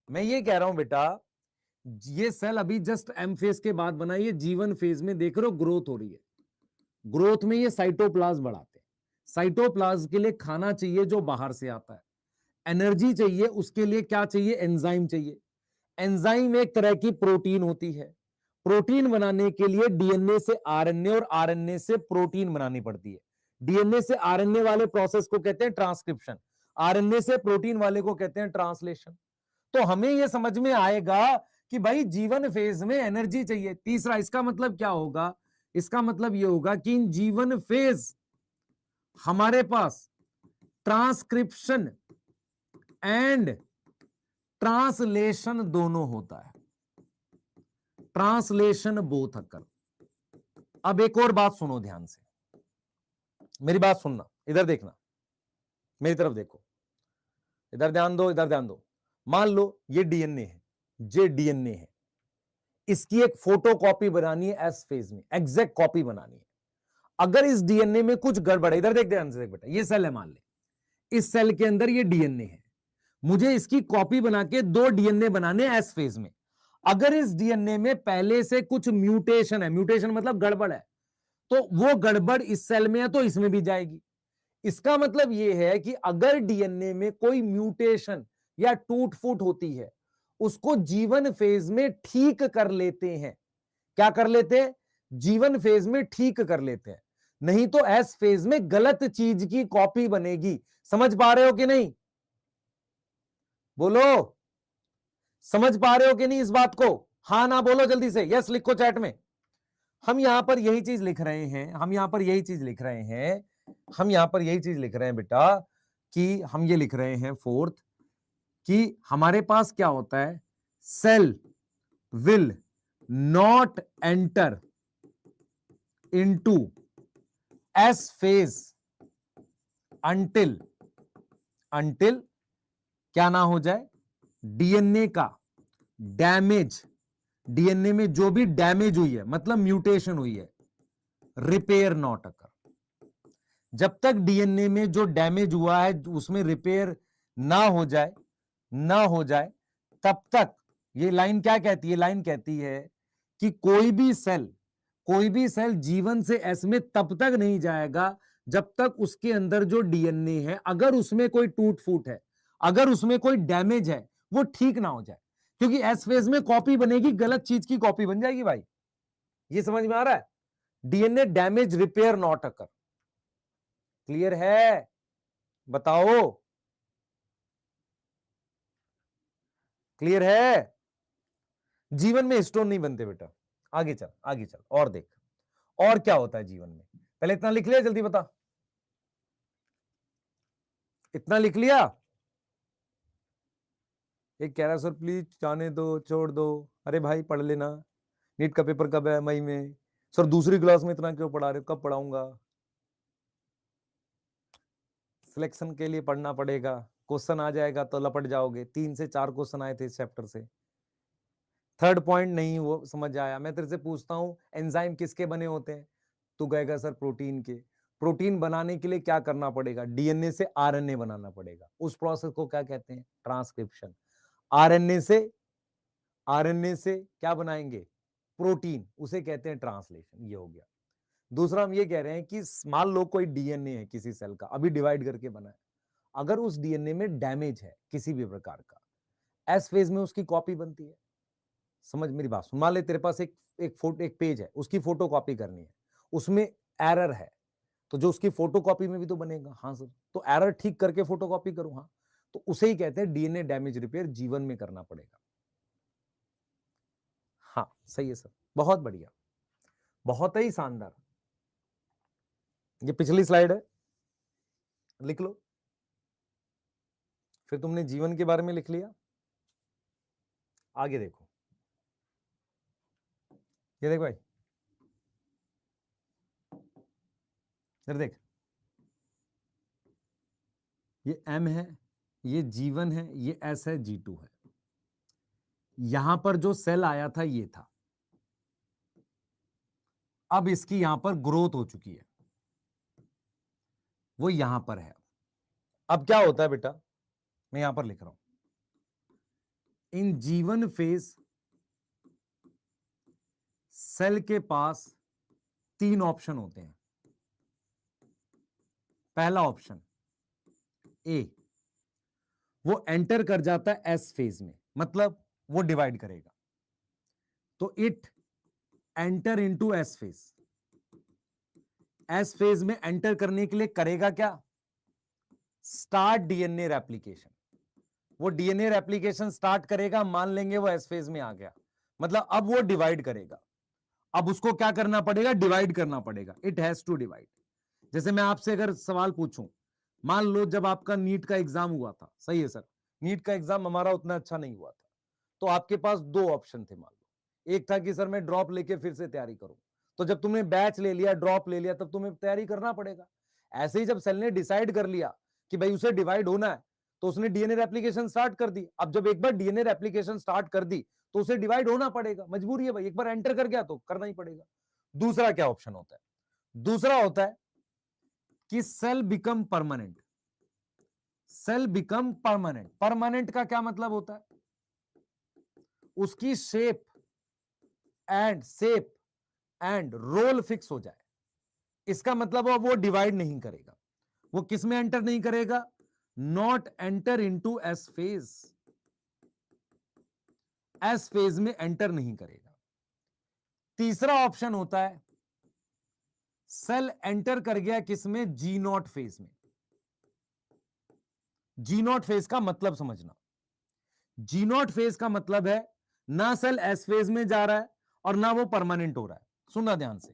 मैं ये कह रहा हूं बेटा, ये सेल अभी जस्ट एम फेज के बाद बना, ये जीवन फेज में देख रहे हो ग्रोथ हो रही है। ग्रोथ में ये साइटोप्लाज्म बढ़ाते हैं। साइटोप्लाज्म के लिए खाना चाहिए जो बाहर से आता है, एनर्जी चाहिए, उसके लिए क्या चाहिए? एंजाइम चाहिए। एंजाइम एक तरह की प्रोटीन होती है। प्रोटीन बनाने के लिए डीएनए से आरएनए और आरएनए से प्रोटीन बनानी पड़ती है। डीएनए से आरएनए वाले प्रोसेस को कहते हैं ट्रांसक्रिप्शन, आरएनए से प्रोटीन वाले को कहते हैं ट्रांसलेशन। तो हमें यह समझ में आएगा कि भाई जीवन फेज में एनर्जी चाहिए। तीसरा, इसका मतलब क्या होगा? इसका मतलब यह होगा कि इन जीवन फेज हमारे पास ट्रांसक्रिप्शन एंड ट्रांसलेशन दोनों होता है। ट्रांसलेशन बोथ अकर। अब एक और बात सुनो ध्यान से, मेरी बात सुनना, इधर देखना, मेरी तरफ देखो, इधर ध्यान दो, इधर ध्यान दो। मान लो ये डीएनए है, ये डीएनए है, इसकी एक फोटो कॉपी बनानी है एस फेज में, एग्जैक्ट कॉपी बनानी है। अगर इस डीएनए में कुछ गड़बड़ है, इधर देख ध्यान से देख बेटा, ये सेल है मान ले, इस सेल के अंदर ये डीएनए है, मुझे इसकी कॉपी बना के 2 डीएनए बनाने एस फेज में। अगर इस डीएनए में पहले से कुछ म्यूटेशन है, म्यूटेशन मतलब गड़बड़ है, तो वो गड़बड़ इस सेल में है तो इसमें भी जाएगी। इसका मतलब यह है कि अगर डीएनए में कोई म्यूटेशन या टूट फूट होती है, उसको जीवन फेज में ठीक कर लेते हैं। क्या कर लेते हैं? जीवन फेज में ठीक कर लेते हैं, नहीं तो एस फेज में गलत चीज की कॉपी बनेगी। समझ पा रहे हो कि नहीं? बोलो, समझ पा रहे हो कि नहीं इस बात को? हां ना बोलो जल्दी से, यस लिखो चैट में। हम यहां पर यही चीज लिख रहे हैं, हम यहां पर यही चीज लिख रहे हैं, हम यहां पर यही चीज लिख रहे हैं बेटा, कि हम ये लिख रहे हैं फोर्थ, कि हमारे पास क्या होता है? Cell will not enter into S phase until क्या ना हो जाए? डीएनए का डैमेज, डीएनए में जो भी डैमेज हुई है, मतलब म्यूटेशन हुई है, रिपेयर नॉट अकर। जब तक डीएनए में जो डैमेज हुआ है उसमें रिपेयर ना हो जाए, तब तक ये लाइन क्या कहती है? लाइन कहती है कि कोई भी सेल जीवन से एस में तब तक नहीं जाएगा जब तक उसके अंदर जो डीएनए है, अगर उसमें कोई टूट फूट है, अगर उसमें कोई डैमेज है, वो ठीक ना हो जाए। क्योंकि एस फेज में कॉपी बनेगी, गलत चीज की कॉपी बन जाएगी भाई। ये समझ में आ रहा है? DNA damage repair not occur. Clear है? बताओ, क्लियर है? जीवन में स्टोन नहीं बनते बेटा। आगे चल और देख, और क्या होता है जीवन में। पहले इतना लिख लिया, जल्दी बता, इतना लिख लिया? एक कह रहा सर प्लीज जाने दो, छोड़ दो। अरे भाई पढ़ लेना, नीट का पेपर कब है? मई में। सर दूसरी क्लास में इतना क्यों पढ़ा रहे हो? कब पढ़ाऊंगा? सिलेक्शन के लिए पढ़ना पड़ेगा, क्वेश्चन आ जाएगा तो लपट जाओगे। 3 से 4 क्वेश्चन आए थे इस चैप्टर से। थर्ड पॉइंट नहीं वो समझ आया, मैं तेरे से पूछता हूं एंजाइम किसके बने होते हैं? तू कहेगा सर प्रोटीन के। प्रोटीन बनाने के लिए क्या करना पड़ेगा? डीएनए से आरएनए बनाना पड़ेगा। उस प्रोसेस को क्या कहते हैं? ट्रांसक्रिप्शन। आरएनए से क्या बनाएंगे? प्रोटीन, उसे कहते हैं ट्रांसलेशन। ये हो गया। दूसरा हम ये कह रहे हैं कि मान लो कोई डीएनए है किसी सेल का, अभी डिवाइड करके बना है, अगर उस डीएनए में डैमेज है किसी भी प्रकार का, एस फेज में उसकी कॉपी बनती है। समझ मेरी बात सुन, मान ले तेरे पास एक पेज है, उसकी फोटो कॉपी करनी है, उसमें एरर है, तो जो उसकी फोटो कॉपी में भी तो बनेगा। हाँ सर, तो एरर ठीक करके फोटो कॉपी करूं। हाँ, तो उसे ही कहते हैं डीएनए डैमेज रिपेयर, जीवन में करना पड़ेगा। हाँ सही है सर, बहुत बढ़िया, बहुत ही शानदार। ये पिछली स्लाइड है, लिख लो। फिर तुमने जीवन के बारे में लिख लिया, आगे देखो। ये देख भाई, इधर देख, ये एम है, ये जीवन है, ये एस है, G2 है। यहां पर जो सेल आया था ये था, अब इसकी यहां पर ग्रोथ हो चुकी है, वो यहां पर है। अब क्या होता है बेटा, मैं यहां पर लिख रहा हूं, इन जीवन फेज सेल के पास 3 ऑप्शन होते हैं। पहला ऑप्शन ए, वो एंटर कर जाता है एस फेज में, मतलब वो डिवाइड करेगा, तो it enter into S phase. S phase में एंटर करने के लिए करेगा क्या, स्टार्ट डीएनए रेप्लिकेशन। वो डीएनए रेप्लिकेशन स्टार्ट करेगा, मान लेंगे वो एस फेज में आ गया, मतलब अब वो डिवाइड करेगा। अब उसको क्या करना पड़ेगा, डिवाइड करना पड़ेगा, इट हैज टू डिवाइड। जैसे मैं आपसे अगर सवाल पूछूं, मान लो जब आपका नीट का एग्जाम हुआ था, सही है सर, नीट का एग्जाम हमारा उतना अच्छा नहीं हुआ था, तो आपके पास 2 ऑप्शन थे। मान लो एक था कि सर मैं ड्रॉप लेके फिर से तैयारी करूं, तो जब तुमने बैच ले लिया, ड्रॉप ले लिया, तब तुम्हें तैयारी करना पड़ेगा। ऐसे ही जब सेल ने डिसाइड कर लिया कि भाई उसे डिवाइड होना है, तो उसने डीएनए रेप्लिकेशन स्टार्ट कर दी। अब जब एक बार डीएनए रेप्लिकेशन स्टार्ट कर दी, तो उसे डिवाइड होना पड़ेगा, मजबूरी है भाई, एक बार एंटर कर गया तो करना ही पड़ेगा। दूसरा क्या ऑप्शन होता है, दूसरा होता है कि cell become permanent. Cell become permanent, permanent का क्या मतलब होता है, उसकी शेप एंड रोल फिक्स हो जाए। इसका मतलब वो डिवाइड नहीं करेगा। वो किस में एंटर नहीं करेगा, not enter into S phase, S phase में एंटर नहीं करेगा। तीसरा ऑप्शन होता है, सेल एंटर कर गया किसमें, G0 फेज में। G0 फेज का मतलब समझना, G0 फेज का मतलब है ना सेल एस फेज में जा रहा है और ना वो परमानेंट हो रहा है। सुनना ध्यान से,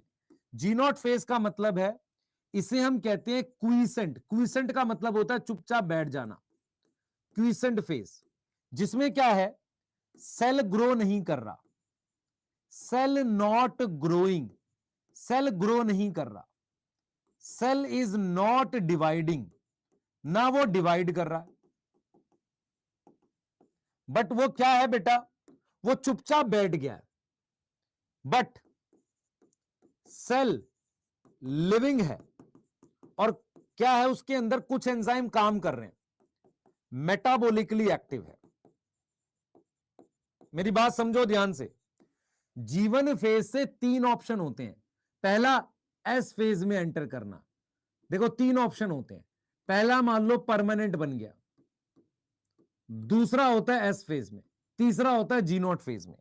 G0 फेज का मतलब है, इसे हम कहते हैं क्विसेंट। क्विसेंट का मतलब होता है चुपचाप बैठ जाना, क्विसेंट फेज, जिसमें क्या है, सेल ग्रो नहीं कर रहा, cell not growing, cell grow नहीं कर रहा, सेल इज नॉट डिवाइडिंग, ना वो डिवाइड कर रहा है, बट वो क्या है बेटा, वो चुपचाप बैठ गया है। बट सेल लिविंग है और क्या है, उसके अंदर कुछ एंजाइम काम कर रहे हैं, मेटाबॉलिकली एक्टिव है। मेरी बात समझो ध्यान से, जीवन फेज से 3 ऑप्शन होते हैं। पहला, एस फेज में एंटर करना। देखो 3 ऑप्शन होते हैं, पहला मान लो परमानेंट बन गया, दूसरा होता है एस फेज में, तीसरा होता है G0 फेज में।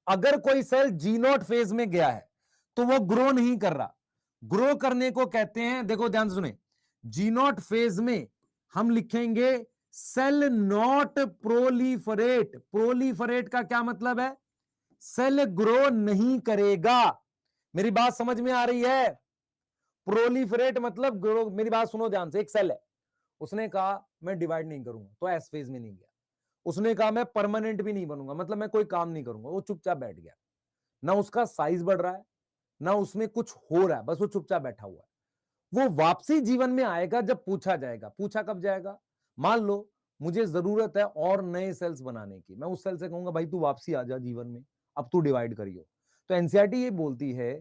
अगर कोई सेल G0 फेज में गया है तो वो ग्रो नहीं कर रहा, ग्रो करने को कहते हैं, देखो ध्यान से सुने, G0 फेज में हम लिखेंगे सेल नॉट प्रोलीफरेट। प्रोलीफरेट का क्या मतलब है, सेल ग्रो नहीं करेगा। मेरी बात समझ में आ रही है, प्रोलीफरेट मतलब ग्रो। मेरी बात सुनो ध्यान से, एक सेल है, उसने कहा मैं डिवाइड नहीं करूंगा, तो एस फेज में नहीं गया। उसने कहा मैं परमानेंट भी नहीं बनूंगा, मतलब मैं कोई काम नहीं करूंगा, वो चुपचाप बैठ गया। ना उसका साइज बढ़ रहा है, ना उसमें कुछ हो रहा है, बस वो चुपचाप बैठा हुआ है। वो वापसी जीवन में आएगा जब पूछा जाएगा। पूछा कब जाएगा, मान लो मुझे जरूरत है और नए सेल्स बनाने की, मैं उस सेल से कहूंगा भाई तू वापसी आ जा जीवन में, अब तू डिवाइड करियो। तो एनसीईआरटी ये बोलती है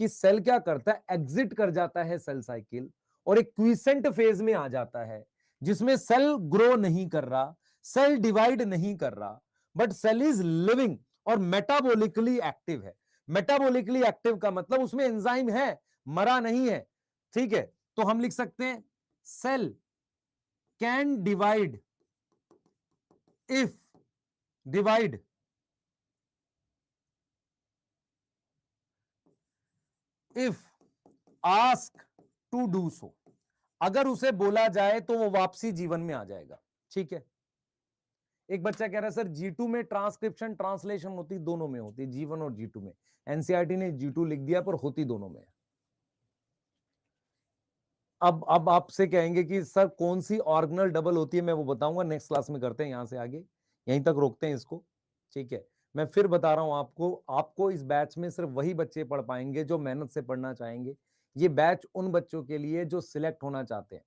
कि सेल क्या करता है, एग्जिट कर जाता है सेल साइकिल और एक क्विसेंट फेज में आ जाता है, जिसमें सेल ग्रो नहीं कर रहा, सेल डिवाइड नहीं कर रहा, बट सेल इज लिविंग और मेटाबॉलिकली एक्टिव है। मेटाबॉलिकली एक्टिव का मतलब उसमें एंजाइम है, मरा नहीं है। ठीक है, तो हम लिख सकते हैं cell can divide if divide if ask to do so, अगर उसे बोला जाए तो वो वापसी जीवन में आ जाएगा। ठीक है, एक बच्चा कह रहा है सर G2 में ट्रांसक्रिप्शन ट्रांसलेशन होती दोनों में होती, G1 और G2 में। एनसीईआरटी ने G2 लिख दिया पर होती दोनों में है। अब आपसे कहेंगे कि सर कौन सी ऑर्गेनल डबल होती है, मैं वो बताऊंगा, नेक्स्ट क्लास में करते हैं, यहां से आगे यहीं तक रोकते हैं इसको। ठीक है, मैं फिर बता रहा हूं आपको इस बैच में सिर्फ वही बच्चे पढ़ पाएंगे जो मेहनत से पढ़ना चाहेंगे। ये बैच उन बच्चों के लिए जो सिलेक्ट होना चाहते हैं,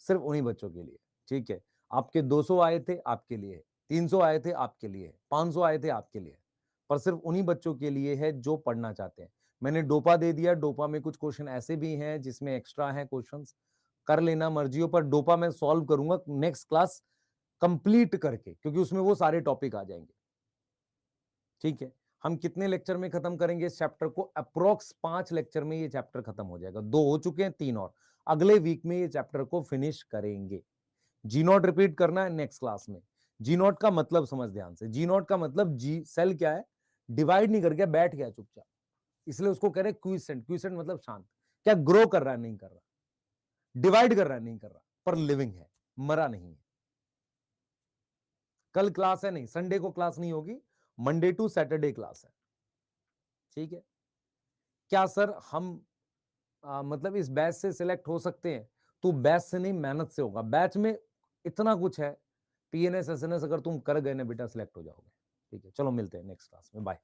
सिर्फ उन्हीं बच्चों के लिए। ठीक है, आपके 200 आए थे आपके लिए, 300 आए थे आपके लिए, 500 आए थे आपके लिए, पर सिर्फ उन्हीं बच्चों के लिए है जो पढ़ना चाहते हैं। मैंने डोपा दे दिया, डोपा में कुछ क्वेश्चन ऐसे भी हैं जिसमें एक्स्ट्रा है क्वेश्चंस, कर लेना मर्जी हो, पर डोपा मैं सॉल्व करूंगा नेक्स्ट क्लास कंप्लीट करके, क्योंकि उसमें वो सारे टॉपिक आ जाएंगे। ठीक है, हम कितने लेक्चर में खत्म करेंगे इस चैप्टर को? अप्रोक्स 5 लेक्चर में ये चैप्टर खत्म हो जाएगा। 2 हो चुके हैं, 3 और अगले वीक में ये चैप्टर को फिनिश करेंगे। जी नॉट रिपीट करना है नेक्स्ट क्लास में। जी नॉट का मतलब समझ ध्यान से, जी नॉट का मतलब जी सेल क्या है, डिवाइड नहीं कर गया, बैठ गया चुपचाप, इसलिए उसको कह रहे क्विसेंट। क्विसेंट मतलब शांत, क्या ग्रो कर रहा है, नहीं कर रहा, डिवाइड कर रहा है, नहीं कर रहा, पर लिविंग है, मरा नहीं है। कल क्लास है नहीं, संडे को क्लास नहीं होगी, मंडे टू सैटरडे क्लास है। ठीक है, क्या सर हम मतलब इस बैच से सिलेक्ट हो सकते हैं? तो बैच से नहीं, मेहनत से होगा। बैच में इतना कुछ है, पीएनएस एसएनएस अगर तुम कर गए ना बेटा, सिलेक्ट हो जाओगे। ठीक है, चलो मिलते हैं नेक्स्ट क्लास में, बाय।